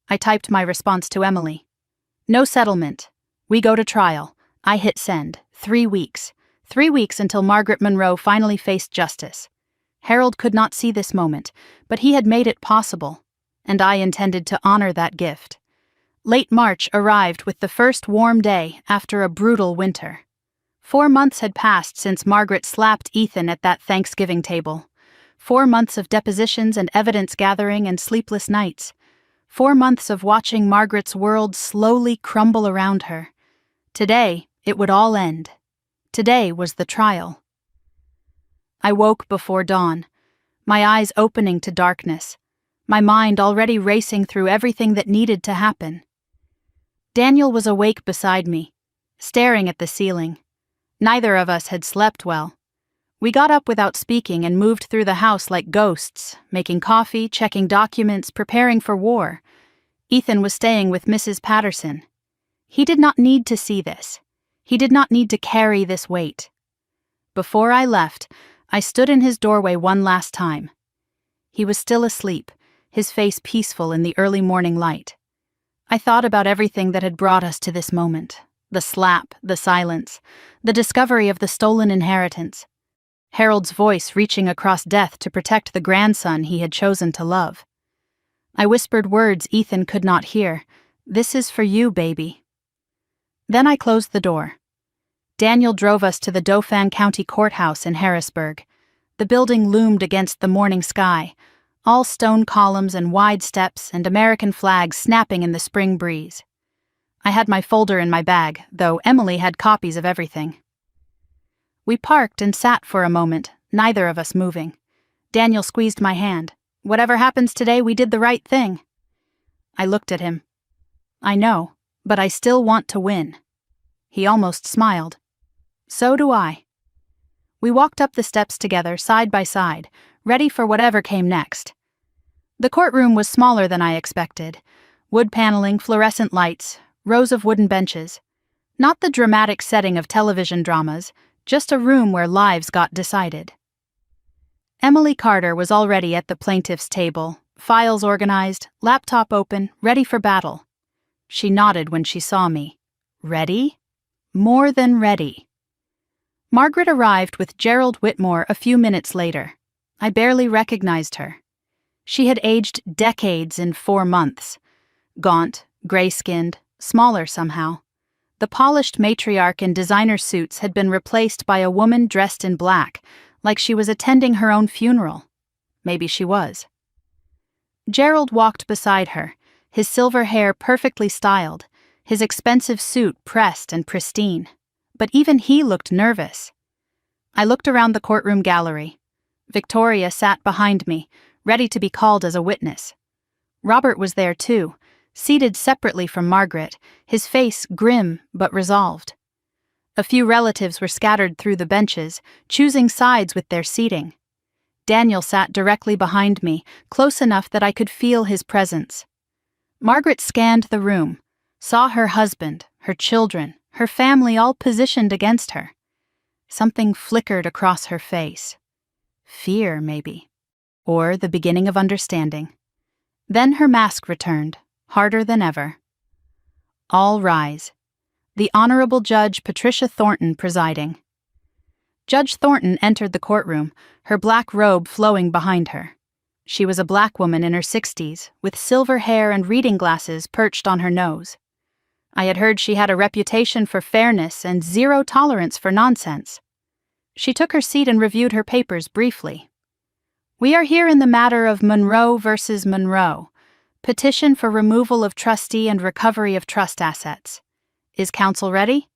I typed my response to Emily. No settlement. We go to trial. I hit send. 3 weeks. 3 weeks until Margaret Monroe finally faced justice. Harold could not see this moment, but he had made it possible, and I intended to honor that gift. Late March arrived with the first warm day after a brutal winter. 4 months had passed since Margaret slapped Ethan at that Thanksgiving table. 4 months of depositions and evidence gathering and sleepless nights. 4 months of watching Margaret's world slowly crumble around her. Today, it would all end. Today was the trial. I woke before dawn, my eyes opening to darkness, my mind already racing through everything that needed to happen. Daniel was awake beside me, staring at the ceiling. Neither of us had slept well. We got up without speaking and moved through the house like ghosts, making coffee, checking documents, preparing for war. Ethan was staying with Mrs. Patterson. He did not need to see this. He did not need to carry this weight. Before I left, I stood in his doorway one last time. He was still asleep, his face peaceful in the early morning light. I thought about everything that had brought us to this moment. The slap, the silence, the discovery of the stolen inheritance. Harold's voice reaching across death to protect the grandson he had chosen to love. I whispered words Ethan could not hear. "This is for you, baby." Then I closed the door. Daniel drove us to the Dauphin County Courthouse in Harrisburg. The building loomed against the morning sky, all stone columns and wide steps and American flags snapping in the spring breeze. I had my folder in my bag, though Emily had copies of everything. We parked and sat for a moment, neither of us moving. Daniel squeezed my hand. "Whatever happens today, we did the right thing." I looked at him. "I know, but I still want to win." He almost smiled. "So do I." We walked up the steps together, side by side, ready for whatever came next. The courtroom was smaller than I expected. Wood paneling, fluorescent lights, rows of wooden benches. Not the dramatic setting of television dramas, just a room where lives got decided. Emily Carter was already at the plaintiff's table, files organized, laptop open, ready for battle. She nodded when she saw me. Ready? More than ready. Margaret arrived with Gerald Whitmore a few minutes later. I barely recognized her. She had aged decades in 4 months. Gaunt, gray-skinned, smaller somehow. The polished matriarch in designer suits had been replaced by a woman dressed in black, like she was attending her own funeral. Maybe she was. Gerald walked beside her, his silver hair perfectly styled, his expensive suit pressed and pristine. But even he looked nervous. I looked around the courtroom gallery. Victoria sat behind me, ready to be called as a witness. Robert was there too, seated separately from Margaret, his face grim but resolved. A few relatives were scattered through the benches, choosing sides with their seating. Daniel sat directly behind me, close enough that I could feel his presence. Margaret scanned the room, saw her husband, her children, her family all positioned against her. Something flickered across her face. Fear, maybe. Or the beginning of understanding. Then her mask returned, harder than ever. All rise. The Honorable Judge Patricia Thornton presiding. Judge Thornton entered the courtroom, her black robe flowing behind her. She was a black woman in her 60s, with silver hair and reading glasses perched on her nose. I had heard she had a reputation for fairness and zero tolerance for nonsense. She took her seat and reviewed her papers briefly. "We are here in the matter of Monroe versus Monroe. Petition for removal of trustee and recovery of trust assets. Is counsel ready?"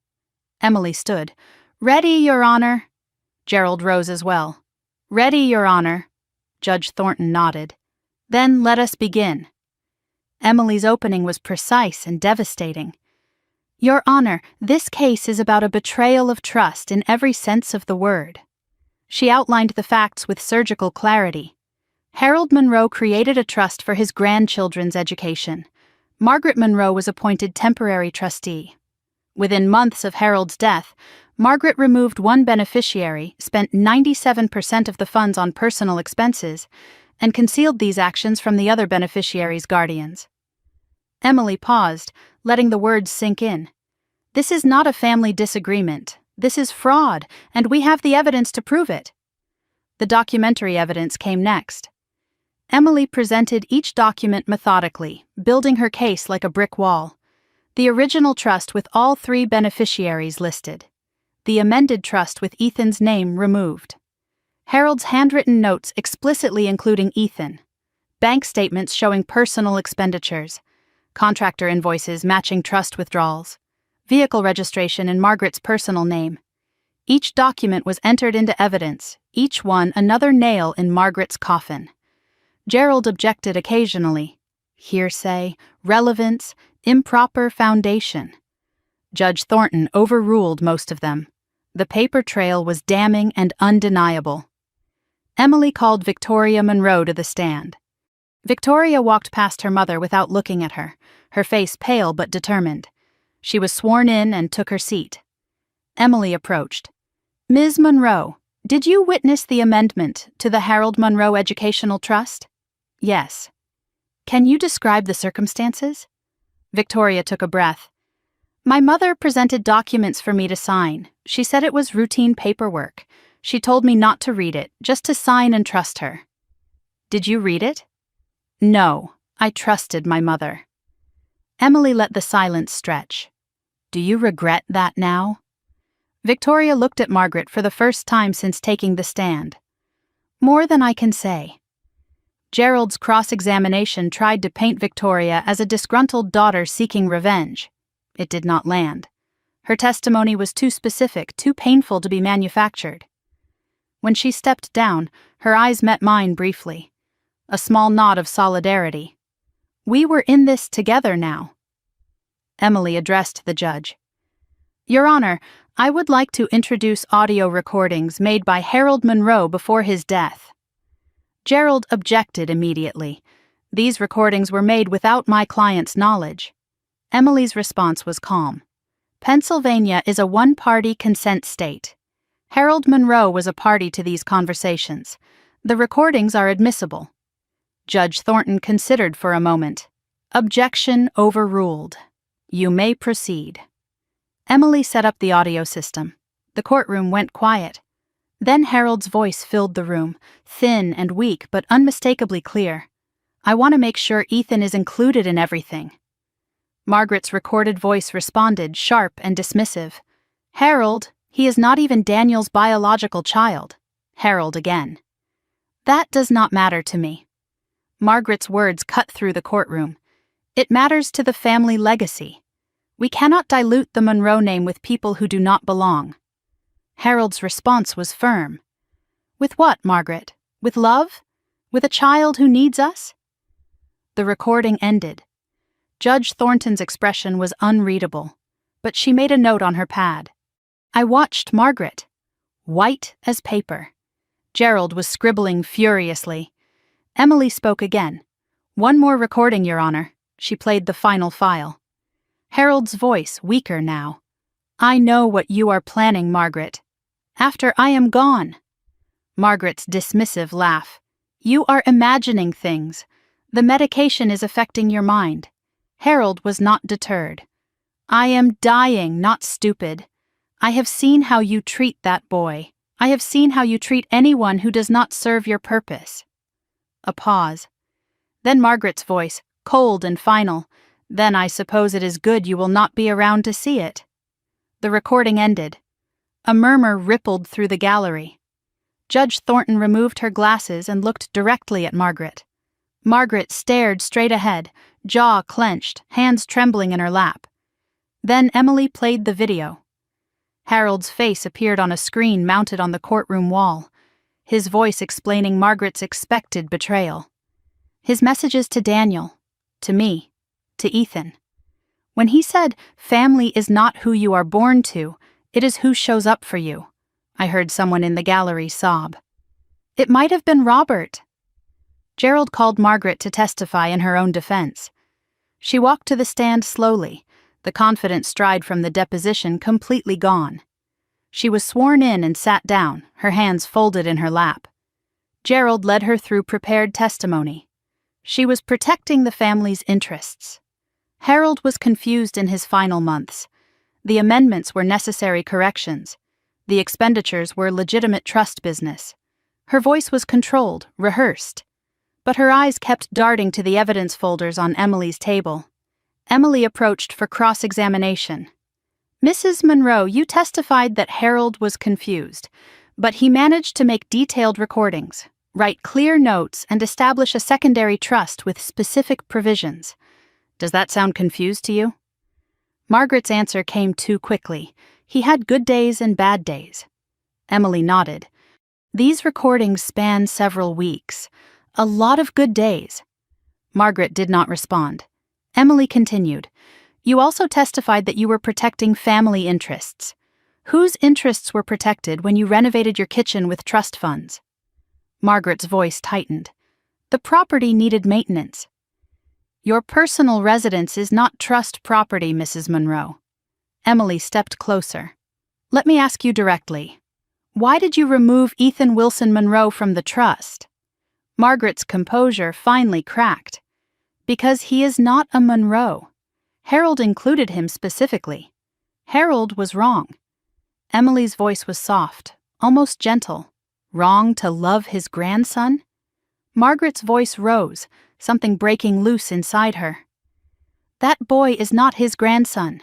Emily stood. "Ready, Your Honor." Gerald rose as well. "Ready, Your Honor." Judge Thornton nodded. "Then let us begin." Emily's opening was precise and devastating. "Your Honor, this case is about a betrayal of trust in every sense of the word." She outlined the facts with surgical clarity. Harold Monroe created a trust for his grandchildren's education. Margaret Monroe was appointed temporary trustee. Within months of Harold's death, Margaret removed one beneficiary, spent 97% of the funds on personal expenses, and concealed these actions from the other beneficiaries' guardians. Emily paused, letting the words sink in. "This is not a family disagreement. This is fraud, and we have the evidence to prove it." The documentary evidence came next. Emily presented each document methodically, building her case like a brick wall. The original trust with all 3 beneficiaries listed. The amended trust with Ethan's name removed. Harold's handwritten notes explicitly including Ethan. Bank statements showing personal expenditures. Contractor invoices matching trust withdrawals. Vehicle registration in Margaret's personal name. Each document was entered into evidence, each one another nail in Margaret's coffin. Gerald objected occasionally. Hearsay, relevance, improper foundation. Judge Thornton overruled most of them. The paper trail was damning and undeniable. Emily called Victoria Monroe to the stand. Victoria walked past her mother without looking at her face pale but determined. She was sworn in and took her seat. Emily approached. "Ms. Monroe, did you witness the amendment to the Harold Monroe Educational Trust?" "Yes." "Can you describe the circumstances?" Victoria took a breath. "My mother presented documents for me to sign. She said it was routine paperwork. She told me not to read it, just to sign and trust her." "Did you read it?" "No, I trusted my mother." Emily let the silence stretch. "Do you regret that now?" Victoria looked at Margaret for the first time since taking the stand. "More than I can say." Gerald's cross-examination tried to paint Victoria as a disgruntled daughter seeking revenge. It did not land. Her testimony was too specific, too painful to be manufactured. When she stepped down, her eyes met mine briefly. A small nod of solidarity. We were in this together now. Emily addressed the judge. "Your Honor, I would like to introduce audio recordings made by Harold Monroe before his death." Gerald objected immediately. These recordings were made without my client's knowledge. Emily's response was calm. "Pennsylvania is a one-party consent state. Harold Monroe was a party to these conversations. The recordings are admissible." Judge Thornton considered for a moment. "Objection overruled. You may proceed." Emily set up the audio system. The courtroom went quiet. Then Harold's voice filled the room, thin and weak but unmistakably clear. "I want to make sure Ethan is included in everything." Margaret's recorded voice responded, sharp and dismissive. "Harold, he is not even Daniel's biological child." Harold again. "That does not matter to me." Margaret's words cut through the courtroom. "It matters to the family legacy. We cannot dilute the Monroe name with people who do not belong." Harold's response was firm. "With what, Margaret? With love? With a child who needs us?" The recording ended. Judge Thornton's expression was unreadable, but she made a note on her pad. I watched Margaret. White as paper. Gerald was scribbling furiously. Emily spoke again. "One more recording, Your Honor." She played the final file. Harold's voice weaker now. "I know what you are planning, Margaret. After I am gone." Margaret's dismissive laugh. "You are imagining things. The medication is affecting your mind." Harold was not deterred. "I am dying, not stupid. I have seen how you treat that boy. I have seen how you treat anyone who does not serve your purpose." A pause. Then Margaret's voice, cold and final. "Then I suppose it is good you will not be around to see it." The recording ended. A murmur rippled through the gallery. Judge Thornton removed her glasses and looked directly at Margaret. Margaret stared straight ahead, jaw clenched, hands trembling in her lap. Then Emily played the video. Harold's face appeared on a screen mounted on the courtroom wall, his voice explaining Margaret's expected betrayal. His messages to Daniel, to me, to Ethan. When he said, "Family is not who you are born to, it is who shows up for you," I heard someone in the gallery sob. "It might have been Robert." Gerald called Margaret to testify in her own defense. She walked to the stand slowly, the confident stride from the deposition completely gone. She was sworn in and sat down, her hands folded in her lap. Gerald led her through prepared testimony. She was protecting the family's interests. Harold was confused in his final months. The amendments were necessary corrections. The expenditures were legitimate trust business. Her voice was controlled, rehearsed. But her eyes kept darting to the evidence folders on Emily's table. Emily approached for cross-examination. "Mrs. Monroe, you testified that Harold was confused, but he managed to make detailed recordings, write clear notes, and establish a secondary trust with specific provisions. Does that sound confused to you?" Margaret's answer came too quickly. "He had good days and bad days." Emily nodded. "These recordings span several weeks. A lot of good days." Margaret did not respond. Emily continued. "You also testified that you were protecting family interests. Whose interests were protected when you renovated your kitchen with trust funds? Margaret's voice tightened. The property needed maintenance. Your personal residence is not trust property, Mrs. Monroe. Emily stepped closer. Let me ask you directly. Why did you remove Ethan Wilson Monroe from the trust? Margaret's composure finally cracked. Because he is not a Monroe. Harold included him specifically. Harold was wrong. Emily's voice was soft, almost gentle. Wrong to love his grandson? Margaret's voice rose, something breaking loose inside her. That boy is not his grandson.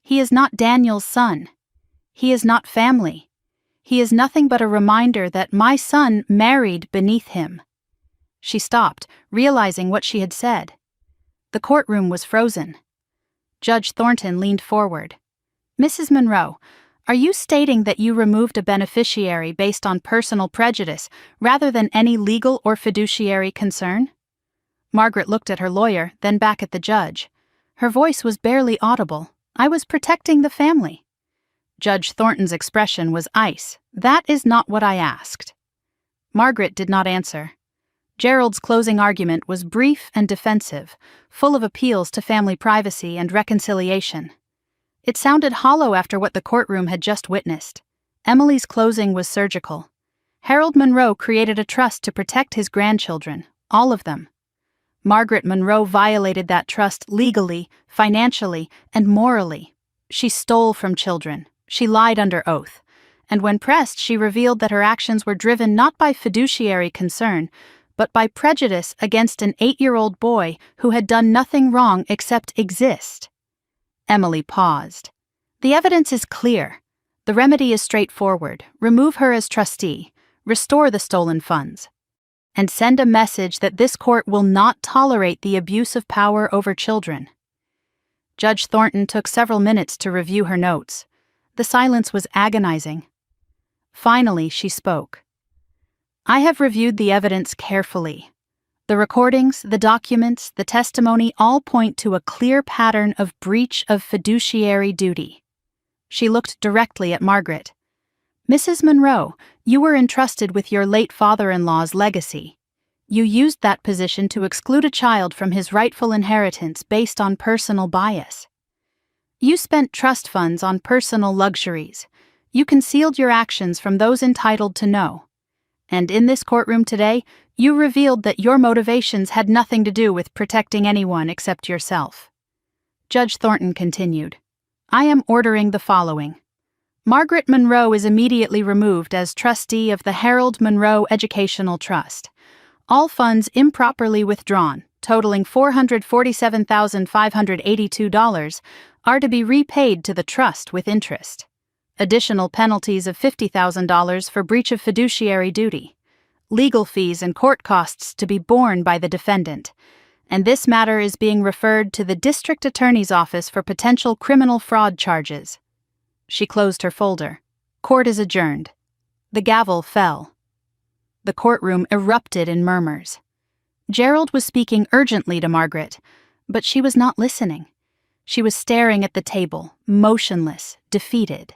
He is not Daniel's son. He is not family. He is nothing but a reminder that my son married beneath him. She stopped, realizing what she had said. The courtroom was frozen. Judge Thornton leaned forward. Mrs. Monroe, are you stating that you removed a beneficiary based on personal prejudice rather than any legal or fiduciary concern? Margaret looked at her lawyer, then back at the judge. Her voice was barely audible. I was protecting the family. Judge Thornton's expression was ice. That is not what I asked. Margaret did not answer. Gerald's closing argument was brief and defensive, full of appeals to family privacy and reconciliation. It sounded hollow after what the courtroom had just witnessed. Emily's closing was surgical. Harold Monroe created a trust to protect his grandchildren, all of them. Margaret Monroe violated that trust legally, financially, and morally. She stole from children. She lied under oath. And when pressed, she revealed that her actions were driven not by fiduciary concern, but by prejudice against an 8-year-old boy who had done nothing wrong except exist. Emily paused. The evidence is clear. The remedy is straightforward. Remove her as trustee, restore the stolen funds, and send a message that this court will not tolerate the abuse of power over children. Judge Thornton took several minutes to review her notes. The silence was agonizing. Finally, she spoke. I have reviewed the evidence carefully. The recordings, the documents, the testimony all point to a clear pattern of breach of fiduciary duty. She looked directly at Margaret. Mrs. Monroe, you were entrusted with your late father-in-law's legacy. You used that position to exclude a child from his rightful inheritance based on personal bias. You spent trust funds on personal luxuries. You concealed your actions from those entitled to know. And in this courtroom today, you revealed that your motivations had nothing to do with protecting anyone except yourself. Judge Thornton continued. I am ordering the following. Margaret Monroe is immediately removed as trustee of the Harold Monroe Educational Trust. All funds improperly withdrawn, totaling $447,582, are to be repaid to the trust with interest. Additional penalties of $50,000 for breach of fiduciary duty. Legal fees and court costs to be borne by the defendant. And this matter is being referred to the District Attorney's Office for potential criminal fraud charges. She closed her folder. Court is adjourned. The gavel fell. The courtroom erupted in murmurs. Gerald was speaking urgently to Margaret, but she was not listening. She was staring at the table, motionless, defeated.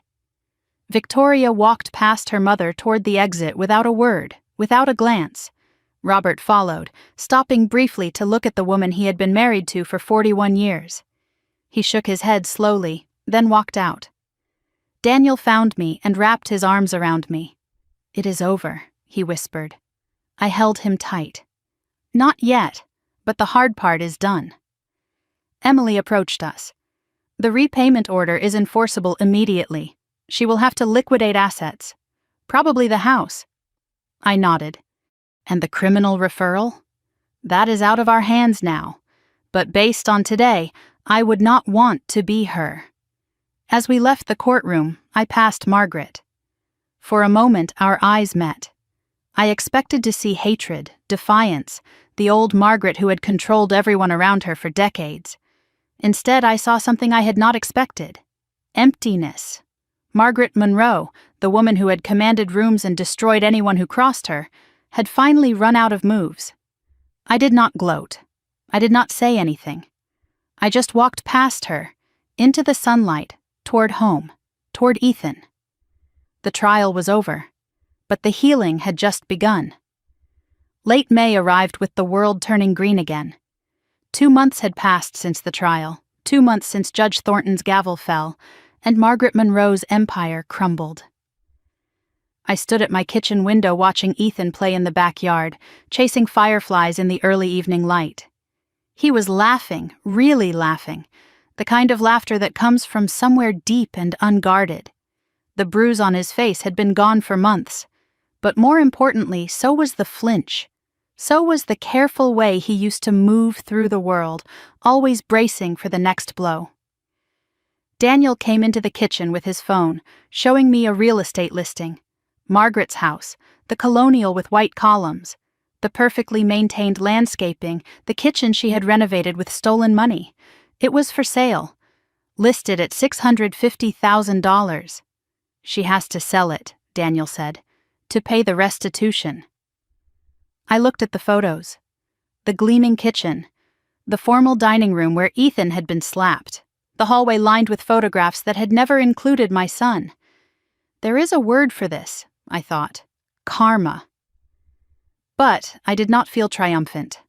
Victoria walked past her mother toward the exit without a word, without a glance. Robert followed, stopping briefly to look at the woman he had been married to for 41 years. He shook his head slowly, then walked out. Daniel found me and wrapped his arms around me. It is over, he whispered. I held him tight. Not yet, but the hard part is done. Emily approached us. The repayment order is enforceable immediately. She will have to liquidate assets. Probably the house. I nodded. And the criminal referral? That is out of our hands now. But based on today, I would not want to be her. As we left the courtroom, I passed Margaret. For a moment, our eyes met. I expected to see hatred, defiance, the old Margaret who had controlled everyone around her for decades. Instead, I saw something I had not expected. Emptiness. Margaret Monroe, the woman who had commanded rooms and destroyed anyone who crossed her, had finally run out of moves. I did not gloat. I did not say anything. I just walked past her, into the sunlight, toward home, toward Ethan. The trial was over, but the healing had just begun. Late May arrived with the world turning green again. 2 months had passed since the trial, 2 months since Judge Thornton's gavel fell, and Margaret Monroe's empire crumbled. I stood at my kitchen window watching Ethan play in the backyard, chasing fireflies in the early evening light. He was laughing, really laughing, the kind of laughter that comes from somewhere deep and unguarded. The bruise on his face had been gone for months, but more importantly, so was the flinch. So was the careful way he used to move through the world, always bracing for the next blow. Daniel came into the kitchen with his phone, showing me a real estate listing. Margaret's house, the colonial with white columns, the perfectly maintained landscaping, the kitchen she had renovated with stolen money. It was for sale, listed at $650,000. She has to sell it, Daniel said, to pay the restitution. I looked at the photos. The gleaming kitchen, the formal dining room where Ethan had been slapped, the hallway lined with photographs that had never included my son. There is a word for this, I thought. Karma. But I did not feel triumphant.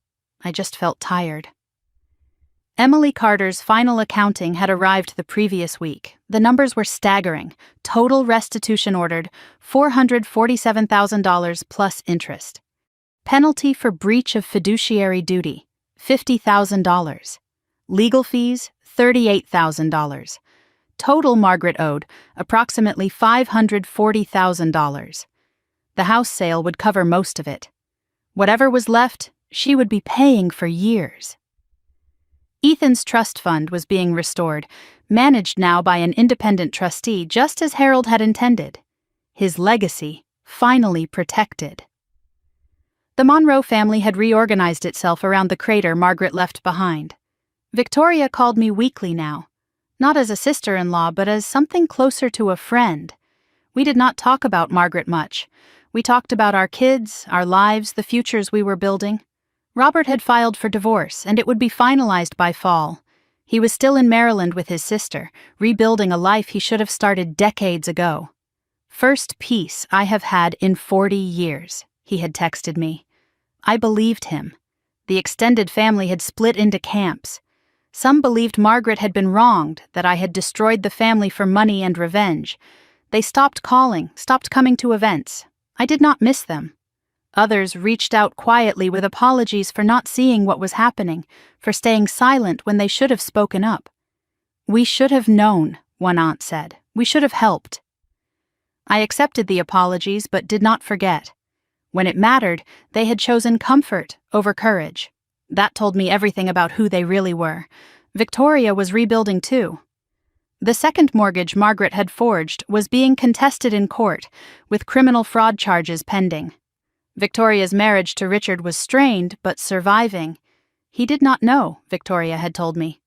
I just felt tired. Emily Carter's final accounting had arrived the previous week. The numbers were staggering. Total restitution ordered, $447,000 plus interest. Penalty for breach of fiduciary duty, $50,000. Legal fees, $38,000. Total Margaret owed, approximately $540,000. The house sale would cover most of it. Whatever was left, she would be paying for years. Ethan's trust fund was being restored, managed now by an independent trustee just as Harold had intended. His legacy finally protected. The Monroe family had reorganized itself around the crater Margaret left behind. Victoria called me weekly now, not as a sister-in-law but as something closer to a friend. We did not talk about Margaret much. We talked about our kids, our lives, the futures we were building. Robert had filed for divorce, and it would be finalized by fall. He was still in Maryland with his sister, rebuilding a life he should have started decades ago. "First peace I have had in 40 years, he had texted me. I believed him. The extended family had split into camps. Some believed Margaret had been wronged, that I had destroyed the family for money and revenge. They stopped calling, stopped coming to events. I did not miss them. Others reached out quietly with apologies for not seeing what was happening, for staying silent when they should have spoken up. We should have known, one aunt said. We should have helped. I accepted the apologies but did not forget. When it mattered, they had chosen comfort over courage. That told me everything about who they really were. Victoria was rebuilding too. The second mortgage Margaret had forged was being contested in court, with criminal fraud charges pending. Victoria's marriage to Richard was strained but surviving. He did not know, Victoria had told me.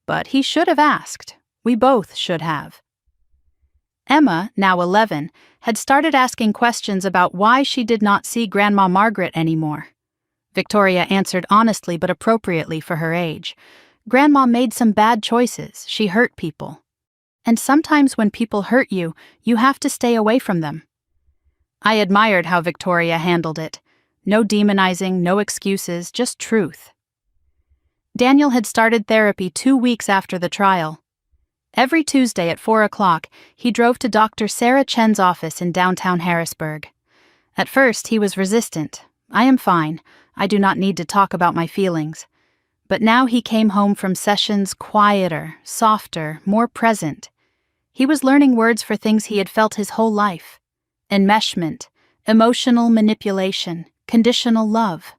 But he should have asked. We both should have. Emma, now 11, had started asking questions about why she did not see Grandma Margaret anymore. Victoria answered honestly but appropriately for her age. Grandma made some bad choices. She hurt people. And sometimes when people hurt you, you have to stay away from them. I admired how Victoria handled it. No demonizing, no excuses, just truth. Daniel had started therapy 2 weeks after the trial. Every Tuesday at 4 o'clock, he drove to Dr. Sarah Chen's office in downtown Harrisburg. At first, he was resistant. I am fine. I do not need to talk about my feelings. But now he came home from sessions quieter, softer, more present. He was learning words for things he had felt his whole life. Enmeshment, emotional manipulation, conditional love.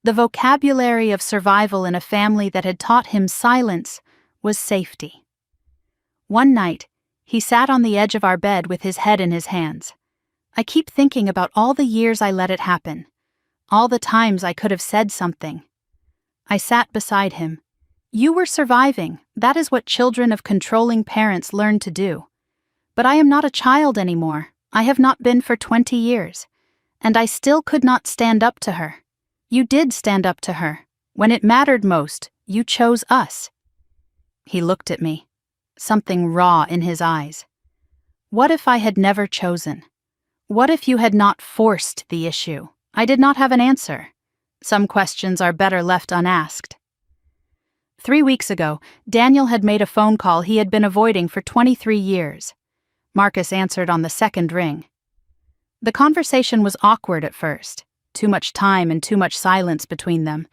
The vocabulary of survival in a family that had taught him silence was safety. One night, he sat on the edge of our bed with his head in his hands. I keep thinking about all the years I let it happen, all the times I could have said something. I sat beside him. You were surviving. That is what children of controlling parents learn to do. But I am not a child anymore. I have not been for 20 years. And I still could not stand up to her. You did stand up to her. When it mattered most, you chose us. He looked at me, something raw in his eyes. What if I had never chosen? What if you had not forced the issue? I did not have an answer. Some questions are better left unasked. 3 weeks ago, Daniel had made a phone call he had been avoiding for 23 years. Marcus answered on the second ring. The conversation was awkward at first, too much time and too much silence between them,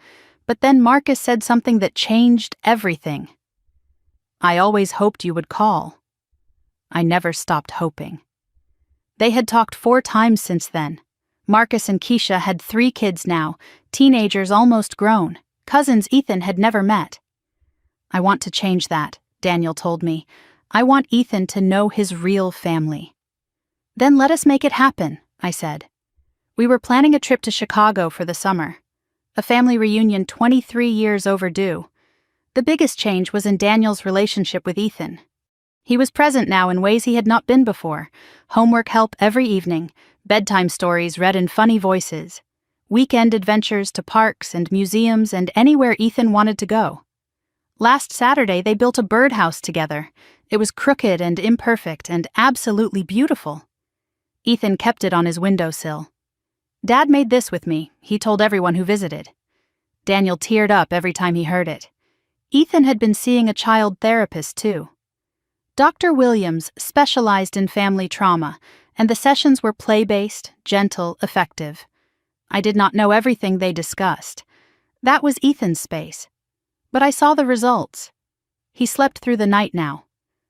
but then Marcus said something that changed everything. I always hoped you would call. I never stopped hoping. They had talked 4 times since then. Marcus and Keisha had 3 kids now, teenagers almost grown, cousins Ethan had never met. I want to change that, Daniel told me. I want Ethan to know his real family. Then let us make it happen, I said. We were planning a trip to Chicago for the summer. A family reunion 23 years overdue. The biggest change was in Daniel's relationship with Ethan. He was present now in ways he had not been before. Homework help every evening, bedtime stories read in funny voices, weekend adventures to parks and museums and anywhere Ethan wanted to go. Last Saturday, they built a birdhouse together. It was crooked and imperfect and absolutely beautiful. Ethan kept it on his windowsill. Dad made this with me, he told everyone who visited. Daniel teared up every time he heard it. Ethan had been seeing a child therapist, too. Dr. Williams specialized in family trauma, and the sessions were play-based, gentle, effective. I did not know everything they discussed. That was Ethan's space. But I saw the results. He slept through the night now.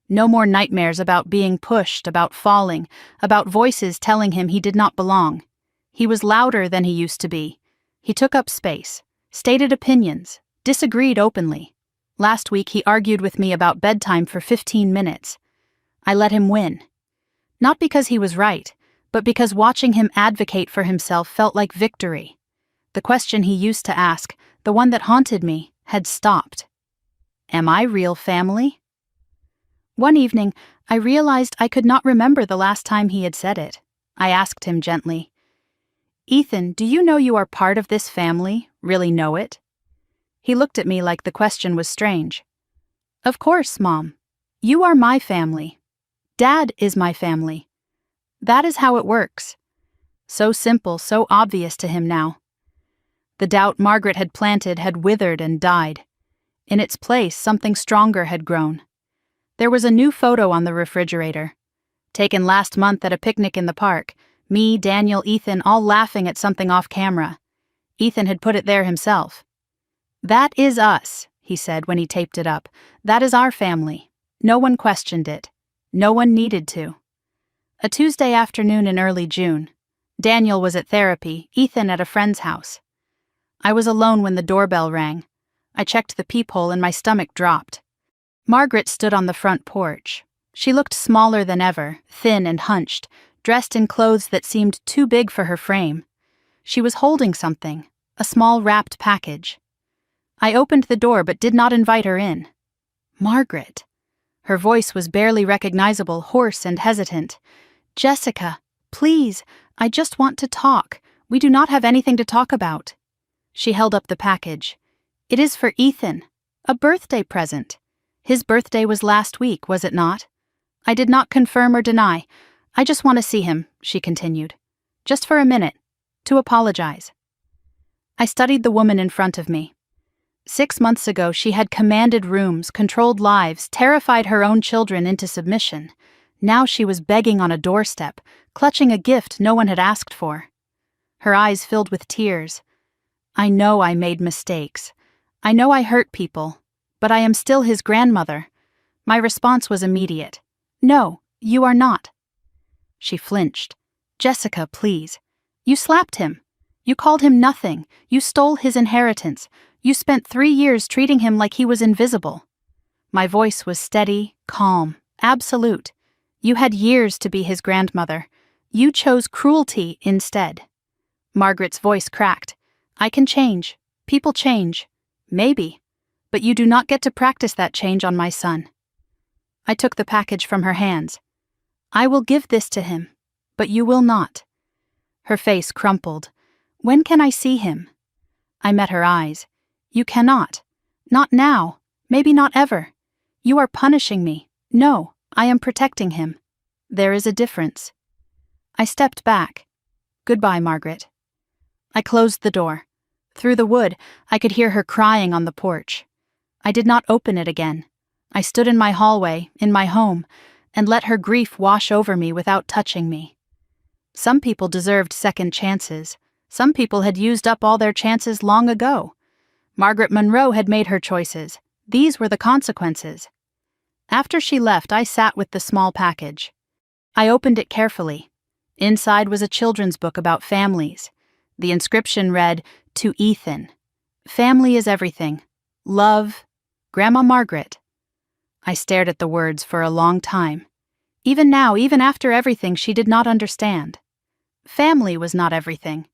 No more nightmares about being pushed, about falling, about voices telling him he did not belong. He was louder than he used to be. He took up space, stated opinions, disagreed openly. Last week he argued with me about bedtime for 15 minutes. I let him win. Not because he was right, but because watching him advocate for himself felt like victory. The question he used to ask, the one that haunted me, had stopped. Am I real family? One evening, I realized I could not remember the last time he had said it. I asked him gently, Ethan, do you know you are part of this family? Really know it? He looked at me like the question was strange. Of course, Mom. You are my family. Dad is my family. That is how it works. So simple, so obvious to him now. The doubt Margaret had planted had withered and died. In its place, something stronger had grown. There was a new photo on the refrigerator. Taken last month at a picnic in the park, me, Daniel, Ethan, all laughing at something off camera. Ethan had put it there himself. That is us, he said when he taped it up. That is our family. No one questioned it. No one needed to. A Tuesday afternoon in early June. Daniel was at therapy, Ethan at a friend's house. I was alone when the doorbell rang. I checked the peephole and my stomach dropped. Margaret stood on the front porch. She looked smaller than ever, thin and hunched, dressed in clothes that seemed too big for her frame. She was holding something, a small wrapped package. I opened the door but did not invite her in. Margaret. Her voice was barely recognizable, hoarse and hesitant. Jessica, please, I just want to talk. We do not have anything to talk about. She held up the package. It is for Ethan. A birthday present. His birthday was last week, was it not? I did not confirm or deny. I just want to see him, she continued. Just for a minute. To apologize. I studied the woman in front of me. 6 months ago, she had commanded rooms, controlled lives, terrified her own children into submission. Now she was begging on a doorstep, clutching a gift no one had asked for. Her eyes filled with tears. I know I made mistakes. I know I hurt people, but I am still his grandmother. My response was immediate. No, you are not. She flinched. Jessica, please. You slapped him. You called him nothing. You stole his inheritance. You spent 3 years treating him like he was invisible. My voice was steady, calm, absolute. You had years to be his grandmother. You chose cruelty instead. Margaret's voice cracked. I can change. People change. Maybe. But you do not get to practice that change on my son. I took the package from her hands. I will give this to him, but you will not. Her face crumpled. When can I see him? I met her eyes. You cannot. Not now. Maybe not ever. You are punishing me. No, I am protecting him. There is a difference. I stepped back. Goodbye, Margaret. I closed the door. Through the wood, I could hear her crying on the porch. I did not open it again. I stood in my hallway, in my home, and let her grief wash over me without touching me. Some people deserved second chances. Some people had used up all their chances long ago. Margaret Monroe had made her choices. These were the consequences. After she left, I sat with the small package. I opened it carefully. Inside was a children's book about families. The inscription read, "To Ethan. Family is everything. Love, Grandma Margaret." I stared at the words for a long time. Even now, even after everything, she did not understand. Family was not everything.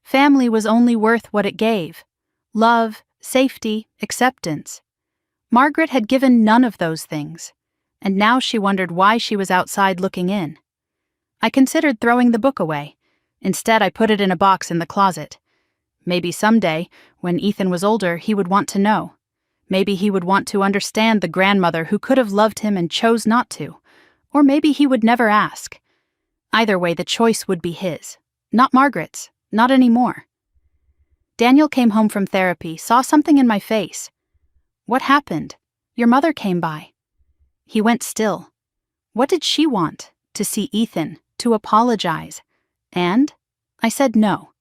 Family was only worth what it gave. Love, safety, acceptance. Margaret had given none of those things, and now she wondered why she was outside looking in. I considered throwing the book away. Instead, I put it in a box in the closet. Maybe someday, when Ethan was older, he would want to know. Maybe he would want to understand the grandmother who could have loved him and chose not to. Or maybe he would never ask. Either way, the choice would be his. Not Margaret's. Not anymore. Daniel came home from therapy, saw something in my face. "What happened? Your mother came by." He went still. What did she want? To see Ethan, to apologize. And I said no.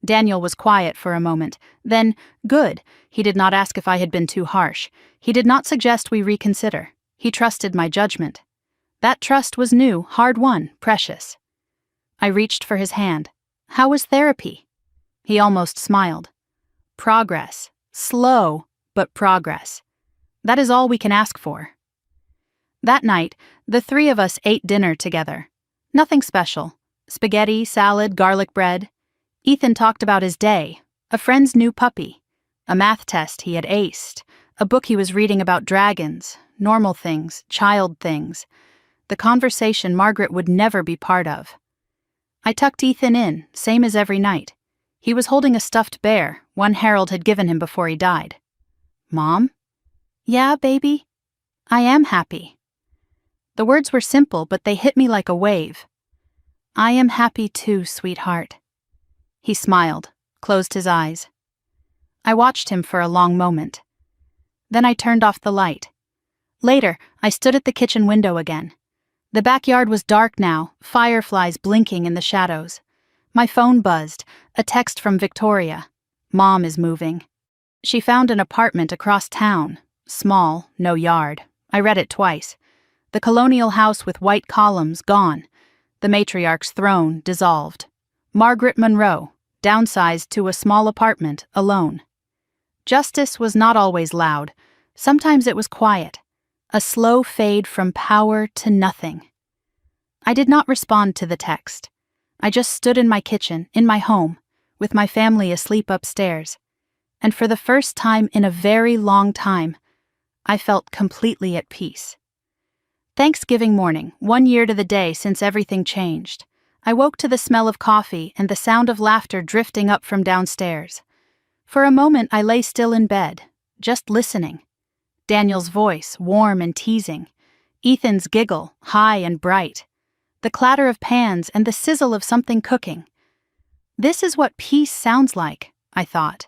Daniel was quiet for a moment. Then, good. He did not ask if I had been too harsh. He did not suggest we reconsider. He trusted my judgment. That trust was new, hard-won, precious. I reached for his hand. "How was therapy?" He almost smiled. "Progress. Slow, but progress. That is all we can ask for." That night, the three of us ate dinner together. Nothing special. Spaghetti, salad, garlic bread. Ethan talked about his day, a friend's new puppy, a math test he had aced, a book he was reading about dragons, normal things, child things. The conversation Margaret would never be part of. I tucked Ethan in, same as every night. He was holding a stuffed bear, one Harold had given him before he died. "Mom?" "Yeah, baby? I am happy." The words were simple, but they hit me like a wave. "I am happy too, sweetheart." He smiled, closed his eyes. I watched him for a long moment. Then I turned off the light. Later, I stood at the kitchen window again. The backyard was dark now, fireflies blinking in the shadows. My phone buzzed, a text from Victoria. "Mom is moving." She found an apartment across town. Small, no yard. I read it twice. The colonial house with white columns, gone. The matriarch's throne, dissolved. Margaret Monroe, downsized to a small apartment, alone. Justice was not always loud. Sometimes it was quiet. A slow fade from power to nothing. I did not respond to the text. I just stood in my kitchen, in my home, with my family asleep upstairs. And for the first time in a very long time, I felt completely at peace. Thanksgiving morning, 1 year to the day since everything changed. I woke to the smell of coffee and the sound of laughter drifting up from downstairs. For a moment I lay still in bed, just listening. Daniel's voice, warm and teasing. Ethan's giggle, high and bright. The clatter of pans and the sizzle of something cooking. This is what peace sounds like, I thought.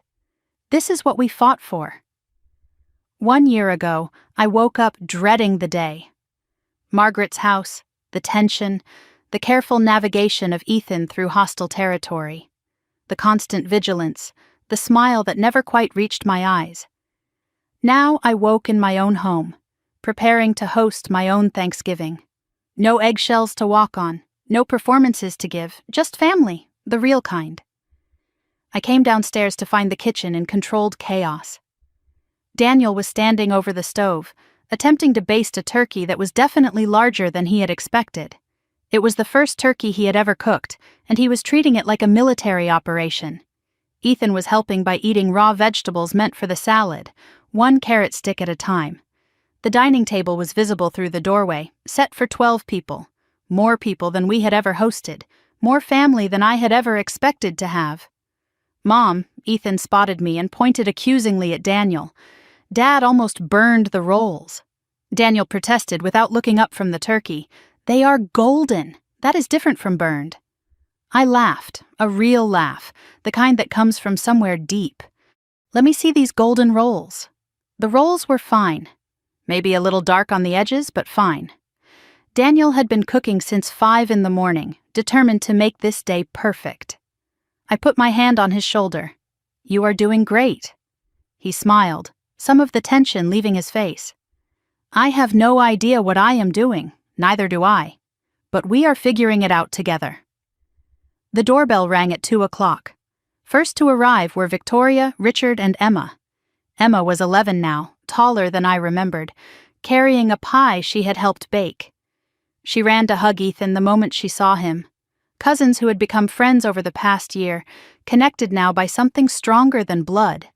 This is what we fought for. 1 year ago, I woke up dreading the day. Margaret's house, the tension, the careful navigation of Ethan through hostile territory, the constant vigilance, the smile that never quite reached my eyes. Now I woke in my own home, preparing to host my own Thanksgiving. No eggshells to walk on, no performances to give, just family, the real kind. I came downstairs to find the kitchen in controlled chaos. Daniel was standing over the stove, attempting to baste a turkey that was definitely larger than he had expected. It was the first turkey he had ever cooked, and he was treating it like a military operation. Ethan was helping by eating raw vegetables meant for the salad, 1 carrot stick at a time. The dining table was visible through the doorway, set for 12 people. More people than we had ever hosted, more family than I had ever expected to have. "Mom," Ethan spotted me and pointed accusingly at Daniel. Dad almost burned the rolls. Daniel protested without looking up from the turkey. They are golden. That is different from burned. I laughed, a real laugh, the kind that comes from somewhere deep. Let me see these golden rolls. The rolls were fine. Maybe a little dark on the edges, but fine. Daniel had been cooking since 5 in the morning, determined to make this day perfect. I put my hand on his shoulder. You are doing great. He smiled, some of the tension leaving his face. I have no idea what I am doing, neither do I. But we are figuring it out together. The doorbell rang at 2 o'clock. First to arrive were Victoria, Richard, and Emma. Emma was 11 now, taller than I remembered, carrying a pie she had helped bake. She ran to hug Ethan the moment she saw him. Cousins who had become friends over the past year, connected now by something stronger than blood.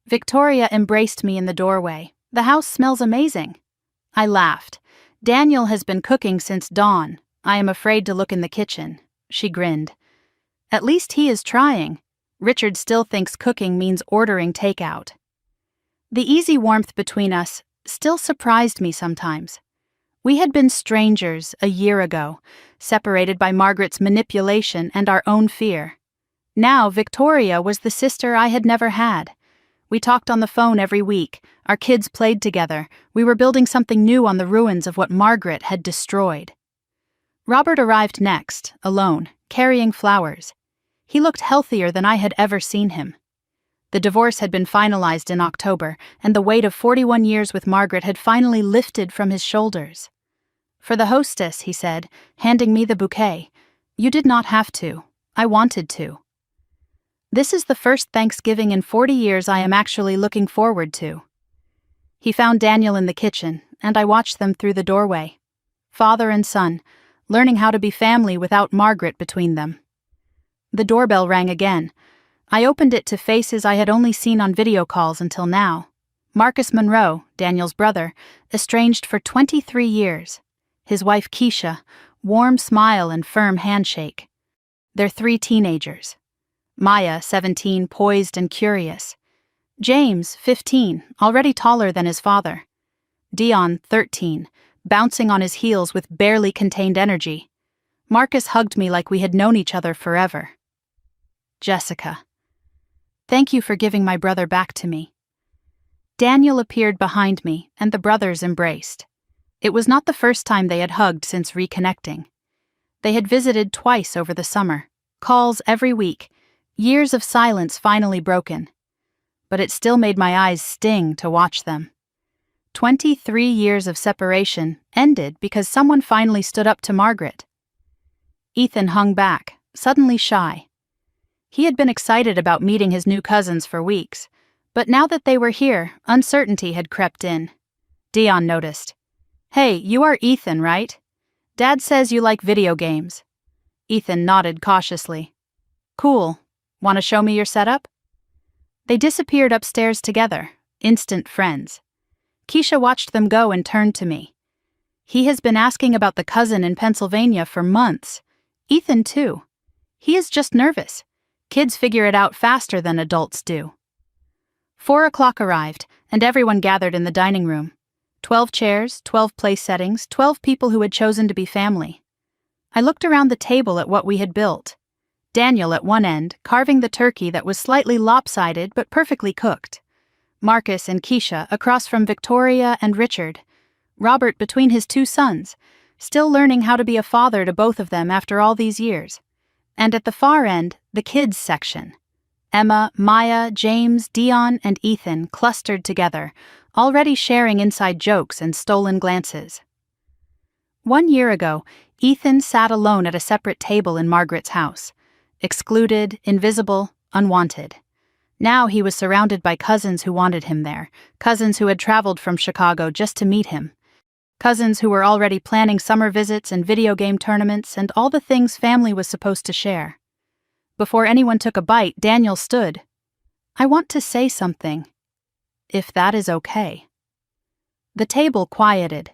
Victoria embraced me in the doorway. The house smells amazing. I laughed. Daniel has been cooking since dawn. I am afraid to look in the kitchen. She grinned. At least he is trying. Richard still thinks cooking means ordering takeout. The easy warmth between us still surprised me sometimes. We had been strangers a year ago, separated by Margaret's manipulation and our own fear. Now Victoria was the sister I had never had. We talked on the phone every week, our kids played together, we were building something new on the ruins of what Margaret had destroyed. Robert arrived next, alone, carrying flowers. He looked healthier than I had ever seen him. The divorce had been finalized in October, and the weight of 41 years with Margaret had finally lifted from his shoulders. For the hostess, he said, handing me the bouquet, you did not have to. I wanted to. This is the first Thanksgiving in 40 years I am actually looking forward to. He found Daniel in the kitchen, and I watched them through the doorway. Father and son, learning how to be family without Margaret between them. The doorbell rang again. I opened it to faces I had only seen on video calls until now. Marcus Monroe, Daniel's brother, estranged for 23 years. His wife Keisha, warm smile and firm handshake. Their 3 teenagers. Maya, 17, poised and curious. James, 15, already taller than his father. Dion, 13, bouncing on his heels with barely contained energy. Marcus hugged me like we had known each other forever. Jessica. Thank you for giving my brother back to me. Daniel appeared behind me, and the brothers embraced. It was not the first time they had hugged since reconnecting. They had visited twice over the summer, calls every week, years of silence finally broken. But it still made my eyes sting to watch them. 23 years of separation ended because someone finally stood up to Margaret. Ethan hung back, suddenly shy. He had been excited about meeting his new cousins for weeks, but now that they were here, uncertainty had crept in. Dion noticed. Hey, you are Ethan, right? Dad says you like video games. Ethan nodded cautiously. Cool. Want to show me your setup? They disappeared upstairs together, instant friends. Keisha watched them go and turned to me. He has been asking about the cousin in Pennsylvania for months. Ethan, too. He is just nervous. Kids figure it out faster than adults do. 4 o'clock arrived, and everyone gathered in the dining room. 12 chairs, 12 place settings, 12 people who had chosen to be family. I looked around the table at what we had built. Daniel at one end, carving the turkey that was slightly lopsided but perfectly cooked. Marcus and Keisha across from Victoria and Richard. Robert between his 2 sons, still learning how to be a father to both of them after all these years. And at the far end, the kids section. Emma, Maya, James, Dion, and Ethan clustered together, already sharing inside jokes and stolen glances. 1 year ago, Ethan sat alone at a separate table in Margaret's house. Excluded, invisible, unwanted. Now he was surrounded by cousins who wanted him there, cousins who had traveled from Chicago just to meet him. Cousins who were already planning summer visits and video game tournaments and all the things family was supposed to share. Before anyone took a bite, Daniel stood. I want to say something. If that is okay. The table quieted.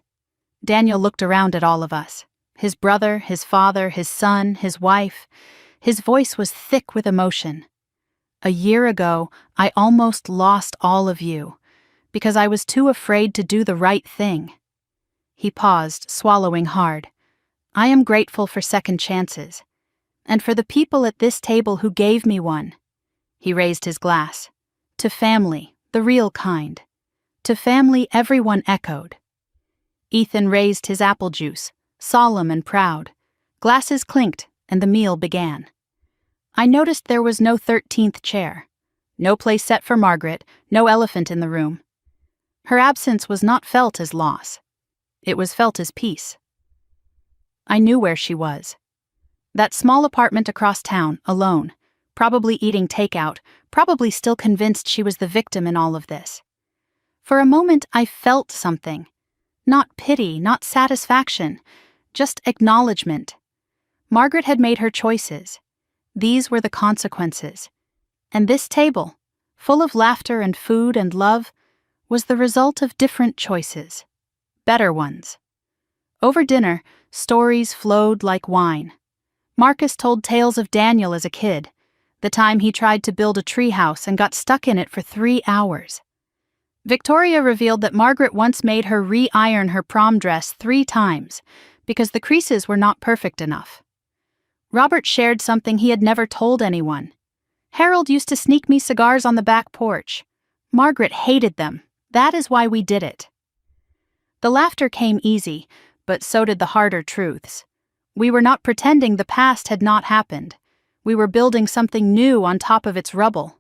Daniel looked around at all of us. His brother, his father, his son, his wife. His voice was thick with emotion. A year ago, I almost lost all of you, because I was too afraid to do the right thing. He paused, swallowing hard. I am grateful for second chances, and for the people at this table who gave me one." He raised his glass. "To family, the real kind. To family," everyone echoed. Ethan raised his apple juice, solemn and proud. Glasses clinked, and the meal began. I noticed there was no 13th chair. No place set for Margaret, no elephant in the room. Her absence was not felt as loss. It was felt as peace. I knew where she was. That small apartment across town, alone, probably eating takeout, probably still convinced she was the victim in all of this. For a moment I felt something. Not pity, not satisfaction, just acknowledgement. Margaret had made her choices. These were the consequences. And this table, full of laughter and food and love, was the result of different choices. Better ones. Over dinner, stories flowed like wine. Marcus told tales of Daniel as a kid, the time he tried to build a treehouse and got stuck in it for 3 hours. Victoria revealed that Margaret once made her re-iron her prom dress 3 times because the creases were not perfect enough. Robert shared something he had never told anyone. "Harold used to sneak me cigars on the back porch. Margaret hated them. That is why we did it." The laughter came easy, but so did the harder truths. We were not pretending the past had not happened. We were building something new on top of its rubble.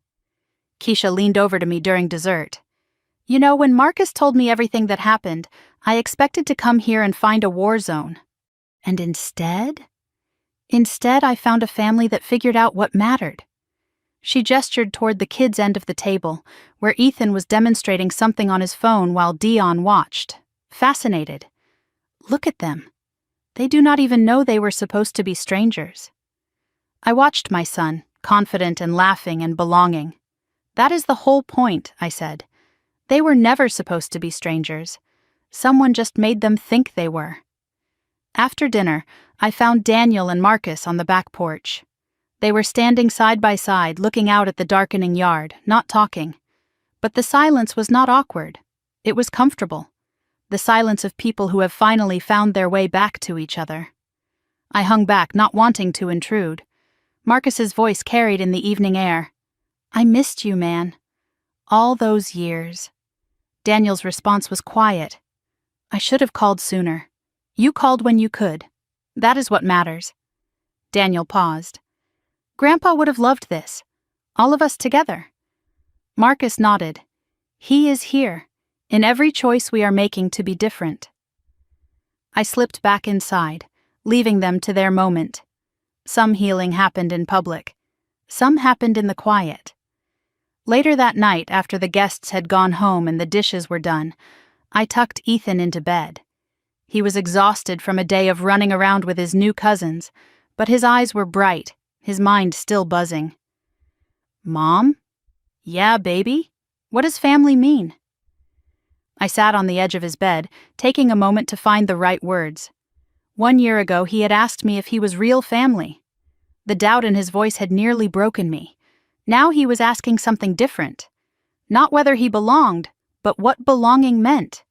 Keisha leaned over to me during dessert. "You know, when Marcus told me everything that happened, I expected to come here and find a war zone. And instead I found a family that figured out what mattered." She gestured toward the kids' end of the table, where Ethan was demonstrating something on his phone while Dion watched, fascinated. "Look at them. They do not even know they were supposed to be strangers." I watched my son, confident and laughing and belonging. "That is the whole point," I said. "They were never supposed to be strangers. Someone just made them think they were." After dinner, I found Daniel and Marcus on the back porch. They were standing side by side, looking out at the darkening yard, not talking. But the silence was not awkward. It was comfortable. The silence of people who have finally found their way back to each other. I hung back, not wanting to intrude. Marcus's voice carried in the evening air. "I missed you, man. All those years." Daniel's response was quiet. "I should have called sooner. You called when you could. That is what matters." Daniel paused. "Grandpa would have loved this. All of us together." Marcus nodded. "He is here, in every choice we are making to be different." I slipped back inside, leaving them to their moment. Some healing happened in public. Some happened in the quiet. Later that night, after the guests had gone home and the dishes were done, I tucked Ethan into bed. He was exhausted from a day of running around with his new cousins, but his eyes were bright, his mind still buzzing. "Mom? Yeah, baby? What does family mean?" I sat on the edge of his bed, taking a moment to find the right words. 1 year ago, he had asked me if he was real family. The doubt in his voice had nearly broken me. Now he was asking something different. Not whether he belonged, but what belonging meant.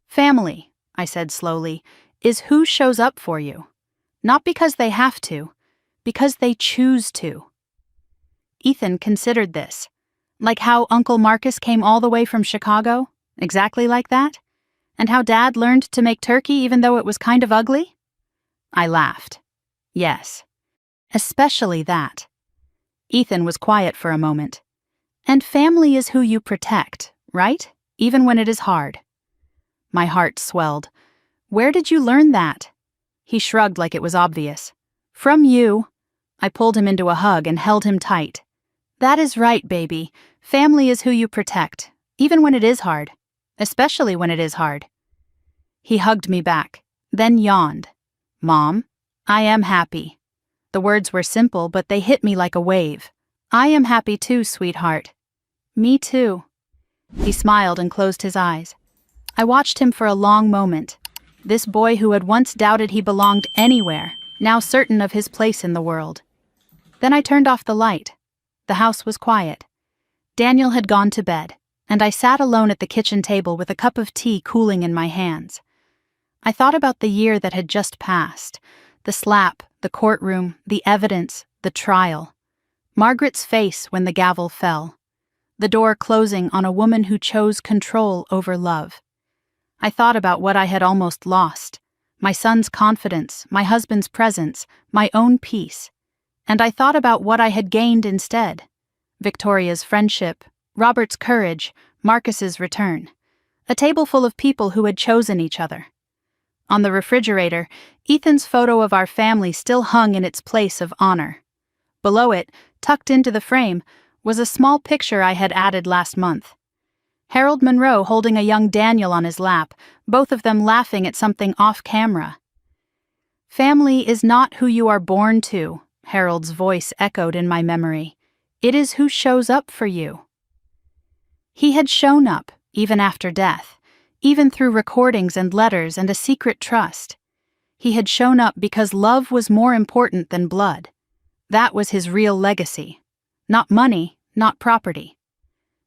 "Family," I said slowly, "is who shows up for you. Not because they have to, because they choose to." Ethan considered this. Like how Uncle Marcus came all the way from Chicago, exactly like that? And how Dad learned to make turkey even though it was kind of ugly? I laughed. Yes. Especially that. Ethan was quiet for a moment. "And family is who you protect, right? Even when it is hard." My heart swelled. "Where did you learn that?" He shrugged like it was obvious. "From you." I pulled him into a hug and held him tight. "That is right, baby. Family is who you protect, even when it is hard. Especially when it is hard." He hugged me back, then yawned. "Mom, I am happy." The words were simple, but they hit me like a wave. "I am happy too, sweetheart." "Me too." He smiled and closed his eyes. I watched him for a long moment. This boy who had once doubted he belonged anywhere, now certain of his place in the world. Then I turned off the light. The house was quiet. Daniel had gone to bed, and I sat alone at the kitchen table with a cup of tea cooling in my hands. I thought about the year that had just passed, The slap, the courtroom, the evidence, the trial. Margaret's face when the gavel fell. The door closing on a woman who chose control over love. I thought about what I had almost lost. My son's confidence, my husband's presence, my own peace. And I thought about what I had gained instead. Victoria's friendship, Robert's courage, Marcus's return. A table full of people who had chosen each other. On the refrigerator, Ethan's photo of our family still hung in its place of honor. Below it, tucked into the frame, was a small picture I had added last month. Harold Monroe holding a young Daniel on his lap, both of them laughing at something off-camera. "Family is not who you are born to," Harold's voice echoed in my memory. "It is who shows up for you." He had shown up, even after death, even through recordings and letters and a secret trust. He had shown up because love was more important than blood. That was his real legacy. Not money, not property.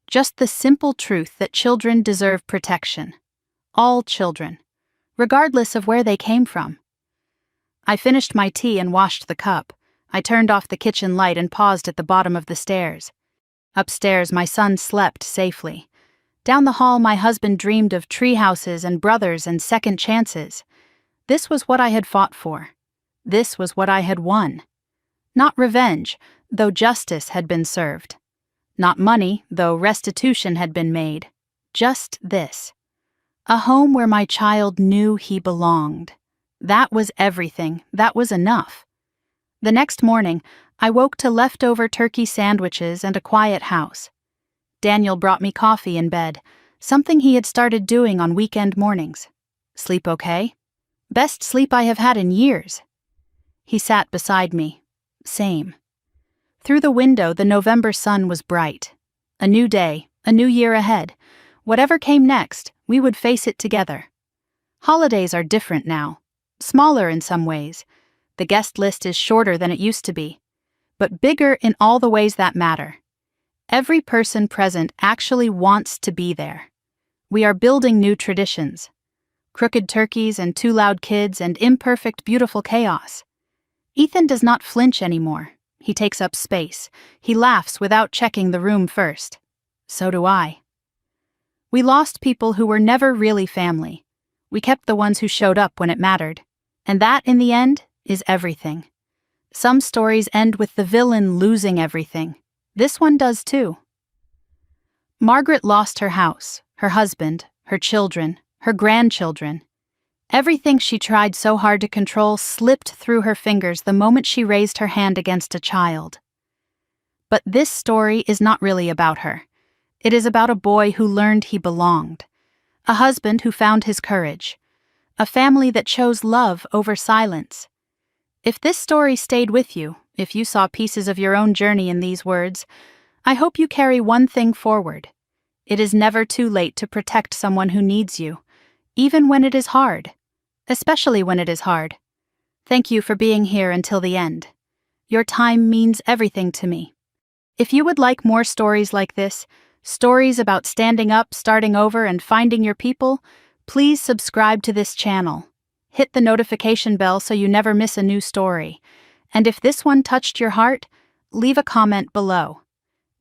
Just the simple truth that children deserve protection. All children, regardless of where they came from. I finished my tea and washed the cup. I turned off the kitchen light and paused at the bottom of the stairs. Upstairs, my son slept safely. Down the hall, my husband dreamed of tree houses and brothers and second chances. This was what I had fought for. This was what I had won. Not revenge, though justice had been served. Not money, though restitution had been made. Just this. A home where my child knew he belonged. That was everything. That was enough. The next morning, I woke to leftover turkey sandwiches and a quiet house. Daniel brought me coffee in bed, something he had started doing on weekend mornings. "Sleep okay?" "Best sleep I have had in years." He sat beside me. Same. Through the window, the November sun was bright. A new day, a new year ahead. Whatever came next, we would face it together. Holidays are different now. Smaller in some ways. The guest list is shorter than it used to be. But bigger in all the ways that matter. Every person present actually wants to be there. We are building new traditions. Crooked turkeys and too loud kids and imperfect, beautiful chaos. Ethan does not flinch anymore. He takes up space. He laughs without checking the room first. So do I. We lost people who were never really family. We kept the ones who showed up when it mattered. And that, in the end, is everything. Some stories end with the villain losing everything. This one does too. Margaret lost her house, her husband, her children, her grandchildren. Everything she tried so hard to control slipped through her fingers the moment she raised her hand against a child. But this story is not really about her. It is about a boy who learned he belonged, a husband who found his courage, a family that chose love over silence. If this story stayed with you, if you saw pieces of your own journey in these words, I hope you carry one thing forward. It is never too late to protect someone who needs you, even when it is hard. Especially when it is hard. Thank you for being here until the end. Your time means everything to me. If you would like more stories like this, stories about standing up, starting over, and finding your people, please subscribe to this channel. Hit the notification bell so you never miss a new story. And if this one touched your heart, leave a comment below.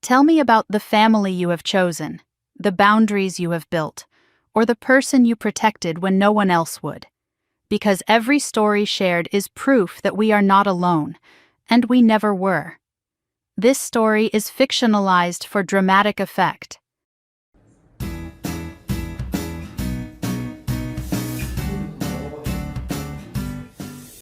Tell me about the family you have chosen, the boundaries you have built, or the person you protected when no one else would. Because every story shared is proof that we are not alone, and we never were. This story is fictionalized for dramatic effect.